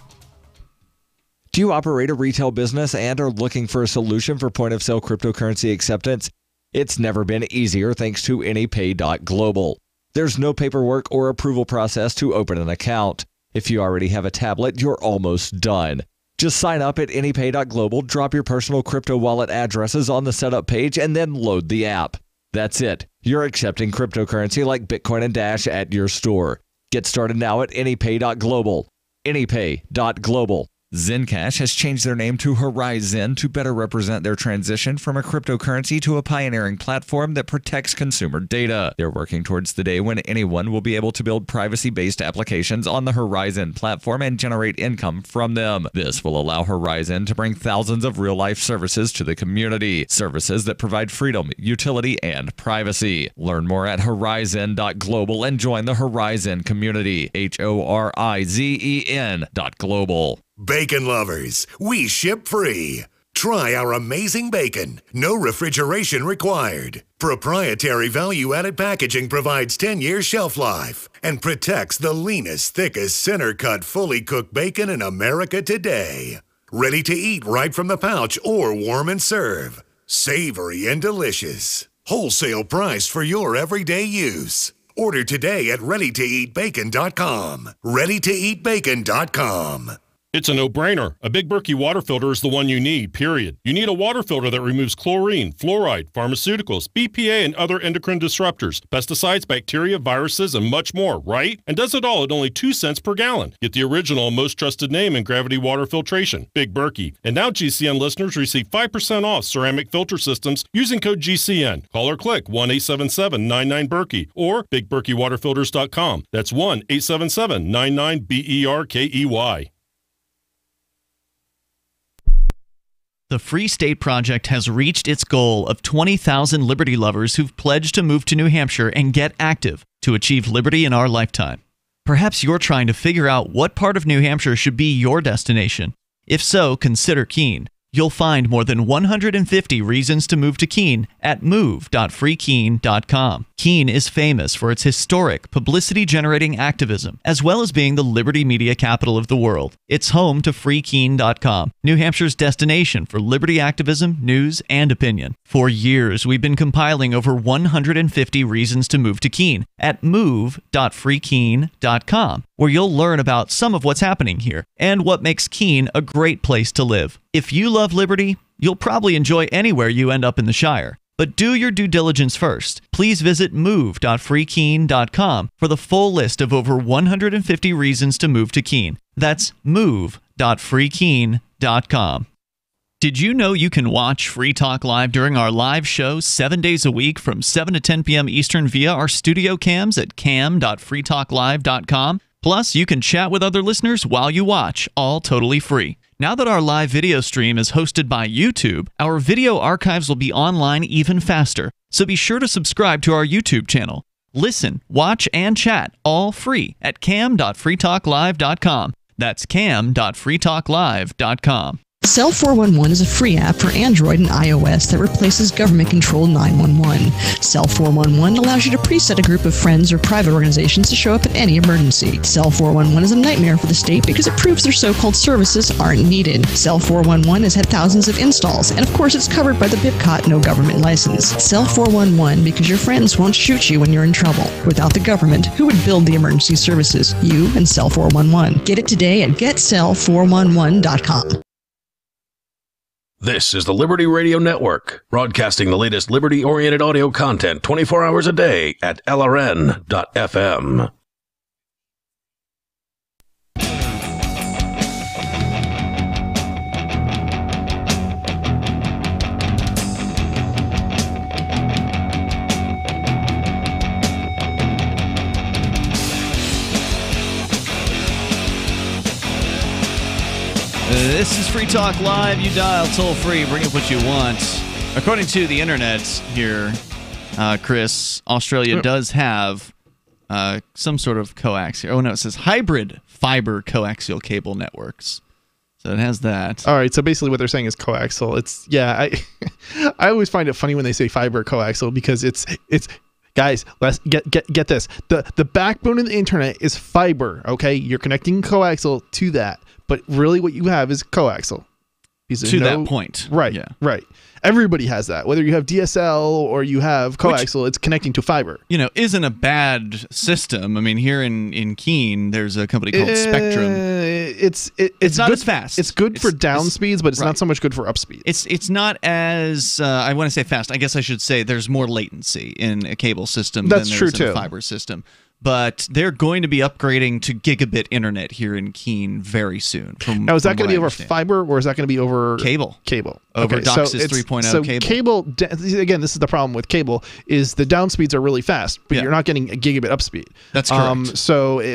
Speaker 15: Do you operate a retail business and are looking for a solution for point-of-sale cryptocurrency acceptance? It's never been easier thanks to AnyPay.global. There's no paperwork or approval process to open an account. If you already have a tablet, you're almost done. Just sign up at AnyPay.global, drop your personal crypto wallet addresses on the setup page, and then load the app. That's it. You're accepting cryptocurrency like Bitcoin and Dash at your store. Get started now at AnyPay.global. AnyPay.global. Zencash has changed their name to Horizon to better represent their transition from a cryptocurrency to a pioneering platform that protects consumer data. They're working towards the day when anyone will be able to build privacy-based applications on the Horizon platform and generate income from them. This will allow Horizon to bring thousands of real-life services to the community. Services that provide freedom, utility, and privacy. Learn more at Horizon.global and join the Horizon community. HORIZEN.global.
Speaker 1: Bacon lovers, we ship free. Try our amazing bacon. No refrigeration required. Proprietary value-added packaging provides 10-year shelf life and protects the leanest, thickest, center-cut, fully cooked bacon in America today. Ready to eat right from the pouch or warm and serve. Savory and delicious. Wholesale price for your everyday use. Order today at ReadyToEatBacon.com. ReadyToEatBacon.com.
Speaker 23: It's a no-brainer. A Big Berkey water filter is the one you need, period. You need a water filter that removes chlorine, fluoride, pharmaceuticals, BPA, and other endocrine disruptors, pesticides, bacteria, viruses, and much more, right? And does it all at only 2 cents per gallon. Get the original, most trusted name in gravity water filtration, Big Berkey. And now GCN listeners receive 5% off ceramic filter systems using code GCN. Call or click 1-877-99-BERKEY or BigBerkeyWaterFilters.com. That's 1-877-99-BERKEY.
Speaker 4: The Free State Project has reached its goal of 20,000 liberty lovers who've pledged to move to New Hampshire and get active to achieve liberty in our lifetime. Perhaps you're trying to figure out what part of New Hampshire should be your destination. If so, consider Keene. You'll find more than 150 reasons to move to Keene at move.freekeene.com. Keene is famous for its historic, publicity-generating activism, as well as being the liberty media capital of the world. It's home to freekeene.com, New Hampshire's destination for liberty activism, news, and opinion. For years, we've been compiling over 150 reasons to move to Keene at move.freekeene.com, where you'll learn about some of what's happening here and what makes Keene a great place to live. If you love liberty, you'll probably enjoy anywhere you end up in the Shire. But do your due diligence first. Please visit move.freekeene.com for the full list of over 150 reasons to move to Keene. That's move.freekeene.com. Did you know you can watch Free Talk Live during our live show 7 days a week from 7 to 10 p.m. Eastern via our studio cams at cam.freetalklive.com? Plus, you can chat with other listeners while you watch, all totally free. Now that our live video stream is hosted by YouTube, our video archives will be online even faster, so be sure to subscribe to our YouTube channel. Listen, watch, and chat all free at cam.freetalklive.com. That's cam.freetalklive.com.
Speaker 12: Cell 411 is a free app for Android and iOS that replaces government-controlled 911. Cell 411 allows you to preset a group of friends or private organizations to show up at any emergency. Cell 411 is a nightmare for the state because it proves their so-called services aren't needed. Cell 411 has had thousands of installs, and of course it's covered by the BIPCOT no government license. Cell 411 because your friends won't shoot you when you're in trouble. Without the government, who would build the emergency services? You and Cell 411. Get it today at getcell411.com.
Speaker 20: This is the Liberty Radio Network, broadcasting the latest liberty-oriented audio content 24 hours a day at LRN.FM.
Speaker 4: This is Free Talk Live. You dial toll free. Bring up what you want. According to the internet here, Chris, Australia does have some sort of coaxial. Oh no, it says hybrid fiber coaxial cable networks. So it has that.
Speaker 5: All right. So basically, what they're saying is coaxial. It's I always find it funny when they say fiber coaxial because it's. Guys, let's get this. The backbone of the internet is fiber. Okay, you're connecting coaxial to that. But really what you have is coaxial.
Speaker 4: To that point.
Speaker 5: Right, yeah. Right. Everybody has that. Whether you have DSL or you have coaxial, it's connecting to fiber.
Speaker 4: You know, isn't a bad system. I mean, here in Keene, there's a company called Spectrum.
Speaker 5: It's
Speaker 4: not
Speaker 5: good,
Speaker 4: as fast.
Speaker 5: It's good for down speeds, but it's not so much good for up speeds.
Speaker 4: It's not as, I want to say fast. I guess I should say there's more latency in a cable system than there's in a fiber system. But they're going to be upgrading to gigabit internet here in Keene very soon.
Speaker 5: Now, is that going to be over fiber or is that going to be over
Speaker 4: cable?
Speaker 5: Cable.
Speaker 4: Over DOCSIS 3.0 cable.
Speaker 5: Cable, again, this is the problem with cable, is the down speeds are really fast, but you're not getting a gigabit up speed.
Speaker 4: That's correct.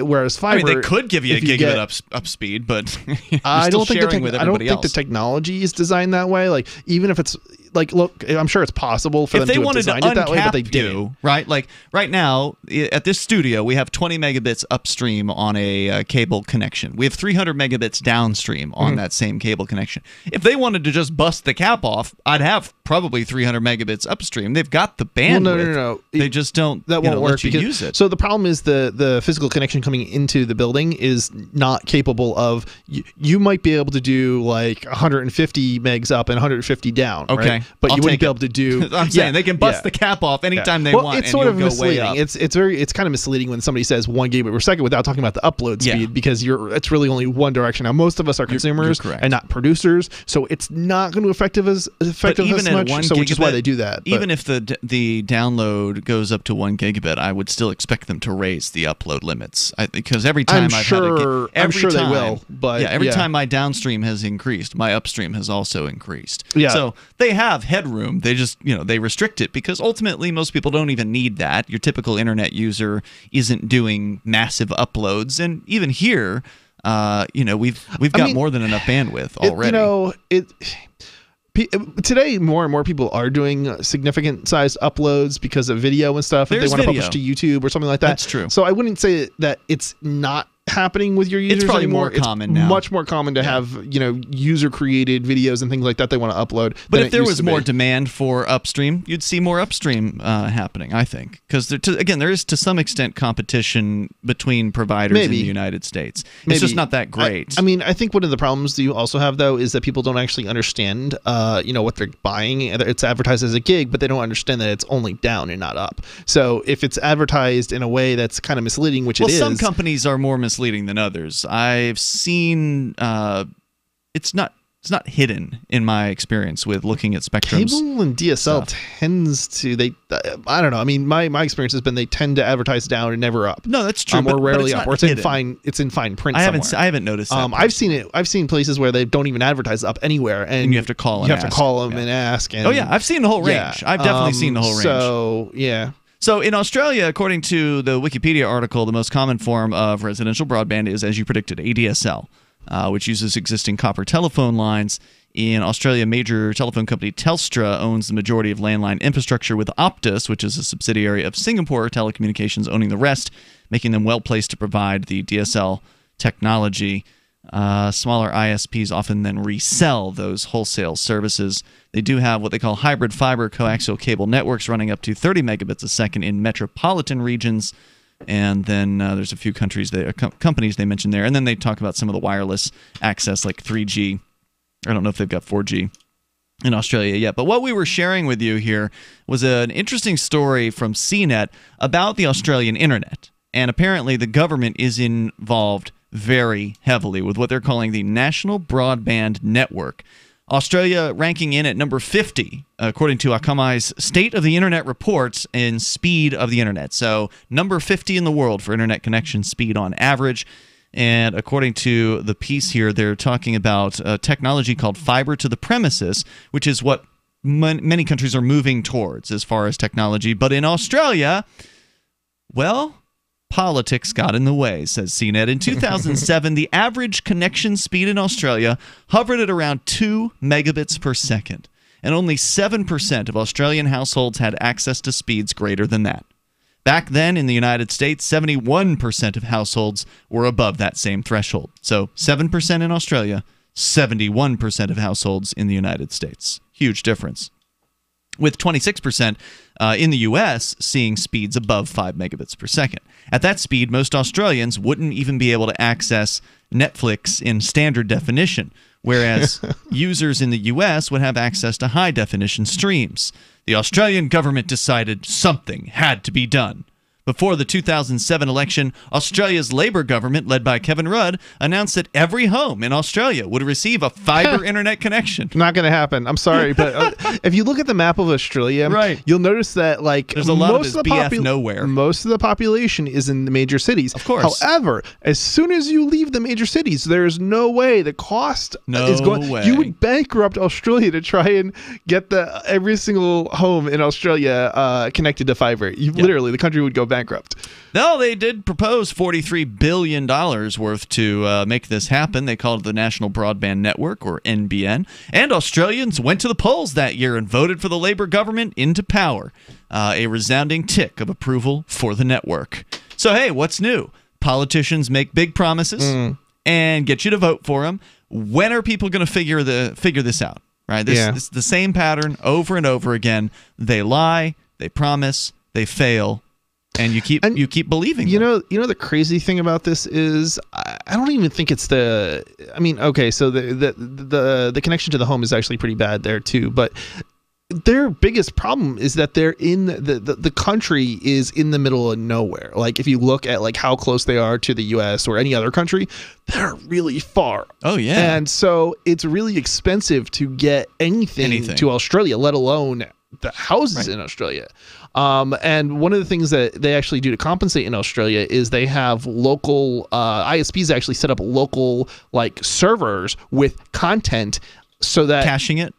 Speaker 5: Whereas fiber...
Speaker 4: I mean, they could give you a gigabit up speed, but
Speaker 5: I don't think
Speaker 4: the
Speaker 5: technology is designed that way. Like, even if it's... Like, look, I'm sure it's possible for them to have designed it that way, but they didn't.
Speaker 4: Right? Like, right now, at this studio, we have 20 megabits upstream on a cable connection. We have 300 megabits downstream on that same cable connection. If they wanted to just bust the cap off, I'd have probably 300 megabits upstream. They've got the bandwidth.
Speaker 5: Well, no.
Speaker 4: They just don't
Speaker 5: that won't work
Speaker 4: let you use it.
Speaker 5: So the problem is the physical connection coming into the building is not capable of... You might be able to do, like, 150 megs up and 150 down,
Speaker 4: okay.
Speaker 5: Right? But you wouldn't be able to do...
Speaker 4: I'm saying they can bust the cap off anytime they want,
Speaker 5: it's sort of
Speaker 4: misleading.
Speaker 5: It's kind of misleading when somebody says 1 gigabit per second without talking about the upload speed because it's really only one direction. Now, most of us are consumers and not producers, so it's not going to affect us as much, which is why they do that.
Speaker 4: Even if the download goes up to 1 gigabit, I would still expect them to raise the upload limits because every time
Speaker 5: I'm sure they will. But
Speaker 4: every time my downstream has increased, my upstream has also increased.
Speaker 5: Yeah.
Speaker 4: So they have headroom. They just they restrict it because ultimately most people don't even need that. Your typical internet user isn't doing massive uploads, and even here, we've got more than enough bandwidth already.
Speaker 5: Today, more and more people are doing significant sized uploads because of video and stuff. If they want to publish to YouTube or something like that.
Speaker 4: That's true.
Speaker 5: So I wouldn't say that it's not happening with your users
Speaker 4: It's probably
Speaker 5: anymore.
Speaker 4: more common now.
Speaker 5: Much more common to have user created videos and things like that they want to upload.
Speaker 4: But if there was more demand for upstream, you'd see more upstream happening, I think, because there is to some extent competition between providers in the United States. It's just not that great.
Speaker 5: I mean, I think one of the problems that you also have though is that people don't actually understand what they're buying. It's advertised as a gig, but they don't understand that it's only down and not up. So if it's advertised in a way that's kind of misleading, which it is.
Speaker 4: Some companies are more misleading than others. I've seen it's not hidden in my experience with looking at Spectrum's
Speaker 5: cable and DSL
Speaker 4: stuff.
Speaker 5: tends to I don't know. I mean, my experience has been they tend to advertise down and never up.
Speaker 4: No, that's true.
Speaker 5: Or rarely
Speaker 4: but
Speaker 5: up, or it's in fine print.
Speaker 4: I haven't noticed that.
Speaker 5: I've seen places where they don't even advertise up anywhere, and
Speaker 4: you have to call.
Speaker 5: You have to call them and ask. And,
Speaker 4: I've seen the whole range.
Speaker 5: Yeah,
Speaker 4: I've definitely seen the whole range.
Speaker 5: So yeah.
Speaker 4: So in Australia, according to the Wikipedia article, the most common form of residential broadband is, as you predicted, ADSL, which uses existing copper telephone lines. In Australia, major telephone company Telstra owns the majority of landline infrastructure, with Optus, which is a subsidiary of Singapore Telecommunications, owning the rest, making them well placed to provide the DSL technology. Smaller ISPs often then resell those wholesale services. They do have what they call hybrid fiber coaxial cable networks running up to 30 megabits a second in metropolitan regions. And then there's a few companies they mentioned there. And then they talk about some of the wireless access like 3G. I don't know if they've got 4G in Australia yet. But what we were sharing with you here was an interesting story from CNET about the Australian internet. And apparently the government is involved very heavily with what they're calling the National Broadband Network. Australia ranking in at number 50, according to Akamai's State of the Internet report in speed of the internet. So number 50 in the world for internet connection speed on average. And according to the piece here, they're talking about a technology called fiber to the premises, which is what many countries are moving towards as far as technology. But in Australia, well, politics got in the way, says CNET. In 2007, the average connection speed in Australia hovered at around 2 megabits per second, and only 7% of Australian households had access to speeds greater than that. Back then in the United States, 71% of households were above that same threshold. So 7% in Australia, 71% of households in the United States. Huge difference. With 26% in the U.S. seeing speeds above 5 megabits per second. At that speed, most Australians wouldn't even be able to access Netflix in standard definition, whereas users in the U.S. would have access to high-definition streams. The Australian government decided something had to be done. Before the 2007 election, Australia's Labour government, led by Kevin Rudd, announced that every home in Australia would receive a fiber internet connection.
Speaker 5: Not going to happen. I'm sorry, but if you look at the map of Australia, you'll notice that
Speaker 4: there's a lot of this BF nowhere.
Speaker 5: Most of the population is in the major cities.
Speaker 4: Of course.
Speaker 5: However, as soon as you leave the major cities, there's no way the cost is going. You would bankrupt Australia to try and get every single home in Australia connected to fiber. Literally, the country would go bankrupt.
Speaker 4: No, they did propose $43 billion worth to make this happen. They called it the National Broadband Network, or NBN. And Australians went to the polls that year and voted for the Labour government into power. A resounding tick of approval for the network. So, hey, what's new? Politicians make big promises and get you to vote for them. When are people going to figure this out? Right? This is the same pattern over and over again. They lie, they promise, they fail. And you keep believing.
Speaker 5: You know the crazy thing about this is I don't even think it's the. I mean, okay, so the connection to the home is actually pretty bad there too. But their biggest problem is that they're in the country is in the middle of nowhere. Like if you look at like how close they are to the U.S. or any other country, they're really far.
Speaker 4: Oh yeah.
Speaker 5: And so it's really expensive to get anything. To Australia, let alone the houses in Australia. And one of the things that they actually do to compensate in Australia is they have local ISPs actually set up local like servers with content so that
Speaker 4: caching it.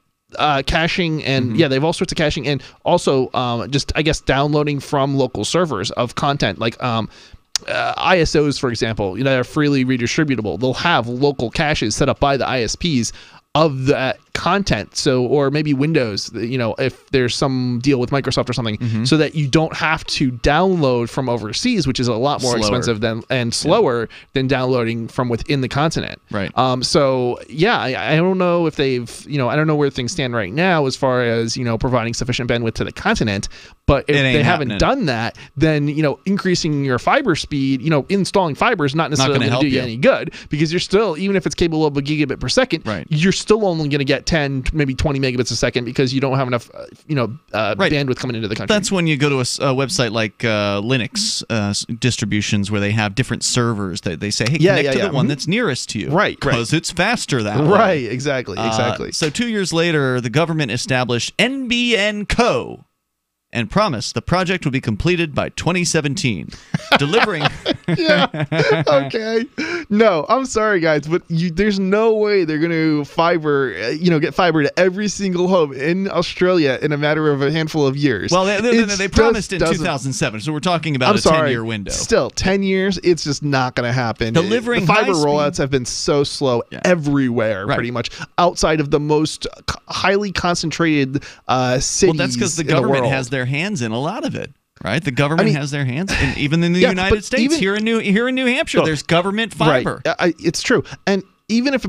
Speaker 5: Caching and they've all sorts of caching and also just I guess downloading from local servers of content like ISOs, for example, that are freely redistributable. They'll have local caches set up by the ISPs of that content. So, or maybe Windows, if there's some deal with Microsoft or something, so that you don't have to download from overseas, which is a lot more expensive and slower than downloading from within the continent.
Speaker 4: Right.
Speaker 5: So yeah, I don't know if they've, I don't know where things stand right now as far as, providing sufficient bandwidth to the continent. But if they haven't done that, then, increasing your fiber speed, installing fiber is not necessarily going to do you any good, because you're still, even if it's capable of a gigabit per second, you're still only going to get 10, maybe 20 megabits a second because you don't have enough, bandwidth coming into the country.
Speaker 4: That's when you go to a website like Linux distributions where they have different servers that they say, hey, connect to the one that's nearest to you.
Speaker 5: Right.
Speaker 4: Because it's faster that way.
Speaker 5: Right, exactly.
Speaker 4: So 2 years later, the government established NBN Co. and promised the project would be completed by 2017, delivering.
Speaker 5: Okay. No, I'm sorry, guys, but there's no way they're going to get fiber to every single home in Australia in a matter of a handful of years.
Speaker 4: Well, they promised in 2007, so we're talking about 10-year window.
Speaker 5: Still, 10 years, it's just not going to happen.
Speaker 4: Delivering
Speaker 5: the fiber rollouts have been so slow everywhere, pretty much, outside of the most highly concentrated cities.
Speaker 4: Well, that's because the government has their hands in a lot of it, right? The government has their hands, and even in the United States, here in New Hampshire, there's government fiber.
Speaker 5: Right. It's true, and even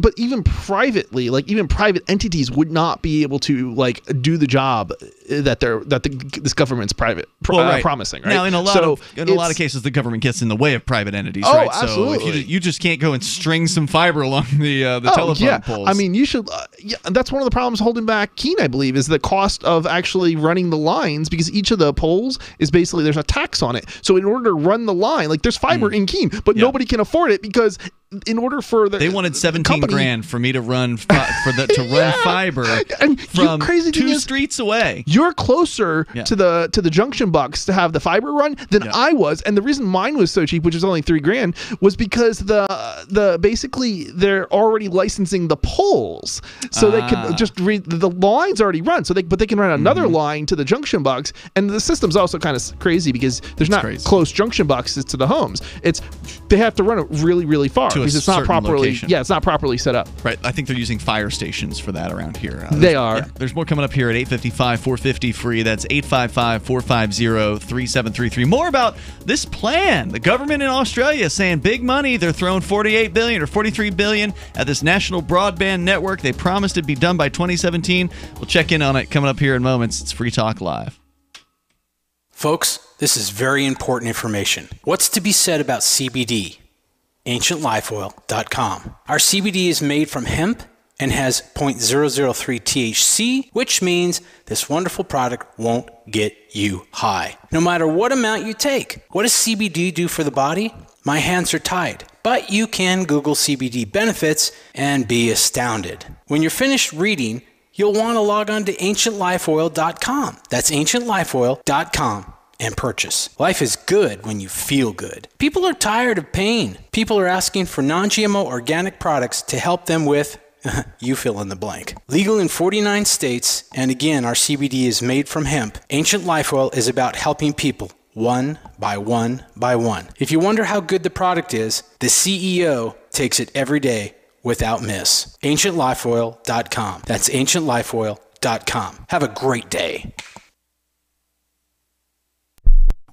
Speaker 5: privately, like even private entities would not be able to do the job that this government's promising. Right
Speaker 4: now, in a lot of cases, the government gets in the way of private entities. Right?
Speaker 5: Absolutely.
Speaker 4: So if you just can't go and string some fiber along the telephone poles.
Speaker 5: I mean, you should. That's one of the problems holding back Keene, I believe, is the cost of actually running the lines, because each of the poles is basically, there's a tax on it. So in order to run the line, there's fiber in Keene, but nobody can afford it, because in order for
Speaker 4: they wanted 17 grand for me to run fiber from 2 streets away.
Speaker 5: You're closer to the junction box to have the fiber run than I was, and the reason mine was so cheap, which is only 3 grand, was because the basically they're already licensing the poles, so they could just the line's already run, so they can run another line to the junction box, and the system's also kind of crazy because there's not close junction boxes to the homes. They have to run it really, really far. Because it's not properly it's not properly set up.
Speaker 4: Right. I think they're using fire stations for that around here.
Speaker 5: They are.
Speaker 4: Yeah, there's more coming up here at 855-450 free. That's 855-450-3733. More about this plan. The government in Australia saying big money. They're throwing $48 billion or $43 billion at this national broadband network. They promised it'd be done by 2017. We'll check in on it coming up here in moments. It's Free Talk Live.
Speaker 14: Folks, this is very important information. What's to be said about CBD? AncientLifeOil.com. Our CBD is made from hemp and has 0.003 THC, which means this wonderful product won't get you high, no matter what amount you take. What does CBD do for the body? My hands are tied, but you can Google CBD benefits and be astounded. When you're finished reading, you'll want to log on to AncientLifeOil.com. That's AncientLifeOil.com. and purchase. Life is good when you feel good. People are tired of pain. People are asking for non-GMO organic products to help them with, you fill in the blank. Legal in 49 states, and again, our CBD is made from hemp. Ancient Life Oil is about helping people one by one by one. If you wonder how good the product is, the CEO takes it every day without miss. AncientLifeOil.com. That's AncientLifeOil.com. Have a great day.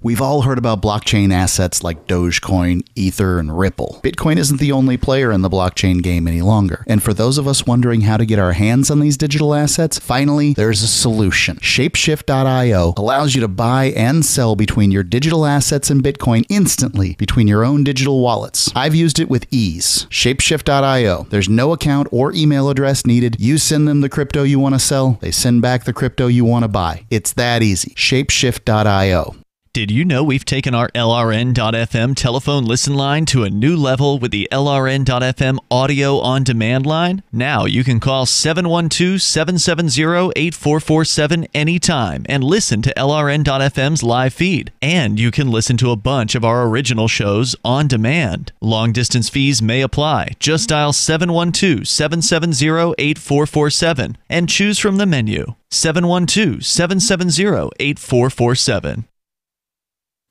Speaker 13: We've all heard about blockchain assets like Dogecoin, Ether, and Ripple. Bitcoin isn't the only player in the blockchain game any longer. And for those of us wondering how to get our hands on these digital assets, finally, there's a solution. Shapeshift.io allows you to buy and sell between your digital assets and Bitcoin instantly between your own digital wallets. I've used it with ease. Shapeshift.io. There's no account or email address needed. You send them the crypto you want to sell. They send back the crypto you want to buy. It's that easy. Shapeshift.io.
Speaker 4: Did you know we've taken our LRN.FM telephone listen line to a new level with the LRN.FM audio on demand line? Now you can call 712-770-8447 anytime and listen to LRN.FM's live feed. And you can listen to a bunch of our original shows on demand. Long distance fees may apply. Just dial 712-770-8447 and choose from the menu. 712-770-8447.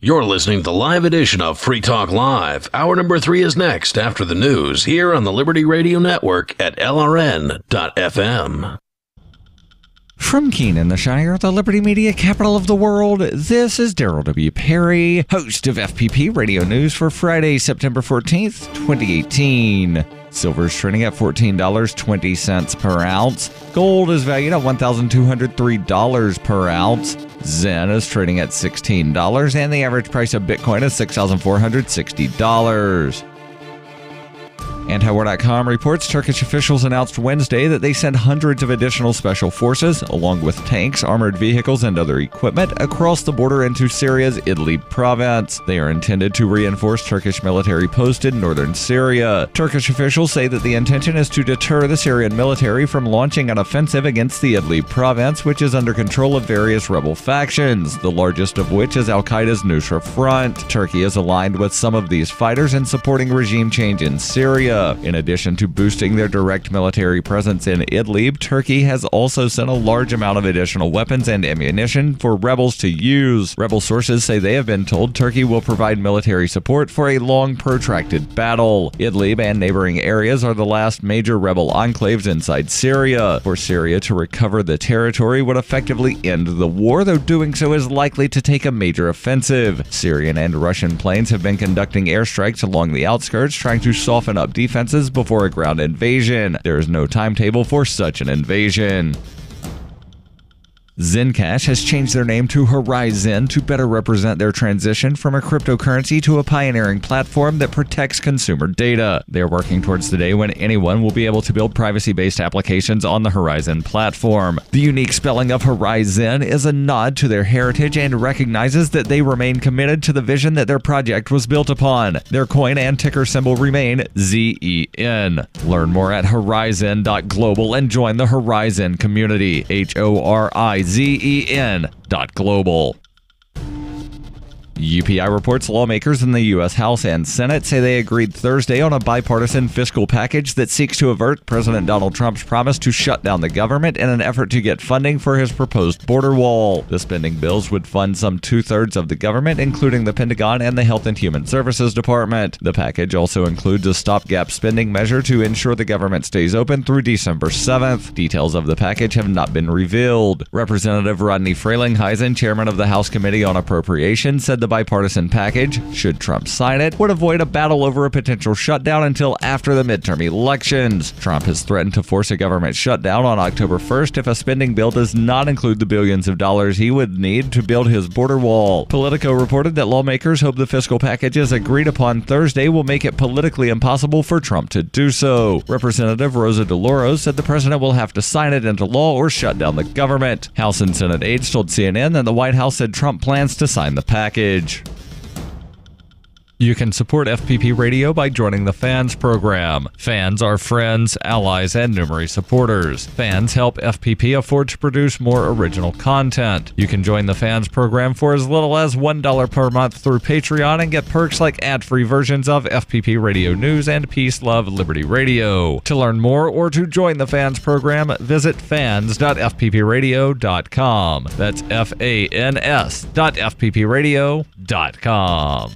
Speaker 20: You're listening to the live edition of Free Talk Live. Hour number 3 is next after the news here on the Liberty Radio Network at LRN.FM.
Speaker 15: From Keene in the Shire, the Liberty Media capital of the world, this is Daryl W. Perry, host of FPP Radio News for Friday, September 14th, 2018. Silver is trading at $14.20 per ounce. Gold is valued at $1,203 per ounce. Zen is trading at $16, and the average price of Bitcoin is $6,460. Antiwar.com reports Turkish officials announced Wednesday that they sent hundreds of additional special forces, along with tanks, armored vehicles, and other equipment, across the border into Syria's Idlib province. They are intended to reinforce Turkish military posts in northern Syria. Turkish officials say that the intention is to deter the Syrian military from launching an offensive against the Idlib province, which is under control of various rebel factions, the largest of which is Al-Qaeda's Nusra Front. Turkey is aligned with some of these fighters in supporting regime change in Syria. In addition to boosting their direct military presence in Idlib, Turkey has also sent a large amount of additional weapons and ammunition for rebels to use. Rebel sources say they have been told Turkey will provide military support for a long, protracted battle. Idlib and neighboring areas are the last major rebel enclaves inside Syria. For Syria to recover the territory would effectively end the war, though doing so is likely to take a major offensive. Syrian and Russian planes have been conducting airstrikes along the outskirts, trying to soften up defenses before a ground invasion. There is no timetable for such an invasion. Zencash has changed their name to Horizon to better represent their transition from a cryptocurrency to a pioneering platform that protects consumer data. They are working towards the day when anyone will be able to build privacy-based applications on the Horizon platform. The unique spelling of Horizon is a nod to their heritage and recognizes that they remain committed to the vision that their project was built upon. Their coin and ticker symbol remain ZEN. Learn more at horizon.global and join the Horizon community. HORIZEN.global. UPI reports lawmakers in the U.S. House and Senate say they agreed Thursday on a bipartisan fiscal package that seeks to avert President Donald Trump's promise to shut down the government in an effort to get funding for his proposed border wall. The spending bills would fund some two-thirds of the government, including the Pentagon and the Health and Human Services Department. The package also includes a stopgap spending measure to ensure the government stays open through December 7th. Details of the package have not been revealed. Representative Rodney Frelinghuysen, chairman of the House Committee on Appropriations, said the bipartisan package, should Trump sign it, would avoid a battle over a potential shutdown until after the midterm elections. Trump has threatened to force a government shutdown on October 1st if a spending bill does not include the billions of dollars he would need to build his border wall. Politico reported that lawmakers hope the fiscal packages agreed upon Thursday will make it politically impossible for Trump to do so. Representative Rosa DeLauro said the president will have to sign it into law or shut down the government. House and Senate aides told CNN that the White House said Trump plans to sign the package. You can support FPP Radio by joining the Fans program. Fans are friends, allies, and numerous supporters. Fans help FPP afford to produce more original content. You can join the Fans program for as little as $1 per month through Patreon and get perks like ad-free versions of FPP Radio News and Peace, Love, Liberty Radio. To learn more or to join the Fans program, visit fans.fppradio.com. That's fans.fppradio.com.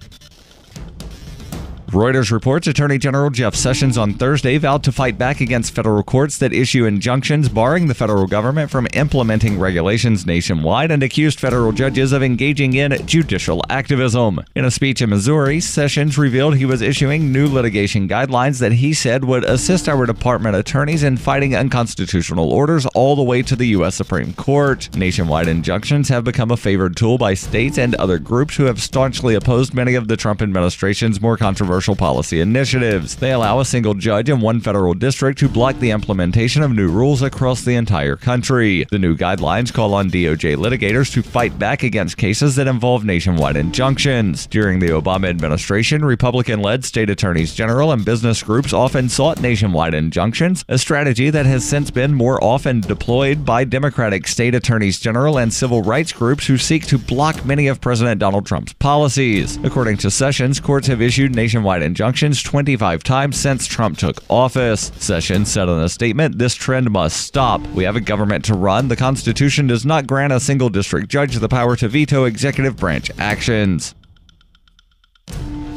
Speaker 15: Reuters reports Attorney General Jeff Sessions on Thursday vowed to fight back against federal courts that issue injunctions barring the federal government from implementing regulations nationwide and accused federal judges of engaging in judicial activism. In a speech in Missouri, Sessions revealed he was issuing new litigation guidelines that he said would assist our department attorneys in fighting unconstitutional orders all the way to the U.S. Supreme Court. Nationwide injunctions have become a favored tool by states and other groups who have staunchly opposed many of the Trump administration's more controversial policy initiatives. They allow a single judge in one federal district to block the implementation of new rules across the entire country. The new guidelines call on DOJ litigators to fight back against cases that involve nationwide injunctions. During the Obama administration, Republican-led state attorneys general and business groups often sought nationwide injunctions, a strategy that has since been more often deployed by Democratic state attorneys general and civil rights groups who seek to block many of President Donald Trump's policies. According to Sessions, courts have issued nationwide injunctions 25 times since Trump took office. Sessions said in a statement, "This trend must stop. We have a government to run. The Constitution does not grant a single district judge the power to veto executive branch actions."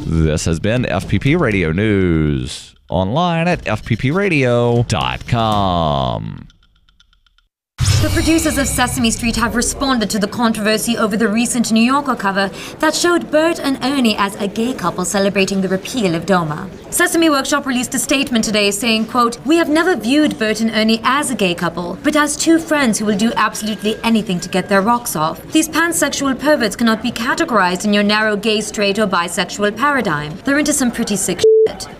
Speaker 15: This has been FPP Radio News. Online at fppradio.com.
Speaker 2: The producers of Sesame Street have responded to the controversy over the recent New Yorker cover that showed Bert and Ernie as a gay couple celebrating the repeal of DOMA. Sesame Workshop released a statement today saying, quote, "We have never viewed Bert and Ernie as a gay couple, but as two friends who will do absolutely anything to get their rocks off. These pansexual perverts cannot be categorized in your narrow gay, straight, or bisexual paradigm. They're into some pretty sick shit."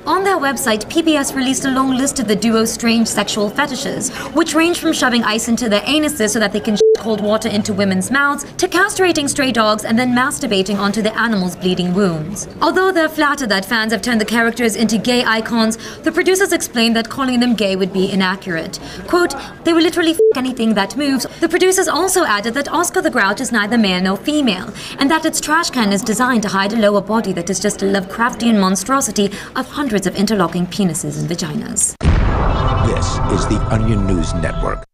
Speaker 2: On their website, PBS released a long list of the duo's strange sexual fetishes, which range from shoving ice into their anuses so that they can shit cold water into women's mouths, to castrating stray dogs and then masturbating onto the animals' bleeding wounds. Although they're flattered that fans have turned the characters into gay icons, the producers explained that calling them gay would be inaccurate. Quote, "They will literally f*** anything that moves." The producers also added that Oscar the Grouch is neither male nor female, and that its trash can is designed to hide a lower body that is just a Lovecraftian monstrosity of hundreds of interlocking penises and vaginas.
Speaker 16: This is the Onion News Network.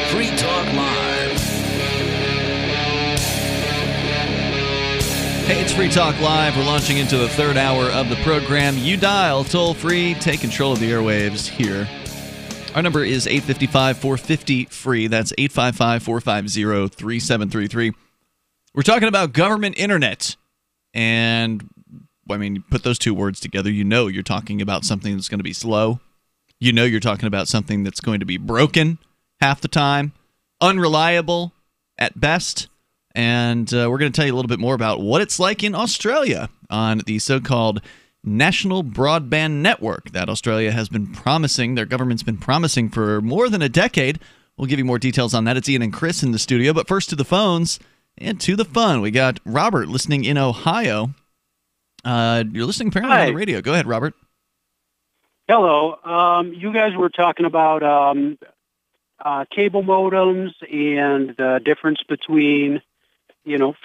Speaker 20: Free Talk Live.
Speaker 4: Hey, it's Free Talk Live. We're launching into the third hour of the program. You dial toll free, take control of the airwaves here. Our number is 855-450-FREE. That's 855-450-3733. We're talking about government internet. And, I mean, you put those two words together, you know you're talking about something that's going to be slow. You know you're talking about something that's going to be broken half the time, unreliable at best. And we're going to tell you a little bit more about what it's like in Australia on the so-called National Broadband Network that Australia has been promising, their government's been promising for more than a decade. We'll give you more details on that. It's Ian and Chris in the studio, but first to the phones and to the fun. We got Robert listening in Ohio. You're listening apparently on the radio. Go ahead, Robert.
Speaker 17: Hello. You guys were talking about cable modems and the difference between,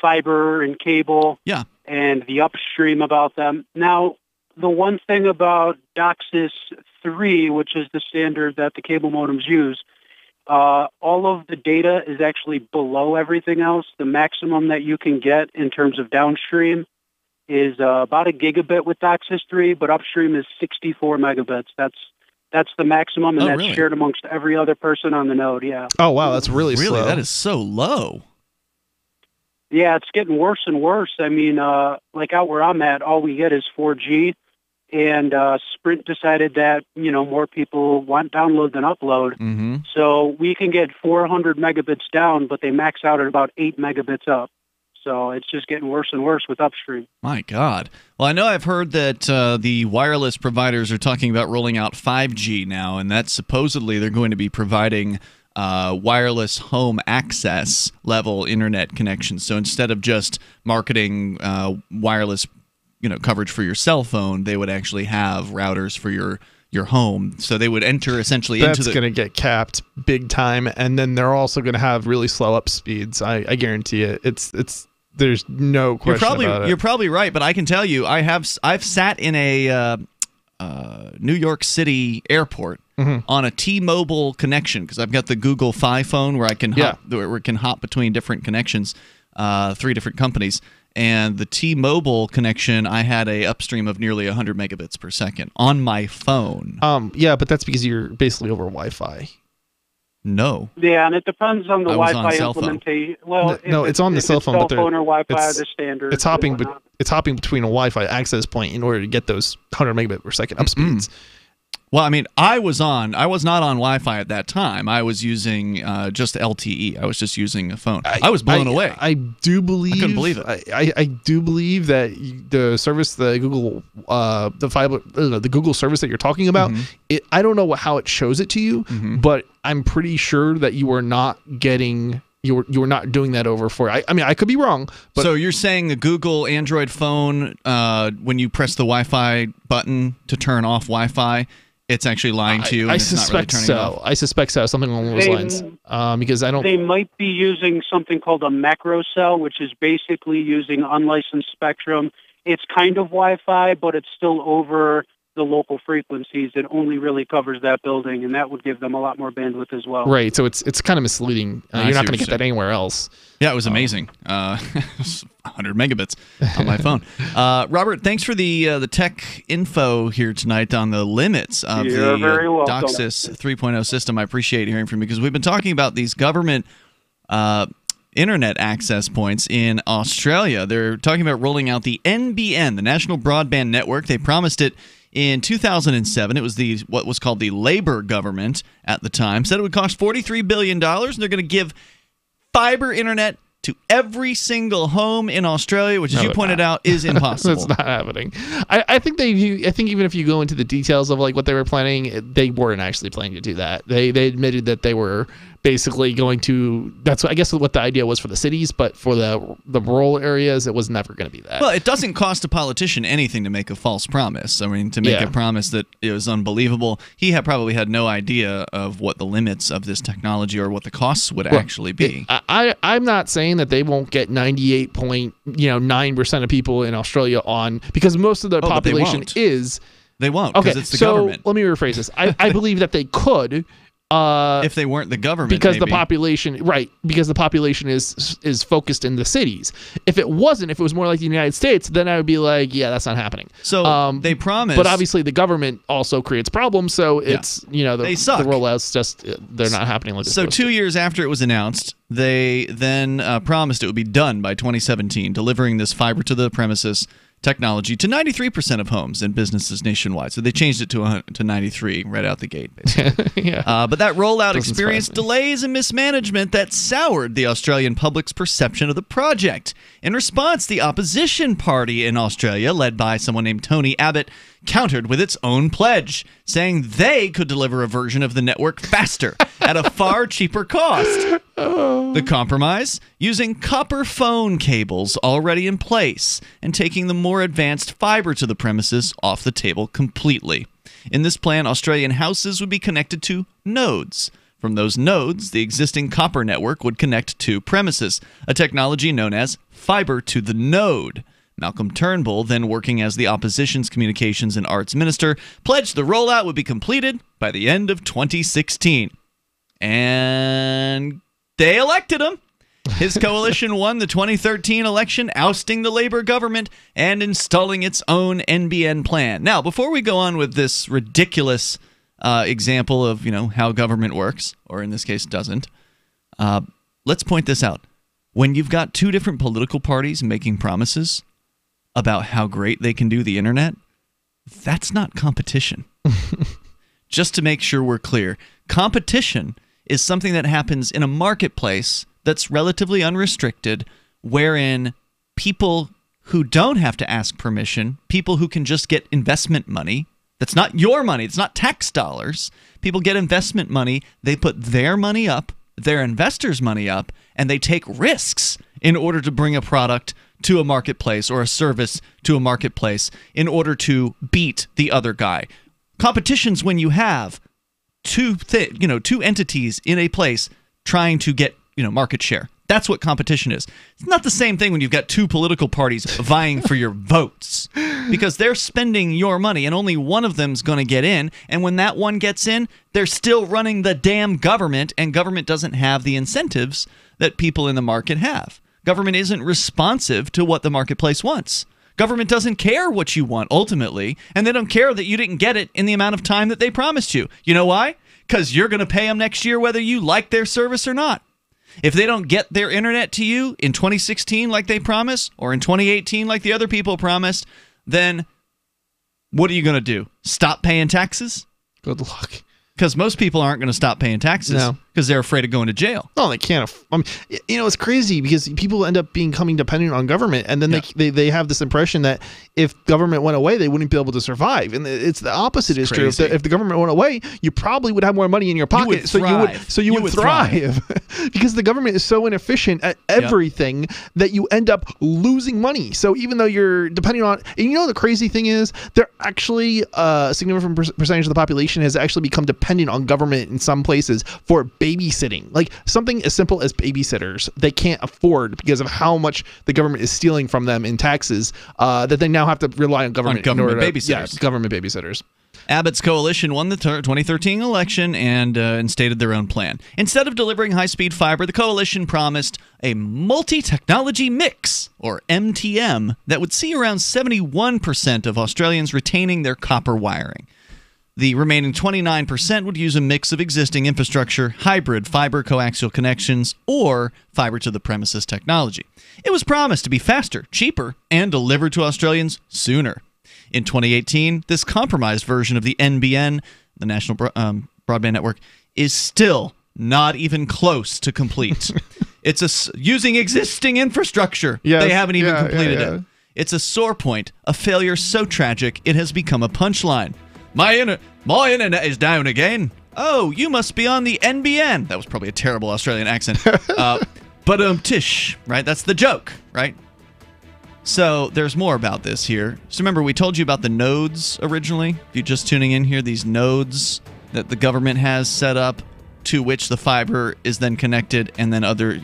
Speaker 17: fiber and cable.
Speaker 4: Yeah.
Speaker 17: And the upstream about them. Now, the one thing about DOCSIS 3, which is the standard that the cable modems use, all of the data is actually below everything else. The maximum that you can get in terms of downstream is about a gigabit with DOCSIS 3, but upstream is 64 megabits. That's the maximum, and that's
Speaker 4: really?
Speaker 17: shared amongst every other person on the node, yeah.
Speaker 5: Oh, wow, that's really slow.
Speaker 4: Really? That is so low.
Speaker 17: Yeah, it's getting worse and worse. I mean, like out where I'm at, all we get is 4G, and Sprint decided that, more people want download than upload.
Speaker 4: Mm-hmm.
Speaker 17: So we can get 400 megabits down, but they max out at about 8 megabits up. So it's just getting worse and worse with upstream.
Speaker 4: My God. Well, I know I've heard that the wireless providers are talking about rolling out 5G now, and that supposedly they're going to be providing wireless home access level internet connections. So instead of just marketing wireless, coverage for your cell phone, they would actually have routers for your home. So they would enter essentially into the...
Speaker 5: That's going to get capped big time, and then they're also going to have really slow up speeds. I guarantee it. It's there's no question about it.
Speaker 4: You're probably right, but I can tell you, I've sat in a New York City airport on a T-Mobile connection because I've got the Google Fi phone where I can hop between different connections, 3 different companies. And the T-Mobile connection, I had a upstream of nearly 100 megabits per second on my phone.
Speaker 5: Yeah, but that's because you're basically over Wi-Fi.
Speaker 4: No.
Speaker 17: Yeah, and it depends on the Wi-Fi implementation. Well,
Speaker 5: no, it's on the cell phone, but
Speaker 17: phone or Wi-Fi, the standard.
Speaker 5: It's hopping between a Wi-Fi access point in order to get those 100 megabit per second up speeds.
Speaker 4: Well, I mean, I was not on Wi-Fi at that time. I was using just LTE. I was just using a phone. I was blown away.
Speaker 5: I do believe.
Speaker 4: I couldn't believe it.
Speaker 5: I do believe that the service, the Google, the Google service that you're talking about, I don't know how it shows it to you, but I'm pretty sure that you are not getting. You were not doing that over for. I mean, I could be wrong. But
Speaker 4: so you're saying the Google Android phone, when you press the Wi-Fi button to turn off Wi-Fi, it's actually lying to you. And
Speaker 5: I
Speaker 4: it's
Speaker 5: suspect
Speaker 4: not really turning it off?
Speaker 5: I suspect so. Something along those lines. Because I don't.
Speaker 17: They might be using something called a macro cell, which is basically using unlicensed spectrum. It's kind of Wi-Fi, but it's still over the local frequencies, it only really covers that building, and that would give them a lot more bandwidth as well.
Speaker 5: Right. So it's kind of misleading. You're not going to get that anywhere else.
Speaker 4: Yeah, it was amazing. 100 megabits on my phone. Robert, thanks for the tech info here tonight on the limits of
Speaker 17: You're
Speaker 4: the
Speaker 17: very welcome.
Speaker 4: DOCSIS 3.0 system. I appreciate hearing from you because we've been talking about these government internet access points in Australia. They're talking about rolling out the NBN, the National Broadband Network. They promised it in 2007. It was what was called the Labour government at the time. Said it would cost $43 billion, and they're going to give fiber internet to every single home in Australia, which, as you pointed out, is impossible.
Speaker 5: It's not happening. I think even if you go into the details of like what they were planning, they weren't actually planning to do that. They admitted that they were basically going to. That's I guess what the idea was for the cities, but for the rural areas, it was never going to be that.
Speaker 4: Well, it doesn't cost a politician anything to make a false promise. I mean, to make a promise that is unbelievable. He probably had no idea of what the limits of this technology or what the costs would actually be.
Speaker 5: I'm not saying that they won't get 98.9% of people in Australia on, because most of the population is.
Speaker 4: They won't, because it's the government.
Speaker 5: Let me rephrase this. I believe that they could.
Speaker 4: If they weren't the government,
Speaker 5: because
Speaker 4: maybe.
Speaker 5: the population is focused in the cities. If it wasn't, if it was more like the United States, then I would be like, yeah, that's not happening.
Speaker 4: So they promised,
Speaker 5: but obviously the government also creates problems. So it's
Speaker 4: they suck.
Speaker 5: The rollouts just they're not happening like this.
Speaker 4: So 2 years after it was announced, they then promised it would be done by 2017, delivering this fiber to the premises technology to 93% of homes and businesses nationwide. So they changed it to 93 right out the gate, basically. But that rollout experienced delays and mismanagement that soured the Australian public's perception of the project. In response, the opposition party in Australia, led by someone named Tony Abbott, countered with its own pledge, saying they could deliver a version of the network faster at a far cheaper cost. The compromise? Using copper phone cables already in place and taking the more advanced fiber to the premises off the table completely. In this plan, Australian houses would be connected to nodes. From those nodes, the existing copper network would connect to premises, a technology known as fiber to the node. Malcolm Turnbull, then working as the opposition's communications and arts minister, pledged the rollout would be completed by the end of 2016. And they elected him. His coalition won the 2013 election, ousting the Labour government and installing its own NBN plan. Now, before we go on with this ridiculous example of how government works, or in this case doesn't, let's point this out. When you've got two different political parties making promises about how great they can do the internet, that's not competition. Just to make sure we're clear, competition is something that happens in a marketplace that's relatively unrestricted, wherein people who don't have to ask permission, people who can just get investment money, that's not your money, it's not tax dollars, people get investment money, they put their money up, their investors' money up, and they take risks in order to bring a product to a marketplace or a service to a marketplace in order to beat the other guy. Competition's when you have two entities in a place trying to get market share. That's what competition is. It's not the same thing when you've got two political parties vying for your votes, because they're spending your money and only one of them's going to get in. And when that one gets in, they're still running the damn government, and government doesn't have the incentives that people in the market have. Government isn't responsive to what the marketplace wants. Government doesn't care what you want ultimately, and they don't care that you didn't get it in the amount of time that they promised you. You know why? Because you're going to pay them next year whether you like their service or not. If they don't get their internet to you in 2016 like they promised, or in 2018 like the other people promised, then what are you going to do? Stop paying taxes?
Speaker 5: Good luck.
Speaker 4: Because most people aren't going to stop paying taxes because they're afraid of going to jail.
Speaker 5: No, they can't. It's crazy because people end up becoming dependent on government, and then they have this impression that if government went away, they wouldn't be able to survive. And it's the opposite is true. If the government went away, you probably would have more money in your pocket, you would thrive. Because the government is so inefficient at everything that you end up losing money. So even though you're depending on, and the crazy thing is, they're actually a significant percentage of the population has actually become dependent on government in some places for basic babysitting, like something as simple as babysitters they can't afford because of how much the government is stealing from them in taxes, that they now have to rely on government
Speaker 4: babysitters.
Speaker 5: Government babysitters.
Speaker 4: Abbott's coalition won the 2013 election and stated their own plan. Instead of delivering high-speed fiber, the coalition promised a multi-technology mix, or MTM, that would see around 71% of Australians retaining their copper wiring. The remaining 29% would use a mix of existing infrastructure, hybrid fiber coaxial connections, or fiber-to-the-premises technology. It was promised to be faster, cheaper, and delivered to Australians sooner. In 2018, this compromised version of the NBN, the National Broadband Network, is still not even close to complete. It's using existing infrastructure.
Speaker 5: Yes,
Speaker 4: they haven't even completed
Speaker 5: yeah.
Speaker 4: it. It's a sore point, a failure so tragic it has become a punchline. My internet is down again. Oh, you must be on the NBN. That was probably a terrible Australian accent. But tish, right? That's the joke, right? So there's more about this here. So remember, we told you about the nodes originally. If you're just tuning in here, these nodes that the government has set up to which the fiber is then connected, and then other,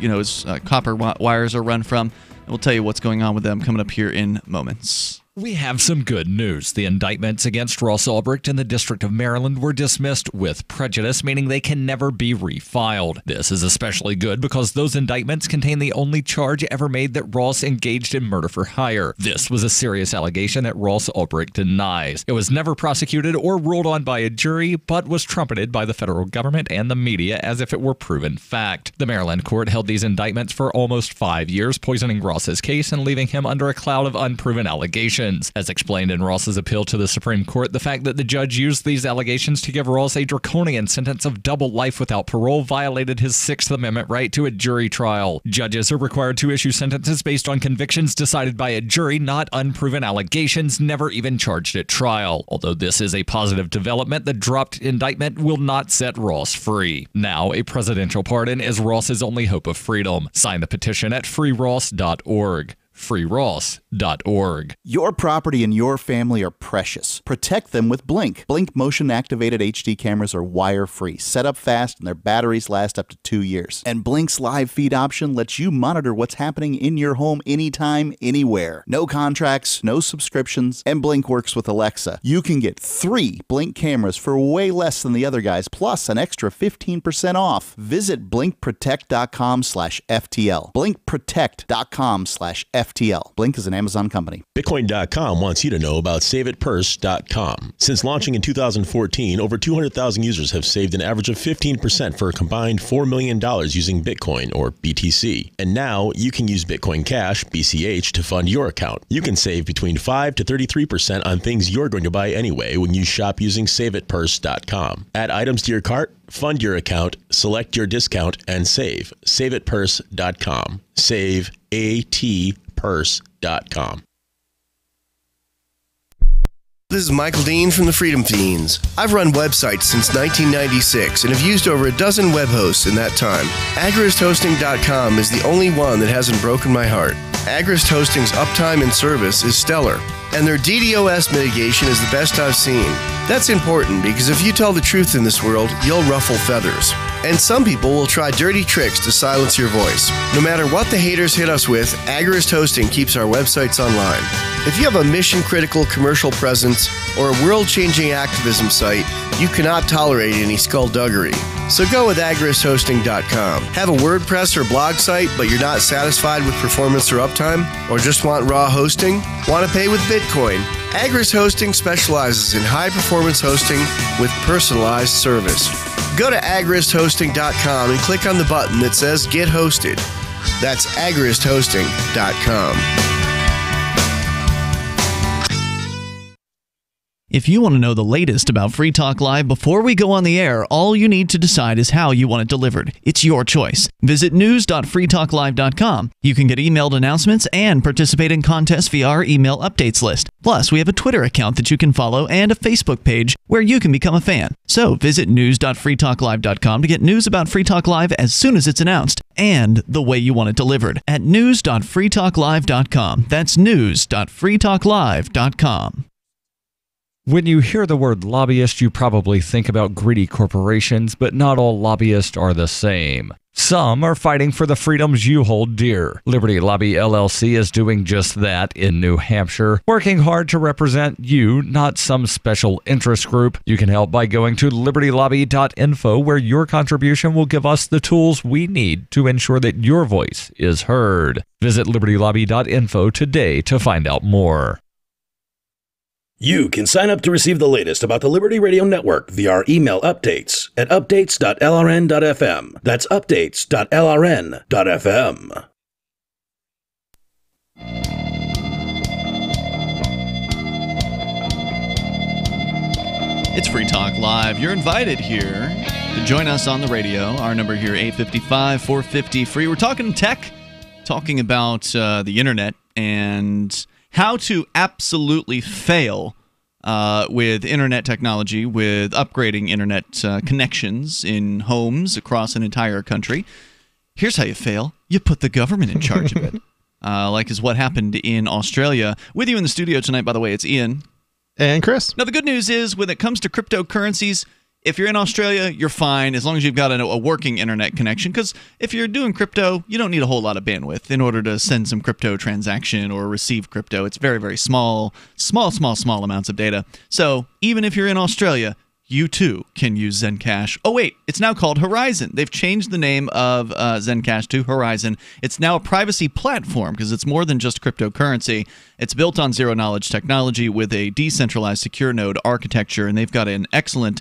Speaker 4: copper wires are run from. And we'll tell you what's going on with them coming up here in moments.
Speaker 3: We have some good news. The indictments against Ross Ulbricht in the District of Maryland were dismissed with prejudice, meaning they can never be refiled. This is especially good because those indictments contain the only charge ever made that Ross engaged in murder for hire. This was a serious allegation that Ross Ulbricht denies. It was never prosecuted or ruled on by a jury, but was trumpeted by the federal government and the media as if it were proven fact. The Maryland court held these indictments for almost 5 years, poisoning Ross's case and leaving him under a cloud of unproven allegations. As explained in Ross's appeal to the Supreme Court, the fact that the judge used these allegations to give Ross a draconian sentence of double life without parole violated his Sixth Amendment right to a jury trial. Judges are required to issue sentences based on convictions decided by a jury, not unproven allegations never even charged at trial. Although this is a positive development, the dropped indictment will not set Ross free. Now, a presidential pardon is Ross's only hope of freedom. Sign the petition at freeross.org. freeross.org.
Speaker 7: Your property and your family are precious. Protect them with Blink. Blink motion-activated HD cameras are wire-free, set up fast, and their batteries last up to 2 years. And Blink's live feed option lets you monitor what's happening in your home anytime, anywhere. No contracts, no subscriptions, and Blink works with Alexa. You can get 3 Blink cameras for way less than the other guys, plus an extra 15% off. Visit blinkprotect.com/FTL. blinkprotect.com/FTL. Blink is an Amazon company.
Speaker 18: Bitcoin.com wants you to know about SaveItPurse.com. Since launching in 2014, over 200,000 users have saved an average of 15% for a combined $4 million using Bitcoin, or BTC. And now you can use Bitcoin Cash, BCH, to fund your account. You can save between 5 to 33% on things you're going to buy anyway when you shop using SaveItPurse.com. Add items to your cart, fund your account, select your discount, and save. SaveItPurse.com. Save ATPurse.com.
Speaker 19: This is Michael Dean from the Freedom Fiends. I've run websites since 1996 and have used over a dozen web hosts in that time. AgristHosting.com is the only one that hasn't broken my heart. Agrist Hosting's uptime and service is stellar, and their DDoS mitigation is the best I've seen. That's important because if you tell the truth in this world, you'll ruffle feathers. And some people will try dirty tricks to silence your voice. No matter what the haters hit us with, Agrist Hosting keeps our websites online. If you have a mission-critical commercial presence or a world-changing activism site, you cannot tolerate any skullduggery. So go with agristhosting.com. Have a WordPress or blog site, but you're not satisfied with performance or uptime? Or just want raw hosting? Want to pay with Bitcoin? Agrist Hosting specializes in high-performance hosting with personalized service. Go to agristhosting.com and click on the button that says Get Hosted. That's agristhosting.com.
Speaker 4: If you want to know the latest about Free Talk Live before we go on the air, all you need to decide is how you want it delivered. It's your choice. Visit news.freetalklive.com. You can get emailed announcements and participate in contests via our email updates list. Plus, we have a Twitter account that you can follow and a Facebook page where you can become a fan. So visit news.freetalklive.com to get news about Free Talk Live as soon as it's announced and the way you want it delivered at news.freetalklive.com. That's news.freetalklive.com.
Speaker 3: When you hear the word lobbyist, you probably think about greedy corporations, but not all lobbyists are the same. Some are fighting for the freedoms you hold dear. Liberty Lobby LLC is doing just that in New Hampshire, working hard to represent you, not some special interest group. You can help by going to libertylobby.info, where your contribution will give us the tools we need to ensure that your voice is heard. Visit libertylobby.info today to find out more.
Speaker 20: You can sign up to receive the latest about the Liberty Radio Network via our email updates at updates.lrn.fm. That's updates.lrn.fm.
Speaker 4: It's Free Talk Live. You're invited here to join us on the radio. Our number here, 855-450-FREE. We're talking tech, talking about the internet and how to absolutely fail with internet technology, with upgrading internet connections in homes across an entire country. Here's how you fail. You put the government in charge of it, like is what happened in Australia. With you in the studio tonight, by the way, it's Ian.
Speaker 5: And Chris.
Speaker 4: Now, the good news is when it comes to cryptocurrencies, if you're in Australia, you're fine as long as you've got a working internet connection, because if you're doing crypto, you don't need a whole lot of bandwidth in order to send some crypto transaction or receive crypto. It's very, very small amounts of data. So even if you're in Australia, you too can use Zencash. Oh wait, it's now called Horizon. They've changed the name of Zencash to Horizon. It's now a privacy platform because it's more than just cryptocurrency. It's built on zero-knowledge technology with a decentralized secure node architecture, and they've got an excellent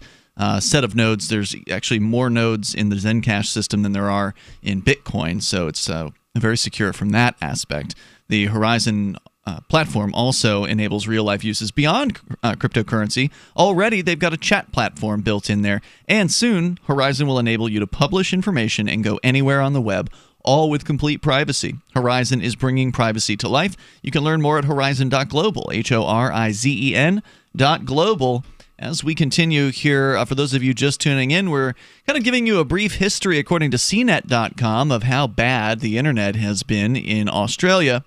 Speaker 4: set of nodes. There's actually more nodes in the Zencash system than there are in Bitcoin, so it's very secure from that aspect. The Horizon platform also enables real-life uses beyond cryptocurrency. Already, they've got a chat platform built in there, and soon, Horizon will enable you to publish information and go anywhere on the web, all with complete privacy. Horizon is bringing privacy to life. You can learn more at horizon.global, HORIZEN.global. As we continue here, for those of you just tuning in, we're kind of giving you a brief history, according to CNET.com, of how bad the internet has been in Australia,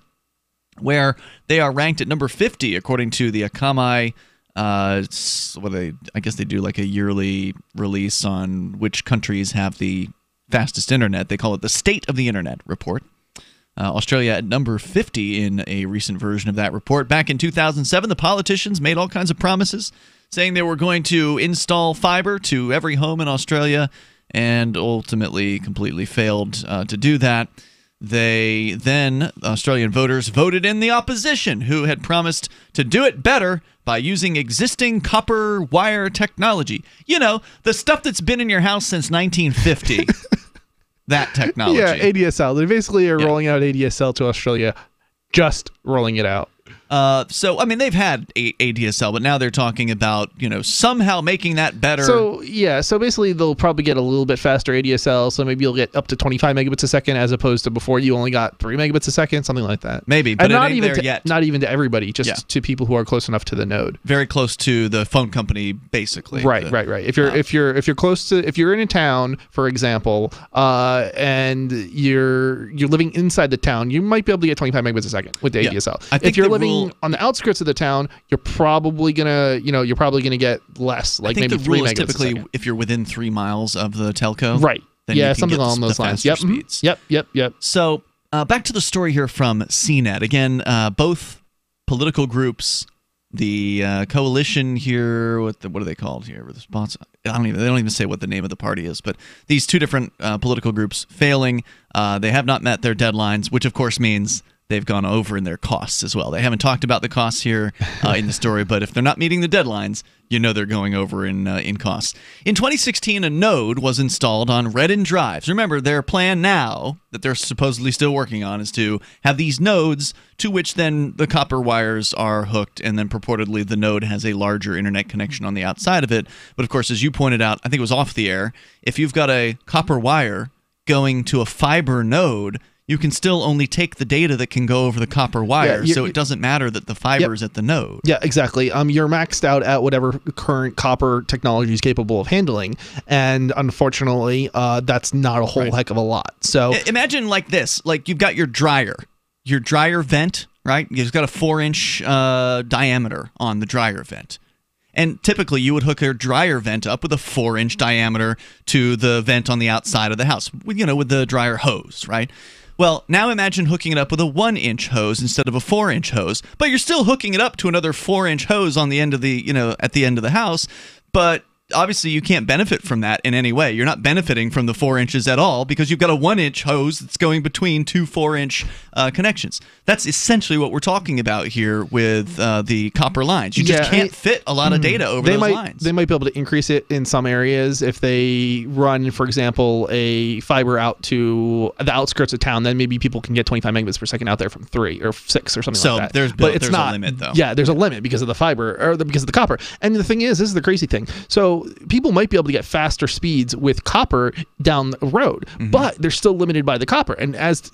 Speaker 4: where they are ranked at number 50, according to the Akamai. I guess they do like a yearly release on which countries have the fastest internet. They call it the State of the Internet report. Australia at number 50 in a recent version of that report. Back in 2007, the politicians made all kinds of promises, saying they were going to install fiber to every home in Australia, and ultimately completely failed to do that. Australian voters voted in the opposition, who had promised to do it better by using existing copper wire technology. You know, the stuff that's been in your house since 1950. That technology.
Speaker 5: Yeah, ADSL. They basically are rolling out ADSL to Australia, just rolling it out.
Speaker 4: So, I mean, they've had ADSL, but now they're talking about, somehow making that better.
Speaker 5: So basically they'll probably get a little bit faster ADSL, so maybe you'll get up to 25 megabits a second as opposed to before you only got 3 megabits a second, something like that.
Speaker 4: Maybe, but
Speaker 5: and
Speaker 4: not even there yet.
Speaker 5: Not even to everybody, just to people who are close enough to the node.
Speaker 4: Very close to the phone company, basically.
Speaker 5: Right. If you're close to, if you're in a town, for example, and you're living inside the town, you might be able to get 25 megabits a second with the ADSL.
Speaker 4: I think
Speaker 5: if you're living on the outskirts of the town, you're probably gonna get less, like maybe 3 megabits
Speaker 4: typically
Speaker 5: a second.
Speaker 4: If you're within 3 miles of the telco,
Speaker 5: right?
Speaker 4: Then
Speaker 5: Yeah,
Speaker 4: you can
Speaker 5: something
Speaker 4: get
Speaker 5: along those lines. Yep.
Speaker 4: Speeds.
Speaker 5: Yep.
Speaker 4: So back to the story here from CNET. Again, both political groups, the coalition here. What are they called here? The sponsor. They don't even say what the name of the party is. But these two different political groups failing. They have not met their deadlines, which of course means they've gone over in their costs as well. They haven't talked about the costs here in the story, but if they're not meeting the deadlines, they're going over in costs. In 2016, a node was installed on Redden drives. Remember, their plan now that they're supposedly still working on is to have these nodes to which then the copper wires are hooked, and then purportedly the node has a larger internet connection on the outside of it. But of course, as you pointed out, I think it was off the air, if you've got a copper wire going to a fiber node, you can still only take the data that can go over the copper wire, so it doesn't matter that the fiber is at the node.
Speaker 5: Yeah, exactly. You're maxed out at whatever current copper technology is capable of handling, and unfortunately, that's not a whole heck of a lot. So
Speaker 4: imagine like this: like you've got your dryer vent, right? You've got a 4-inch diameter on the dryer vent. And typically you would hook a dryer vent up with a 4-inch diameter to the vent on the outside of the house, with the dryer hose, right? Well, now imagine hooking it up with a 1-inch hose instead of a 4-inch hose, but you're still hooking it up to another 4-inch hose on the end of at the end of the house, but obviously you can't benefit from that in any way. You're not benefiting from the 4 inches at all because you've got a 1-inch hose that's going between two 4-inch connections. That's essentially what we're talking about here with the copper lines. You just can't fit a lot of data over those lines.
Speaker 5: They might be able to increase it in some areas if they run, for example, a fiber out to the outskirts of town. Then maybe people can get 25 megabits per second out there from 3 or 6 or something like that.
Speaker 4: There's a limit, though.
Speaker 5: Yeah, there's a limit because of the fiber or because of the copper. And the thing is, this is the crazy thing. So people might be able to get faster speeds with copper down the road, but they're still limited by the copper. And as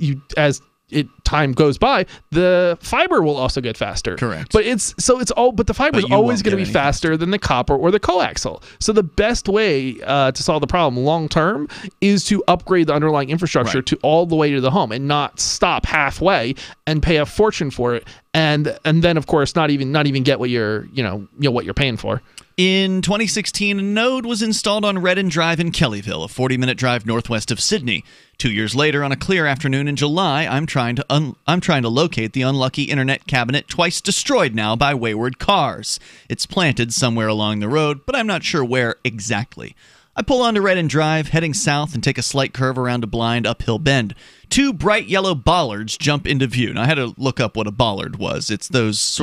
Speaker 5: time goes by, the fiber will also get faster.
Speaker 4: Correct.
Speaker 5: But the fiber is always going to be faster than the copper or the coaxial. So the best way to solve the problem long term is to upgrade the underlying infrastructure to all the way to the home and not stop halfway and pay a fortune for it. And then of course not even get what you're what you're paying for.
Speaker 4: In 2016, a node was installed on Redden Drive in Kellyville, a 40-minute drive northwest of Sydney. 2 years later, on a clear afternoon in July, I'm trying to locate the unlucky internet cabinet twice destroyed now by wayward cars. It's planted somewhere along the road, but I'm not sure where exactly. I pull onto Redden Drive, heading south, and take a slight curve around a blind uphill bend. 2 bright yellow bollards jump into view. Now, I had to look up what a bollard was. It's those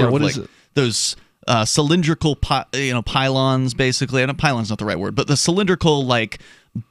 Speaker 4: those cylindrical pylons, basically. And pylon's not the right word, but the cylindrical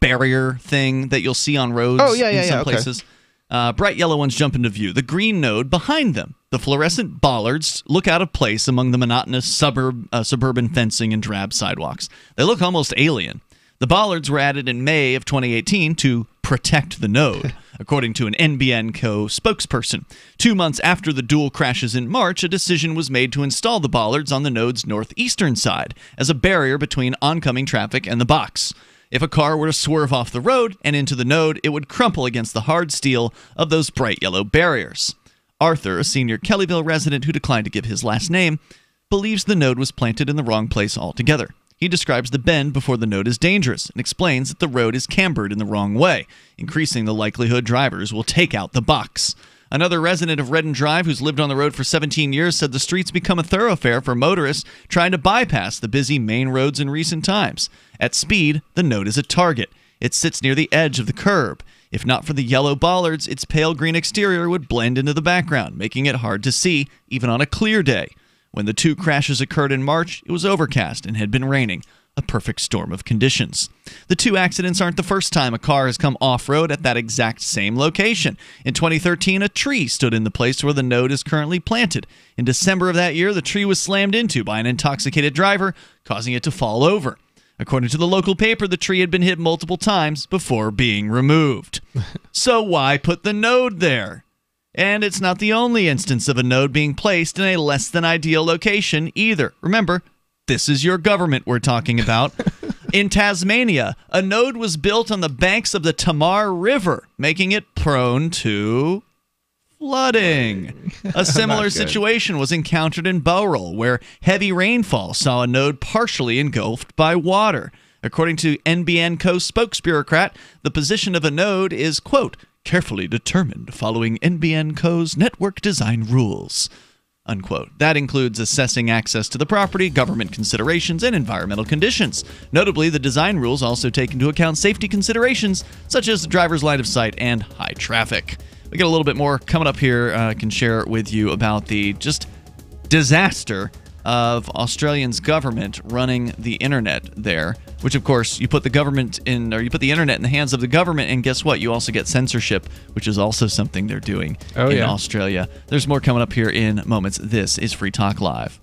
Speaker 4: barrier thing that you'll see on roads in some places. Bright yellow ones jump into view. The green node behind them. The fluorescent bollards look out of place among the monotonous suburban fencing and drab sidewalks. They look almost alien. The bollards were added in May of 2018 to protect the node, according to an NBN Co. spokesperson. 2 months after the dual crashes in March, a decision was made to install the bollards on the node's northeastern side as a barrier between oncoming traffic and the box. If a car were to swerve off the road and into the node, it would crumple against the hard steel of those bright yellow barriers. Arthur, a senior Kellyville resident who declined to give his last name, believes the node was planted in the wrong place altogether. He describes the bend before the node as dangerous and explains that the road is cambered in the wrong way, increasing the likelihood drivers will take out the box. Another resident of Redden Drive who's lived on the road for 17 years said the streets become a thoroughfare for motorists trying to bypass the busy main roads in recent times. At speed, the node is a target. It sits near the edge of the curb. If not for the yellow bollards, its pale green exterior would blend into the background, making it hard to see, even on a clear day. When the 2 crashes occurred in March, it was overcast and had been raining, a perfect storm of conditions. The 2 accidents aren't the first time a car has come off-road at that exact same location. In 2013, a tree stood in the place where the node is currently planted. In December of that year, the tree was slammed into by an intoxicated driver, causing it to fall over. According to the local paper, the tree had been hit multiple times before being removed. So why put the node there? And it's not the only instance of a node being placed in a less than ideal location either. Remember, this is your government we're talking about. In Tasmania, a node was built on the banks of the Tamar River, making it prone to flooding. A similar situation was encountered in Bowral, where heavy rainfall saw a node partially engulfed by water. According to NBN Co. spokesbureaucrat, the position of a node is, quote, carefully determined following NBN Co.'s network design rules, unquote. That includes assessing access to the property, government considerations, and environmental conditions. Notably, the design rules also take into account safety considerations, such as the driver's line of sight and high traffic. We got a little bit more coming up here. I can share with you about the just disaster of Australia's government running the internet there, which of course you put the government in, or you put the internet in the hands of the government, and guess what? You also get censorship, which is also something they're doing in Australia. There's more coming up here in moments. This is Free Talk Live.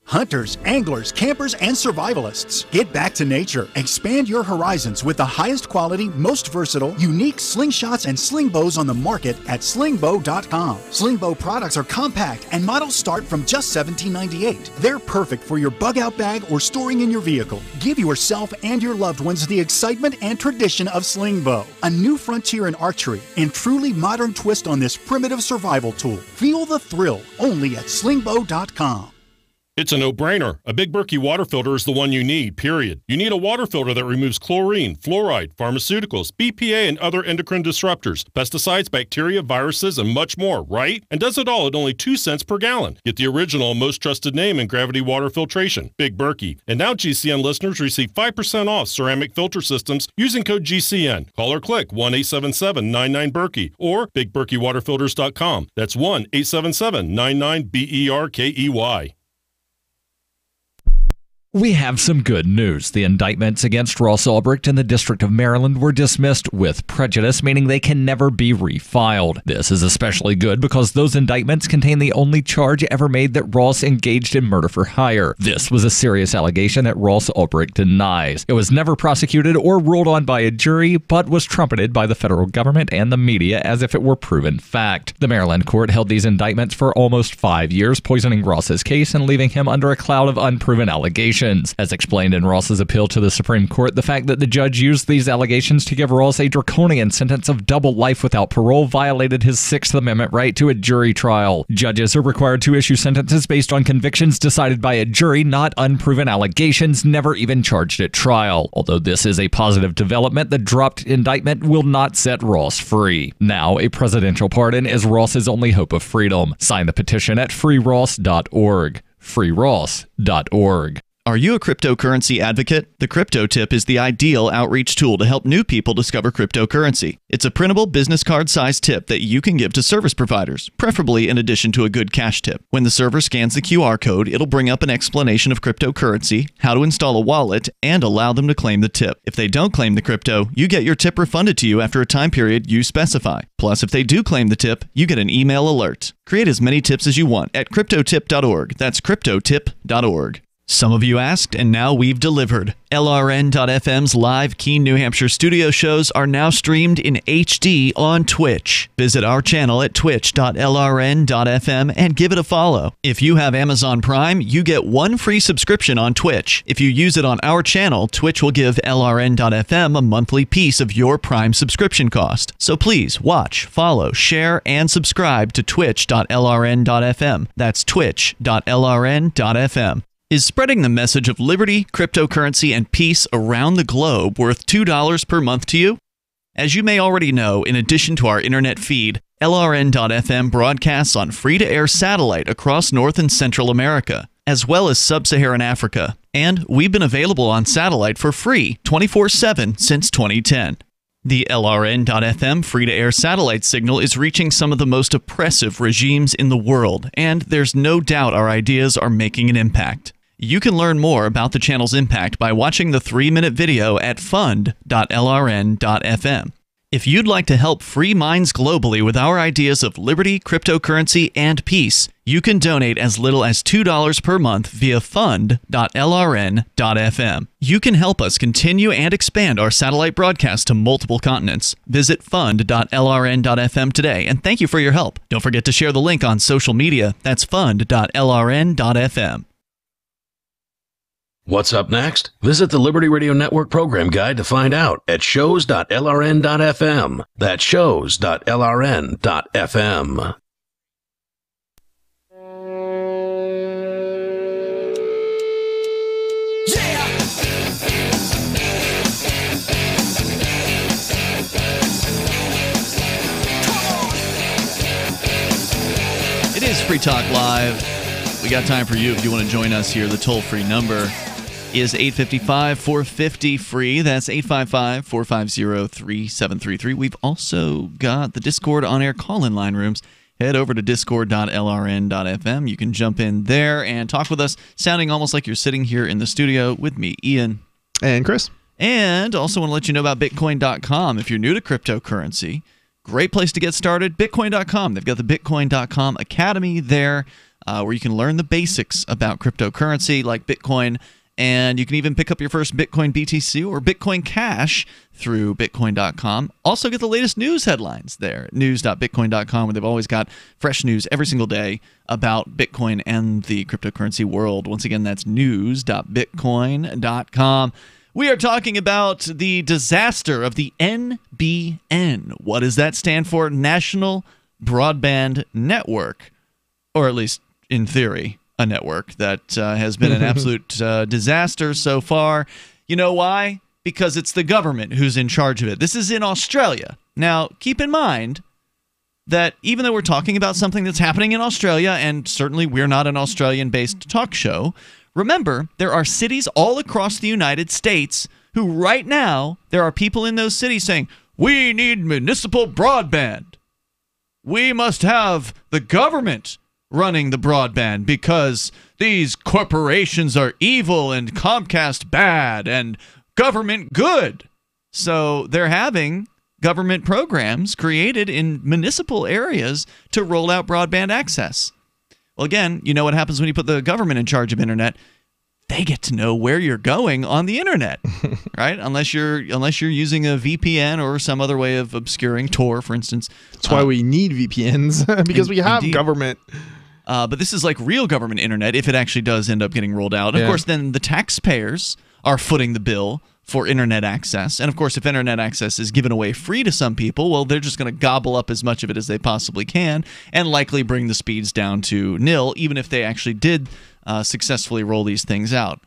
Speaker 6: Hunters, anglers, campers, and survivalists. Get back to nature. Expand your horizons with the highest quality, most versatile, unique slingshots and sling bows on the market at slingbow.com. Slingbow products are compact and models start from just $17.98. They're perfect for your bug out bag or storing in your vehicle. Give yourself and your loved ones the excitement and tradition of Slingbow, a new frontier in archery and truly modern twist on this primitive survival tool. Feel the thrill only at slingbow.com.
Speaker 23: It's a no-brainer. A Big Berkey water filter is the one you need, period. You need a water filter that removes chlorine, fluoride, pharmaceuticals, BPA, and other endocrine disruptors, pesticides, bacteria, viruses, and much more, right? And does it all at only 2 cents per gallon. Get the original and most trusted name in gravity water filtration, Big Berkey. And now GCN listeners receive 5% off ceramic filter systems using code GCN. Call or click 1-877-99-BERKEY or BigBerkeyWaterFilters.com. That's 1-877-99-BERKEY.
Speaker 3: We have some good news. The indictments against Ross Ulbricht in the District of Maryland were dismissed with prejudice, meaning they can never be refiled. This is especially good because those indictments contain the only charge ever made that Ross engaged in murder for hire. This was a serious allegation that Ross Ulbricht denies. It was never prosecuted or ruled on by a jury, but was trumpeted by the federal government and the media as if it were proven fact. The Maryland court held these indictments for almost 5 years, poisoning Ross's case and leaving him under a cloud of unproven allegations. As explained in Ross's appeal to the Supreme Court, the fact that the judge used these allegations to give Ross a draconian sentence of double life without parole violated his Sixth Amendment right to a jury trial. Judges are required to issue sentences based on convictions decided by a jury, not unproven allegations never even charged at trial. Although this is a positive development, the dropped indictment will not set Ross free. Now, a presidential pardon is Ross's only hope of freedom. Sign the petition at freeross.org. freeross.org.
Speaker 4: Are you a cryptocurrency advocate? The Crypto Tip is the ideal outreach tool to help new people discover cryptocurrency. It's a printable business card-sized tip that you can give to service providers, preferably in addition to a good cash tip. When the server scans the QR code, it'll bring up an explanation of cryptocurrency, how to install a wallet, and allow them to claim the tip. If they don't claim the crypto, you get your tip refunded to you after a time period you specify. Plus, if they do claim the tip, you get an email alert. Create as many tips as you want at cryptotip.org. That's cryptotip.org. Some of you asked, and now we've delivered. LRN.FM's live Keene, New Hampshire studio shows are now streamed in HD on Twitch. Visit our channel at twitch.lrn.fm and give it a follow. If you have Amazon Prime, you get one free subscription on Twitch. If you use it on our channel, Twitch will give LRN.FM a monthly piece of your Prime subscription cost. So please watch, follow, share, and subscribe to twitch.lrn.fm. That's twitch.lrn.fm. Is spreading the message of liberty, cryptocurrency, and peace around the globe worth $2 per month to you? As you may already know, in addition to our internet feed, LRN.FM broadcasts on free-to-air satellite across North and Central America, as well as Sub-Saharan Africa. And we've been available on satellite for free 24/7 since 2010. The LRN.FM free-to-air satellite signal is reaching some of the most oppressive regimes in the world, and there's no doubt our ideas are making an impact. You can learn more about the channel's impact by watching the 3-minute video at fund.lrn.fm. If you'd like to help free minds globally with our ideas of liberty, cryptocurrency, and peace, you can donate as little as $2 per month via fund.lrn.fm. You can help us continue and expand our satellite broadcast to multiple continents. Visit fund.lrn.fm today, and thank you for your help. Don't forget to share the link on social media. That's fund.lrn.fm.
Speaker 20: What's up next? Visit the Liberty Radio Network program guide to find out at shows.lrn.fm. That's shows.lrn.fm.
Speaker 4: It is Free Talk Live. We got time for you if you want to join us here. The toll-free number is 855-450-FREE. That's 855-450-3733. We've also got the Discord on-air call-in line rooms. Head over to discord.lrn.fm. You can jump in there and talk with us, sounding almost like you're sitting here in the studio with me, Ian.
Speaker 5: And Chris.
Speaker 4: And also want to let you know about Bitcoin.com. If you're new to cryptocurrency, great place to get started, Bitcoin.com. They've got the Bitcoin.com Academy there where you can learn the basics about cryptocurrency like Bitcoin. And you can even pick up your first Bitcoin BTC or Bitcoin Cash through Bitcoin.com. Also get the latest news headlines there at news.bitcoin.com, where they've always got fresh news every single day about Bitcoin and the cryptocurrency world. Once again, that's news.bitcoin.com. We are talking about the disaster of the NBN. What does that stand for? National Broadband Network, or at least in theory. a network that has been an absolute disaster so far. You know why? Because it's the government who's in charge of it. This is in Australia. Now, keep in mind that even though we're talking about something that's happening in Australia, and certainly we're not an Australian-based talk show, remember, there are cities all across the United States who right now, there are people in those cities saying, we need municipal broadband. We must have the government running the broadband because these corporations are evil and Comcast bad and government good. So they're having government programs created in municipal areas to roll out broadband access. Well, again, you know what happens when you put the government in charge of internet? They get to know where you're going on the internet, right? Unless you're using a VPN or some other way of obscuring Tor, for instance.
Speaker 5: That's why we need VPNs because we have government.
Speaker 4: But this is like real government internet if it actually does end up getting rolled out. Of course, then the taxpayers are footing the bill for internet access. And of course, if internet access is given away free to some people, well, they're just going to gobble up as much of it as they possibly can and likely bring the speeds down to nil, even if they actually did successfully roll these things out.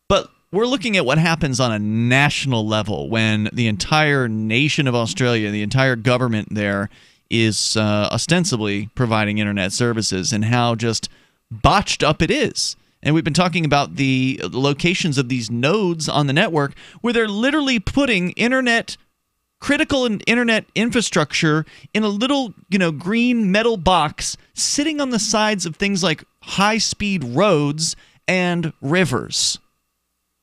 Speaker 4: But we're looking at what happens on a national level when the entire nation of Australia, the entire government there, is ostensibly providing internet services, and how just botched up it is. And we've been talking about the locations of these nodes on the network where they're literally putting critical internet infrastructure in a little, green metal box sitting on the sides of things like high-speed roads and rivers.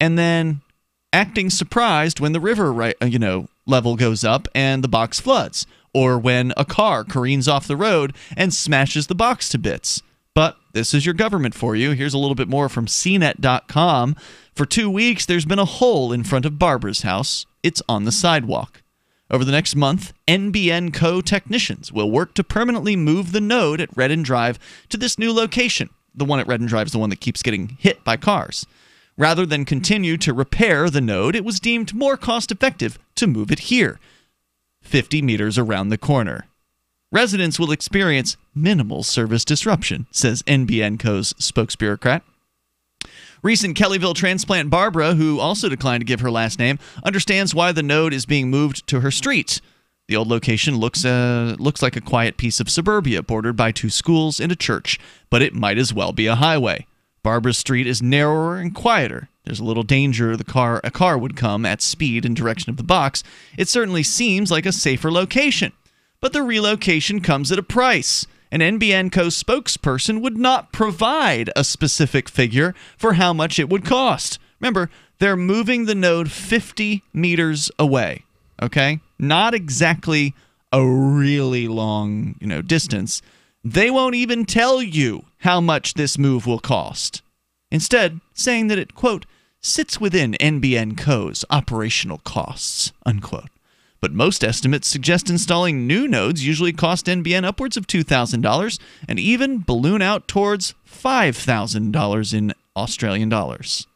Speaker 4: And then acting surprised when the river level goes up and the box floods, or when a car careens off the road and smashes the box to bits. But this is your government for you. Here's a little bit more from CNET.com. For 2 weeks, there's been a hole in front of Barbara's house. It's on the sidewalk. Over the next month, NBN Co. technicians will work to permanently move the node at Redden Drive to this new location. The one at Redden Drive is the one that keeps getting hit by cars. Rather than continue to repair the node, it was deemed more cost-effective to move it here, 50 meters around the corner. Residents will experience minimal service disruption, says NBN Co.'s spokesbureaucrat. Recent Kellyville transplant Barbara, who also declined to give her last name, understands why the node is being moved to her street. The old location looks like a quiet piece of suburbia bordered by 2 schools and a church, but it might as well be a highway. Barbara's street is narrower and quieter. There's a little danger a car would come at speed in direction of the box. It certainly seems like a safer location. But the relocation comes at a price. An NBN Co. spokesperson would not provide a specific figure for how much it would cost. Remember, they're moving the node 50 meters away, okay? Not exactly a really long, distance. They won't even tell you how much this move will cost. Instead, saying that it, quote, sits within NBN Co.'s operational costs, unquote. But most estimates suggest installing new nodes usually cost NBN upwards of $2,000 and even balloon out towards $5,000 in Australian dollars.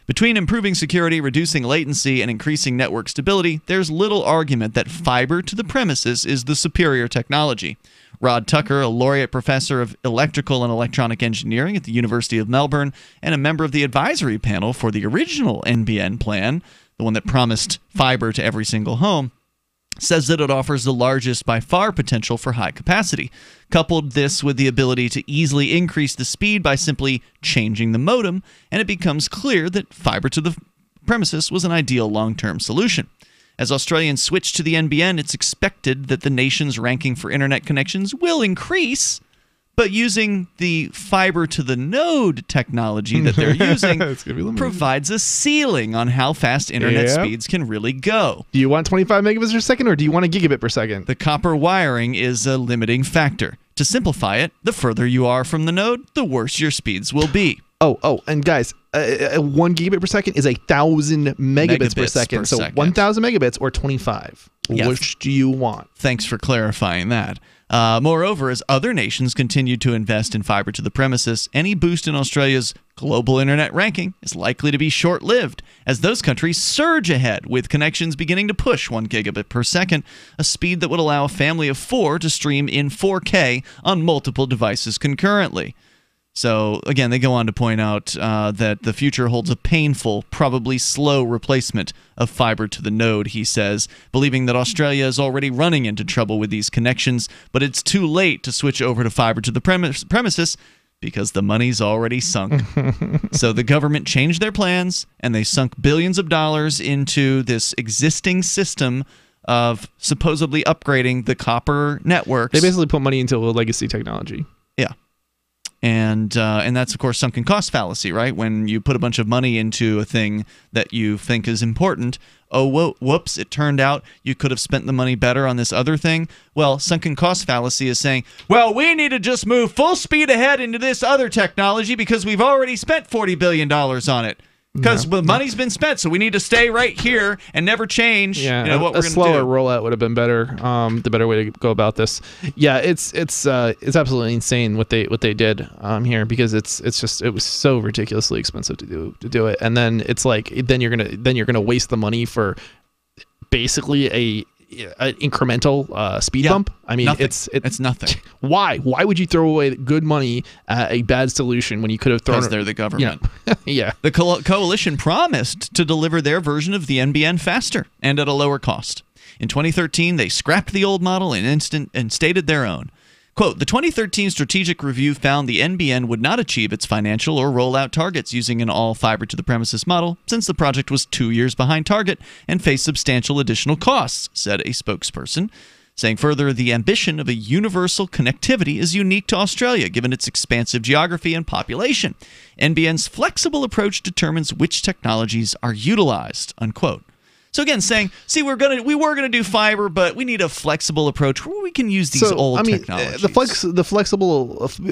Speaker 4: Between improving security, reducing latency, and increasing network stability, there's little argument that fiber to the premises is the superior technology. Rod Tucker, a laureate professor of electrical and electronic engineering at the University of Melbourne and a member of the advisory panel for the original NBN plan, the one that promised fiber to every single home, says that it offers the largest by far potential for high capacity. Coupled this with the ability to easily increase the speed by simply changing the modem, and it becomes clear that fiber to the premises was an ideal long-term solution. As Australians switch to the NBN, it's expected that the nation's ranking for internet connections will increase, but using the fiber to the node technology that they're using provides a ceiling on how fast internet speeds can really go.
Speaker 5: Do you want 25 megabits per second or do you want a gigabit per second?
Speaker 4: The copper wiring is a limiting factor. To simplify it, the further you are from the node, the worse your speeds will be.
Speaker 5: Oh, and guys, 1 gigabit per second is 1,000 megabits per second. So 1,000 megabits or 25. Yes. Which do you want?
Speaker 4: Thanks for clarifying that. Moreover, as other nations continue to invest in fiber to the premises, any boost in Australia's global internet ranking is likely to be short-lived, as those countries surge ahead, with connections beginning to push 1 gigabit per second, a speed that would allow a family of 4 to stream in 4K on multiple devices concurrently. So, again, they go on to point out that the future holds a painful, probably slow replacement of fiber to the node, he says, believing that Australia is already running into trouble with these connections, but it's too late to switch over to fiber to the premises because the money's already sunk. So the government changed their plans, and they sunk billions of dollars into this existing system of supposedly upgrading the copper networks.
Speaker 5: They basically put money into a legacy technology.
Speaker 4: Yeah. And that's, of course, sunken cost fallacy, right? When you put a bunch of money into a thing that you think is important, whoops, it turned out you could have spent the money better on this other thing. Well, sunken cost fallacy is saying, well, we need to just move full speed ahead into this other technology because we've already spent $40 billion on it. Because the money's been spent, so we need to stay right here and never change.
Speaker 5: Yeah,
Speaker 4: what we're
Speaker 5: a
Speaker 4: going to do.
Speaker 5: slower rollout would have been better. The better way to go about this. Yeah, it's absolutely insane what they did here, because it was so ridiculously expensive to do it, and then it's like then you're gonna waste the money for basically an incremental speed bump. I mean,
Speaker 4: nothing.
Speaker 5: It's
Speaker 4: nothing.
Speaker 5: Why would you throw away good money at a bad solution when you could have thrown?
Speaker 4: Because they're the government.
Speaker 5: Yeah.
Speaker 4: The coalition promised to deliver their version of the NBN faster and at a lower cost. In 2013, they scrapped the old model and stated their own. Quote, the 2013 strategic review found the NBN would not achieve its financial or rollout targets using an all fiber to the premises model, since the project was 2 years behind target and faced substantial additional costs, said a spokesperson. Saying further, the ambition of a universal connectivity is unique to Australia, given its expansive geography and population. NBN's flexible approach determines which technologies are utilized, unquote. So again, saying, see, we were gonna do fiber, but we need a flexible approach where we can use these old technologies.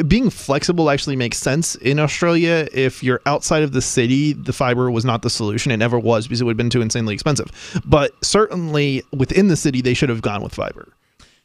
Speaker 5: Being flexible actually makes sense in Australia. If you're outside of the city, the fiber was not the solution. It never was, because it would have been too insanely expensive. But certainly within the city, they should have gone with fiber.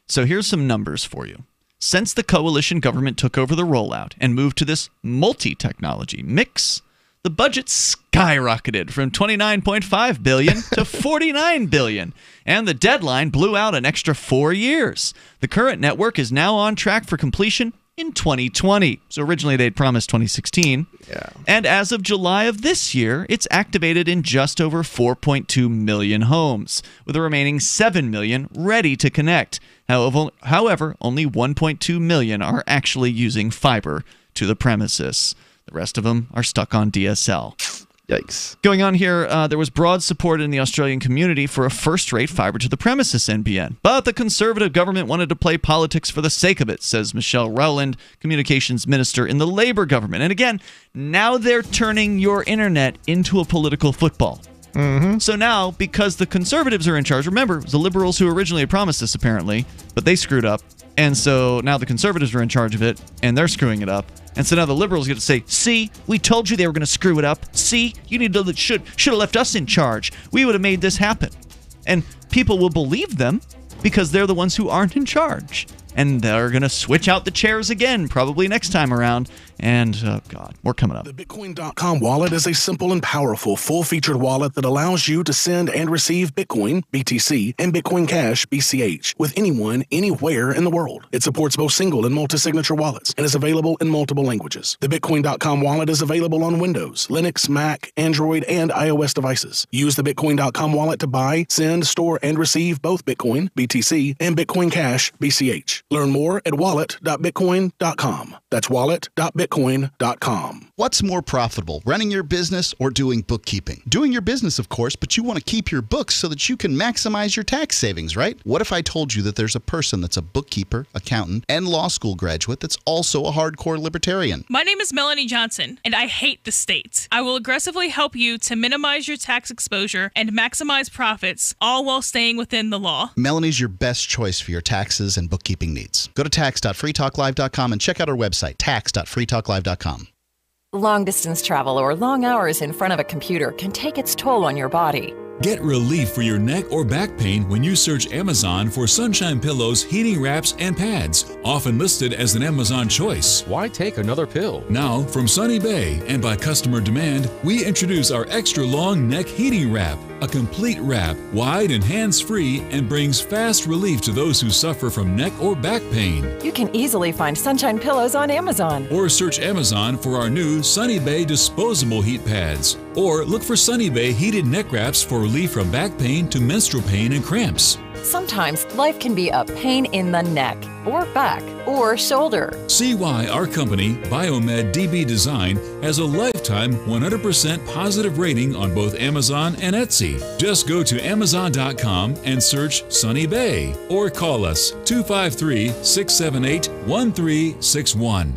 Speaker 4: So here's some numbers for you. Since the coalition government took over the rollout and moved to this multi-technology mix, the budget skyrocketed from $29.5 billion to $49 billion, and the deadline blew out an extra 4 years. The current network is now on track for completion in 2020. So originally they'd promised 2016.
Speaker 5: Yeah. And
Speaker 4: as of July of this year, it's activated in just over 4.2 million homes, with the remaining 7 million ready to connect. However, only 1.2 million are actually using fiber to the premises. The rest of them are stuck on DSL.
Speaker 5: Yikes.
Speaker 4: Going on here, there was broad support in the Australian community for a first-rate fiber-to-the-premises NBN. But the Conservative government wanted to play politics for the sake of it, says Michelle Rowland, Communications Minister in the Labour government. And again, now they're turning your internet into a political football.
Speaker 5: Mm-hmm.
Speaker 4: So now, because the Conservatives are in charge, remember, it was the Liberals who originally had promised this, apparently, but they screwed up. And so now the Conservatives are in charge of it, and they're screwing it up. And so now the Liberals get to say, see, we told you they were going to screw it up. See, you should have left us in charge. We would have made this happen. And people will believe them because they're the ones who aren't in charge. And they're going to switch out the chairs again, probably next time around. And, oh God, more coming up.
Speaker 8: The Bitcoin.com wallet is a simple and powerful full-featured wallet that allows you to send and receive Bitcoin, BTC, and Bitcoin Cash, BCH, with anyone, anywhere in the world. It supports both single and multi-signature wallets and is available in multiple languages. The Bitcoin.com wallet is available on Windows, Linux, Mac, Android, and iOS devices. Use the Bitcoin.com wallet to buy, send, store, and receive both Bitcoin, BTC, and Bitcoin Cash, BCH. Learn more at wallet.bitcoin.com. That's wallet.bitcoin.com.
Speaker 13: What's more profitable, running your business or doing bookkeeping? Doing your business, of course, but you want to keep your books so that you can maximize your tax savings, right? What if I told you that there's a person that's a bookkeeper, accountant, and law school graduate that's also a hardcore libertarian?
Speaker 9: My name is Melanie Johnson, and I hate the state. I will aggressively help you to minimize your tax exposure and maximize profits, all while staying within the law.
Speaker 13: Melanie's your best choice for your taxes and bookkeeping needs. Go to tax.freetalklive.com and check out our website, tax.freetalklive.com.
Speaker 21: Long distance travel or long hours in front of a computer can take its toll on your body.
Speaker 10: Get relief for your neck or back pain when you search Amazon for Sunshine Pillows, heating wraps, and pads, often listed as an Amazon choice.
Speaker 11: Why take another pill?
Speaker 10: Now, from Sunny Bay and by customer demand, we introduce our extra long neck heating wrap, a complete wrap, wide and hands-free, and brings fast relief to those who suffer from neck or back pain.
Speaker 21: You can easily find Sunshine Pillows on Amazon.
Speaker 10: Or search Amazon for our new Sunny Bay disposable heat pads. Or look for Sunny Bay heated neck wraps for relief from back pain to menstrual pain and cramps.
Speaker 21: Sometimes life can be a pain in the neck, or back, or shoulder.
Speaker 10: See why our company, Biomed DB Design, has a lifetime 100% positive rating on both Amazon and Etsy. Just go to Amazon.com and search Sunny Bay, or call us 253-678-1361.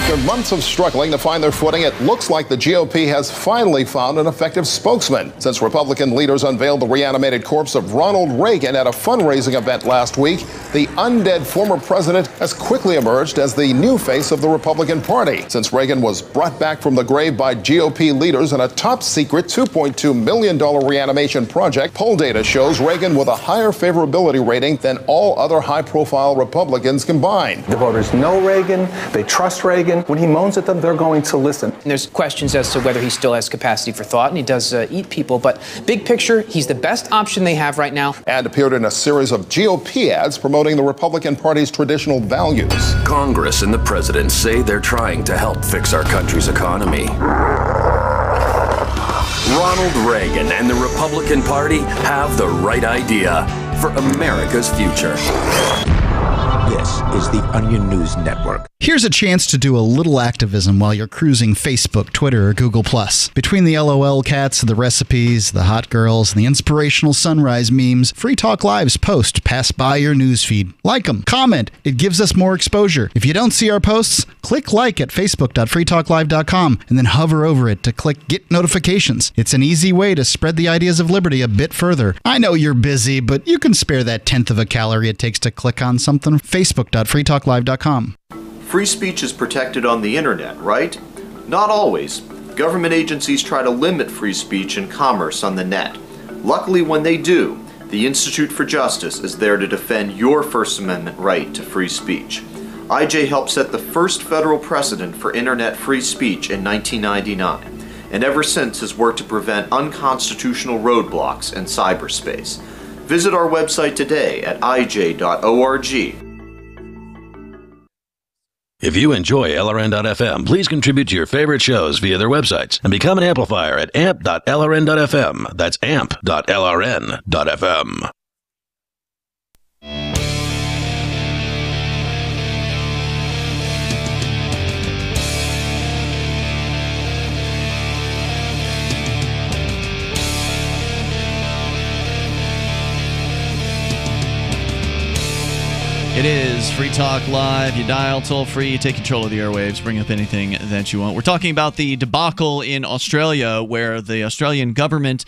Speaker 22: After months of struggling to find their footing, it looks like the GOP has finally found an effective spokesman. Since Republican leaders unveiled the reanimated corpse of Ronald Reagan at a fundraising event last week, the undead former president has quickly emerged as the new face of the Republican Party. Since Reagan was brought back from the grave by GOP leaders in a top-secret $2.2 million reanimation project, poll data shows Reagan with a higher favorability rating than all other high-profile Republicans combined.
Speaker 25: The voters know Reagan. They trust Reagan. When he moans at them, they're going to listen.
Speaker 26: And there's questions as to whether he still has capacity for thought, and he does eat people. But big picture, he's the best option they have right now.
Speaker 22: And appeared in a series of GOP ads promoting the Republican Party's traditional values.
Speaker 27: Congress and the president say they're trying to help fix our country's economy. Ronald Reagan and the Republican Party have the right idea for America's future.
Speaker 16: This is the Onion News Network.
Speaker 13: Here's a chance to do a little activism while you're cruising Facebook, Twitter, or Google+. Between the LOL cats, the recipes, the hot girls, and the inspirational sunrise memes, Free Talk Live's posts pass by your newsfeed. Like them, comment, it gives us more exposure. If you don't see our posts, click like at facebook.freetalklive.com and then hover over it to click Get Notifications. It's an easy way to spread the ideas of liberty a bit further. I know you're busy, but you can spare that tenth of a calorie it takes to click on something. facebook.freetalklive.com.
Speaker 28: Free speech is protected on the internet, right? Not always. Government agencies try to limit free speech and commerce on the net. Luckily, when they do, the Institute for Justice is there to defend your First Amendment right to free speech. IJ helped set the first federal precedent for internet free speech in 1999, and ever since has worked to prevent unconstitutional roadblocks in cyberspace. Visit our website today at ij.org.
Speaker 20: If you enjoy LRN.FM, please contribute to your favorite shows via their websites and become an amplifier at amp.lrn.fm. That's amp.lrn.fm.
Speaker 4: It is Free Talk Live. You dial toll-free, you take control of the airwaves, bring up anything that you want. We're talking about the debacle in Australia, where the Australian government,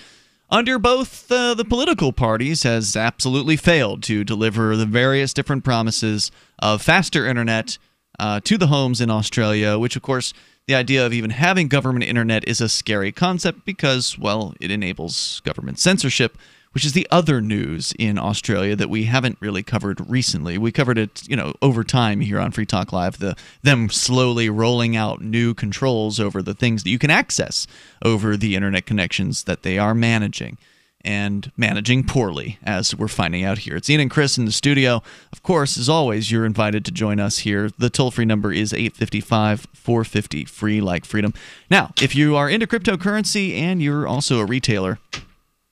Speaker 4: under both the political parties, has absolutely failed to deliver the various different promises of faster internet to the homes in Australia, which, of course, the idea of even having government internet is a scary concept because, well, it enables government censorship, which is the other news in Australia that we haven't really covered recently. We covered it, over time here on Free Talk Live, them slowly rolling out new controls over the things that you can access over the internet connections that they are managing, and managing poorly, as we're finding out here. It's Ian and Chris in the studio. Of course, as always, you're invited to join us here. The toll-free number is 855-450, free like freedom. Now, if you are into cryptocurrency and you're also a retailer,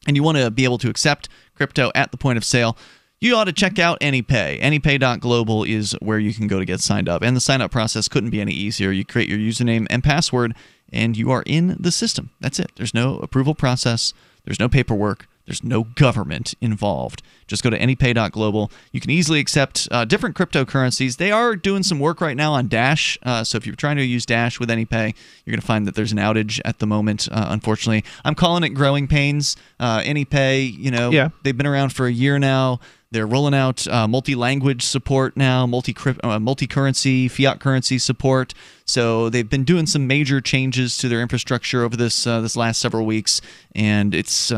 Speaker 4: and you want to be able to accept crypto at the point of sale, you ought to check out AnyPay. AnyPay.global is where you can go to get signed up. And the sign-up process couldn't be any easier. You create your username and password, and you are in the system. That's it. There's no approval process. There's no paperwork. There's no government involved. Just go to anypay.global. You can easily accept different cryptocurrencies. They are doing some work right now on Dash. So if you're trying to use Dash with AnyPay, you're going to find that there's an outage at the moment, unfortunately. I'm calling it growing pains. AnyPay, they've been around for a year now. They're rolling out multi-language support now, multi-currency, fiat currency support. So they've been doing some major changes to their infrastructure over this last several weeks, and it's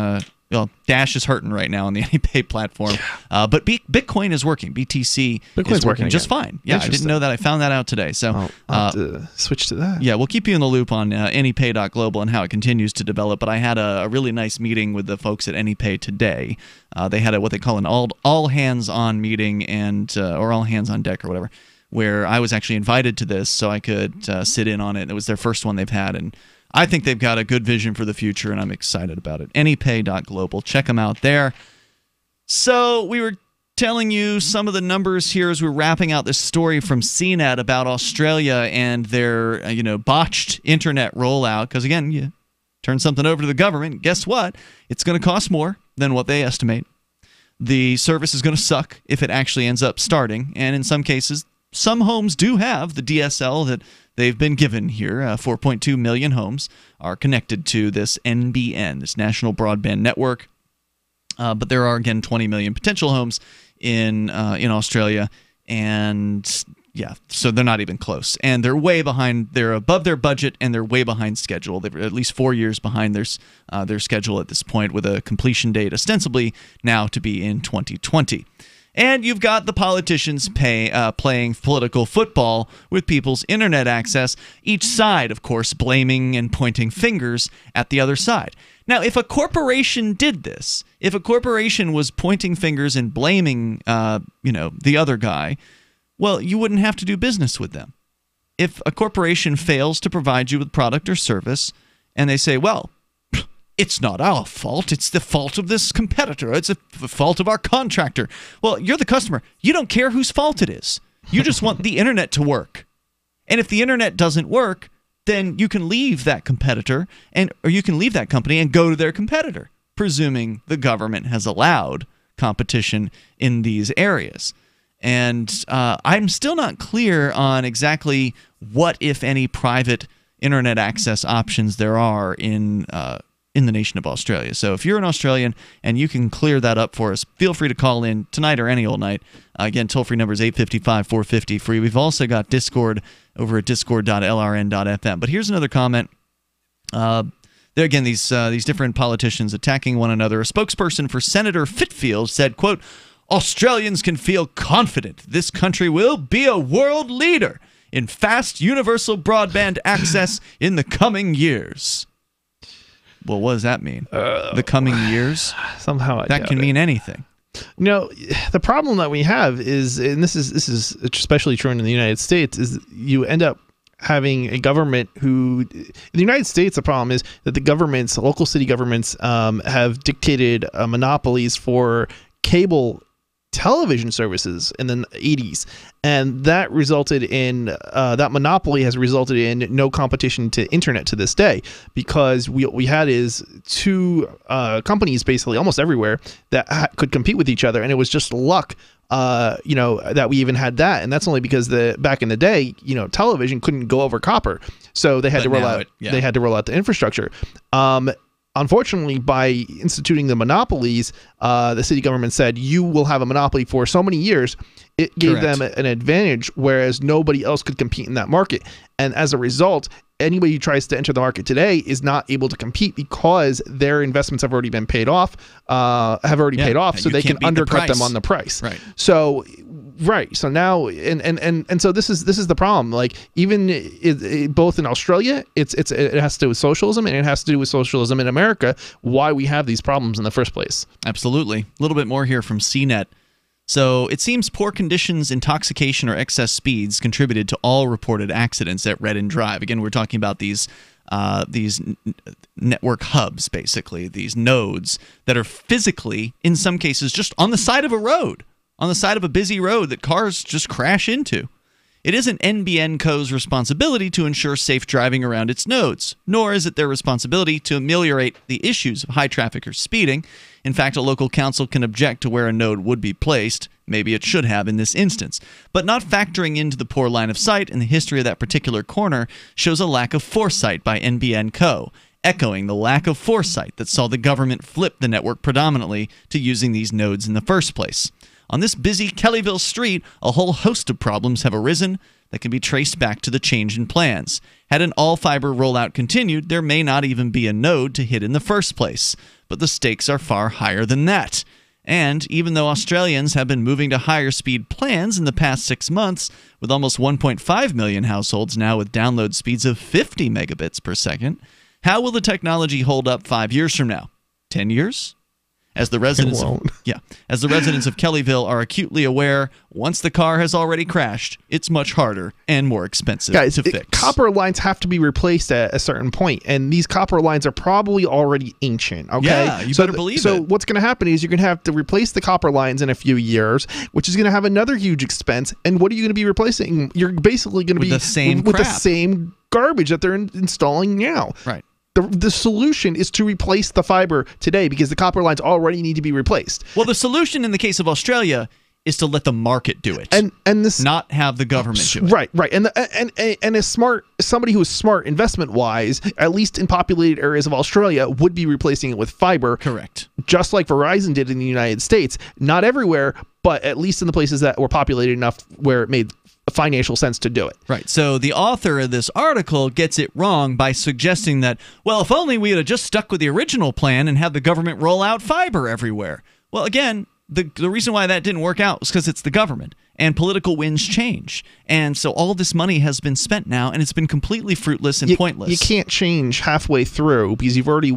Speaker 4: Dash is hurting right now on the AnyPay platform. But Bitcoin is working. BTC is working just fine. Yeah, I didn't know that. I found that out today. So
Speaker 5: I'll have to switch to that.
Speaker 4: Yeah, we'll keep you in the loop on AnyPay.global and how it continues to develop. But I had a really nice meeting with the folks at AnyPay today. They had what they call an all hands on meeting or all hands on deck or whatever, where I was actually invited to this so I could sit in on it. It was their first one they've had, and I think they've got a good vision for the future, and I'm excited about it. AnyPay.global. Check them out there. So we were telling you some of the numbers here as we're wrapping out this story from CNET about Australia and their botched internet rollout. Because, again, you turn something over to the government, guess what? It's going to cost more than what they estimate. The service is going to suck if it actually ends up starting, and in some cases, some homes do have the DSL that they've been given here. 4.2 million homes are connected to this NBN, this National Broadband Network. But there are, again, 20 million potential homes in Australia. And, yeah, so they're not even close. And they're way behind. They're above their budget, and they're way behind schedule. They're at least 4 years behind their schedule at this point, with a completion date ostensibly now to be in 2020. And you've got the politicians playing political football with people's internet access, each side, of course, blaming and pointing fingers at the other side. Now, if a corporation did this, if a corporation was pointing fingers and blaming, the other guy, well, you wouldn't have to do business with them. If a corporation fails to provide you with product or service, and they say, well, it's not our fault. It's the fault of this competitor. It's the fault of our contractor. Well, you're the customer. You don't care whose fault it is. You just want the internet to work. And if the internet doesn't work, then you can leave that competitor or you can leave that company and go to their competitor, presuming the government has allowed competition in these areas. And I'm still not clear on exactly what, if any, private internet access options there are in the nation of Australia. So if you're an Australian and you can clear that up for us, feel free to call in tonight or any old night. Again, toll-free number is 855-450-FREE. We've also got Discord over at discord.lrn.fm. But here's another comment. There again, these different politicians attacking one another. A spokesperson for Senator Fitfield said, quote, Australians can feel confident this country will be a world leader in fast universal broadband access in the coming years. Well, what does that mean? The coming years?
Speaker 5: Somehow
Speaker 4: that can mean anything.
Speaker 5: The problem that we have is, and this is especially true in the United States, is you end up having a government who, in the United States, the problem is that the governments, local city governments, have dictated monopolies for cable television services in the 80s, and that resulted in that monopoly has resulted in no competition to internet to this day, because what we had is two companies basically almost everywhere that could compete with each other, and it was just luck that we even had that, and that's only because back in the day, television couldn't go over copper, so they had to roll out they had to roll out the infrastructure. Unfortunately, by instituting the monopolies, the city government said you will have a monopoly for so many years. It gave them an advantage, whereas nobody else could compete in that market. And as a result, anybody who tries to enter the market today is not able to compete because their investments have already been paid off, so they can undercut them on the price.
Speaker 4: Right.
Speaker 5: So now and so this is the problem. Like, even both in Australia, it has to do with socialism, and it has to do with socialism in America, why we have these problems in the first place.
Speaker 4: Absolutely. A little bit more here from CNET. So it seems poor conditions, intoxication, or excess speeds contributed to all reported accidents at Redden Drive. Again, we're talking about these network hubs, basically, these nodes that are physically, in some cases, just on the side of a road, on the side of a busy road that cars just crash into. It isn't NBN Co's responsibility to ensure safe driving around its nodes, nor is it their responsibility to ameliorate the issues of high traffic or speeding. In fact, a local council can object to where a node would be placed. Maybe it should have in this instance. But not factoring into the poor line of sight in the history of that particular corner shows a lack of foresight by NBN Co., echoing the lack of foresight that saw the government flip the network predominantly to using these nodes in the first place. On this busy Kellyville street, a whole host of problems have arisen that can be traced back to the change in plans. Had an all-fiber rollout continued, there may not even be a node to hit in the first place. But the stakes are far higher than that. And even though Australians have been moving to higher speed plans in the past 6 months, with almost 1.5 million households now with download speeds of 50 megabits per second, how will the technology hold up 5 years from now? 10 years? As the residents of Kellyville are acutely aware, once the car has already crashed, it's much harder and more expensive to fix.
Speaker 5: Copper lines have to be replaced at a certain point, and these copper lines are probably already ancient. Okay,
Speaker 4: yeah, you better believe it.
Speaker 5: So what's going to happen is you're going to have to replace the copper lines in a few years, which is going to have another huge expense. And what are you going to be replacing? You're basically going to be
Speaker 4: the same
Speaker 5: with the same garbage that they're installing now.
Speaker 4: Right.
Speaker 5: The solution is to replace the fiber today because the copper lines already need to be replaced.
Speaker 4: Well, the solution in the case of Australia is to let the market do it,
Speaker 5: and this
Speaker 4: not have the government do it.
Speaker 5: Right, and somebody who is smart investment wise, at least in populated areas of Australia, would be replacing it with fiber.
Speaker 4: Correct.
Speaker 5: Just like Verizon did in the United States, not everywhere, but at least in the places that were populated enough where it made financial sense to do it.
Speaker 4: Right. So the author of this article gets it wrong by suggesting that, well, if only we had just stuck with the original plan and had the government roll out fiber everywhere. Well, again, the reason why that didn't work out was because it's the government and political winds change. And so all this money has been spent now and it's been completely fruitless and pointless.
Speaker 5: You can't change halfway through because you've already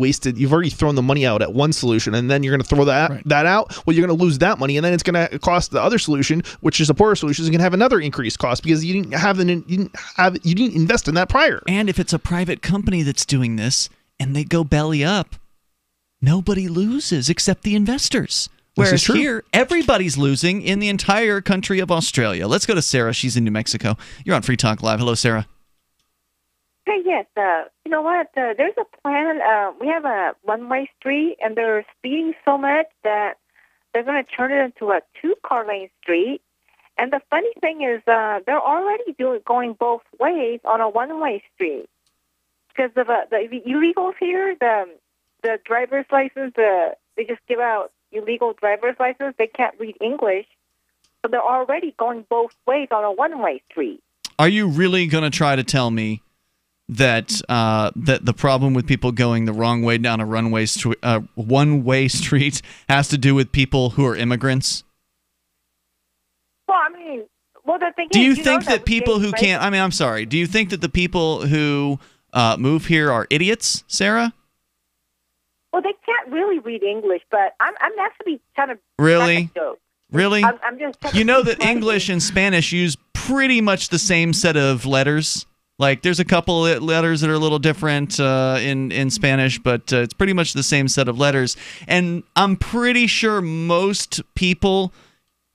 Speaker 5: thrown the money out at one solution and then you're going to throw that out. Well, you're going to lose that money and then it's going to cost the other solution, which is a poorer solution, is going to have another increased cost because you didn't invest in that prior.
Speaker 4: And if it's a private company that's doing this and they go belly up, nobody loses except the investors. Whereas here, everybody's losing in the entire country of Australia. Let's go to Sarah. She's in New Mexico. You're on Free Talk Live. Hello, Sarah.
Speaker 1: Hey, yes. You know what? There's a plan. We have a one-way street, and they're speeding so much that they're going to turn it into a two-car lane street. And the funny thing is they're already going both ways on a one-way street. Because of the illegals here, the driver's license, they just give out illegal driver's license. They can't read English, so they're already going both ways on a one-way street.
Speaker 4: Are you really going to try to tell me that that the problem with people going the wrong way down a one-way street has to do with people who are immigrants?
Speaker 1: Well, I mean, the thing is,
Speaker 4: do you think that people who can't? I mean, I'm sorry. Do you think that the people who move here are idiots, Sarah?
Speaker 1: Well, they can't really read English, but I'm actually kind of
Speaker 4: really. Really?
Speaker 1: I'm just.
Speaker 4: You know that English and Spanish use pretty much the same set of letters. Like, there's a couple of letters that are a little different in Spanish, but it's pretty much the same set of letters. And I'm pretty sure most people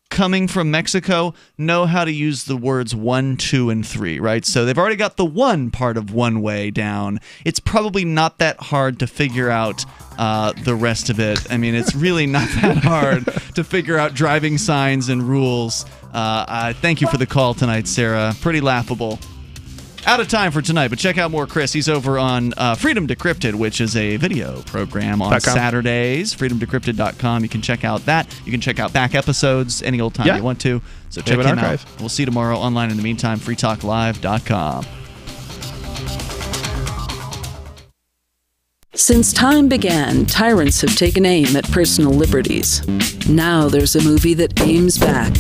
Speaker 4: coming from Mexico know how to use the words 1, 2, and 3, right? So they've already got the one part of one way down. It's probably not that hard to figure out the rest of it. I mean, it's really not that hard to figure out driving signs and rules. Thank you for the call tonight, Sarah. Pretty laughable. Out of time for tonight, but check out more Chris. He's over on Freedom Decrypted, which is a video program on Saturdays. FreedomDecrypted.com. You can check out that. You can check out back episodes any old time you want to. So check him out. We'll see you tomorrow online. In the meantime, freetalklive.com.
Speaker 2: Since time began, tyrants have taken aim at personal liberties. Now there's a movie that aims back.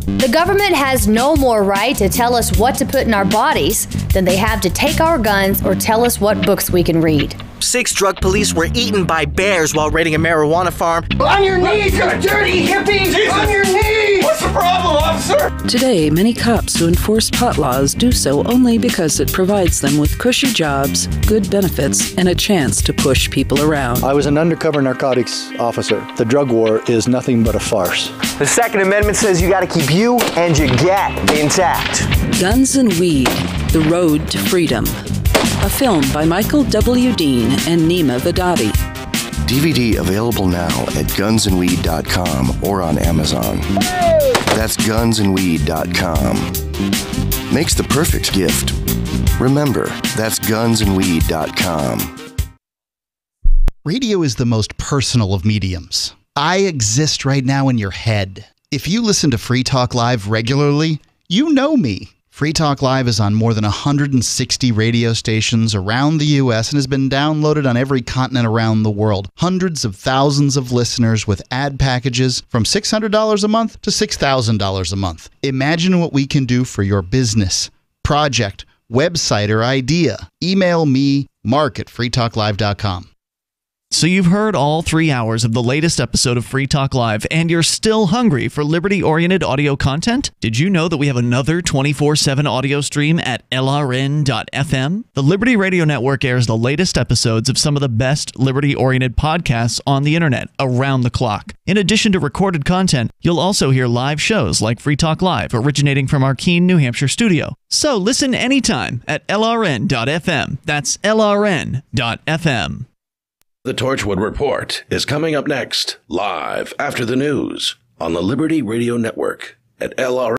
Speaker 11: The government has no more right to tell us what to put in our bodies than they have to take our guns or tell us what books we can read.
Speaker 12: 6 drug police were eaten by bears while raiding a marijuana farm.
Speaker 14: On your knees, you dirty hippies! Jesus. On your knees! What's the problem, officer?
Speaker 2: Today, many cops who enforce pot laws do so only because it provides them with cushy jobs, good benefits, and a chance to push people around.
Speaker 15: I was an undercover narcotics officer. The drug war is nothing but a farce.
Speaker 12: The Second Amendment says you gotta keep you and your get intact.
Speaker 2: Guns and Weed, The Road to Freedom. A film by Michael W. Dean and Nima Vadadi.
Speaker 19: DVD available now at gunsandweed.com or on Amazon. That's gunsandweed.com. Makes the perfect gift. Remember, that's gunsandweed.com.
Speaker 13: Radio is the most personal of mediums. I exist right now in your head. If you listen to Free Talk Live regularly, you know me. Free Talk Live is on more than 160 radio stations around the U.S. and has been downloaded on every continent around the world. Hundreds of thousands of listeners with ad packages from $600 a month to $6,000 a month. Imagine what we can do for your business, project, website, or idea. Email me, mark@freetalklive.com.
Speaker 4: So you've heard all 3 hours of the latest episode of Free Talk Live, and you're still hungry for liberty-oriented audio content? Did you know that we have another 24/7 audio stream at LRN.FM? The Liberty Radio Network airs the latest episodes of some of the best liberty-oriented podcasts on the internet around the clock. In addition to recorded content, you'll also hear live shows like Free Talk Live, originating from our Keene, New Hampshire studio. So listen anytime at LRN.FM. That's LRN.FM.
Speaker 20: The Torchwood Report is coming up next, live after the news on the Liberty Radio Network at LRN.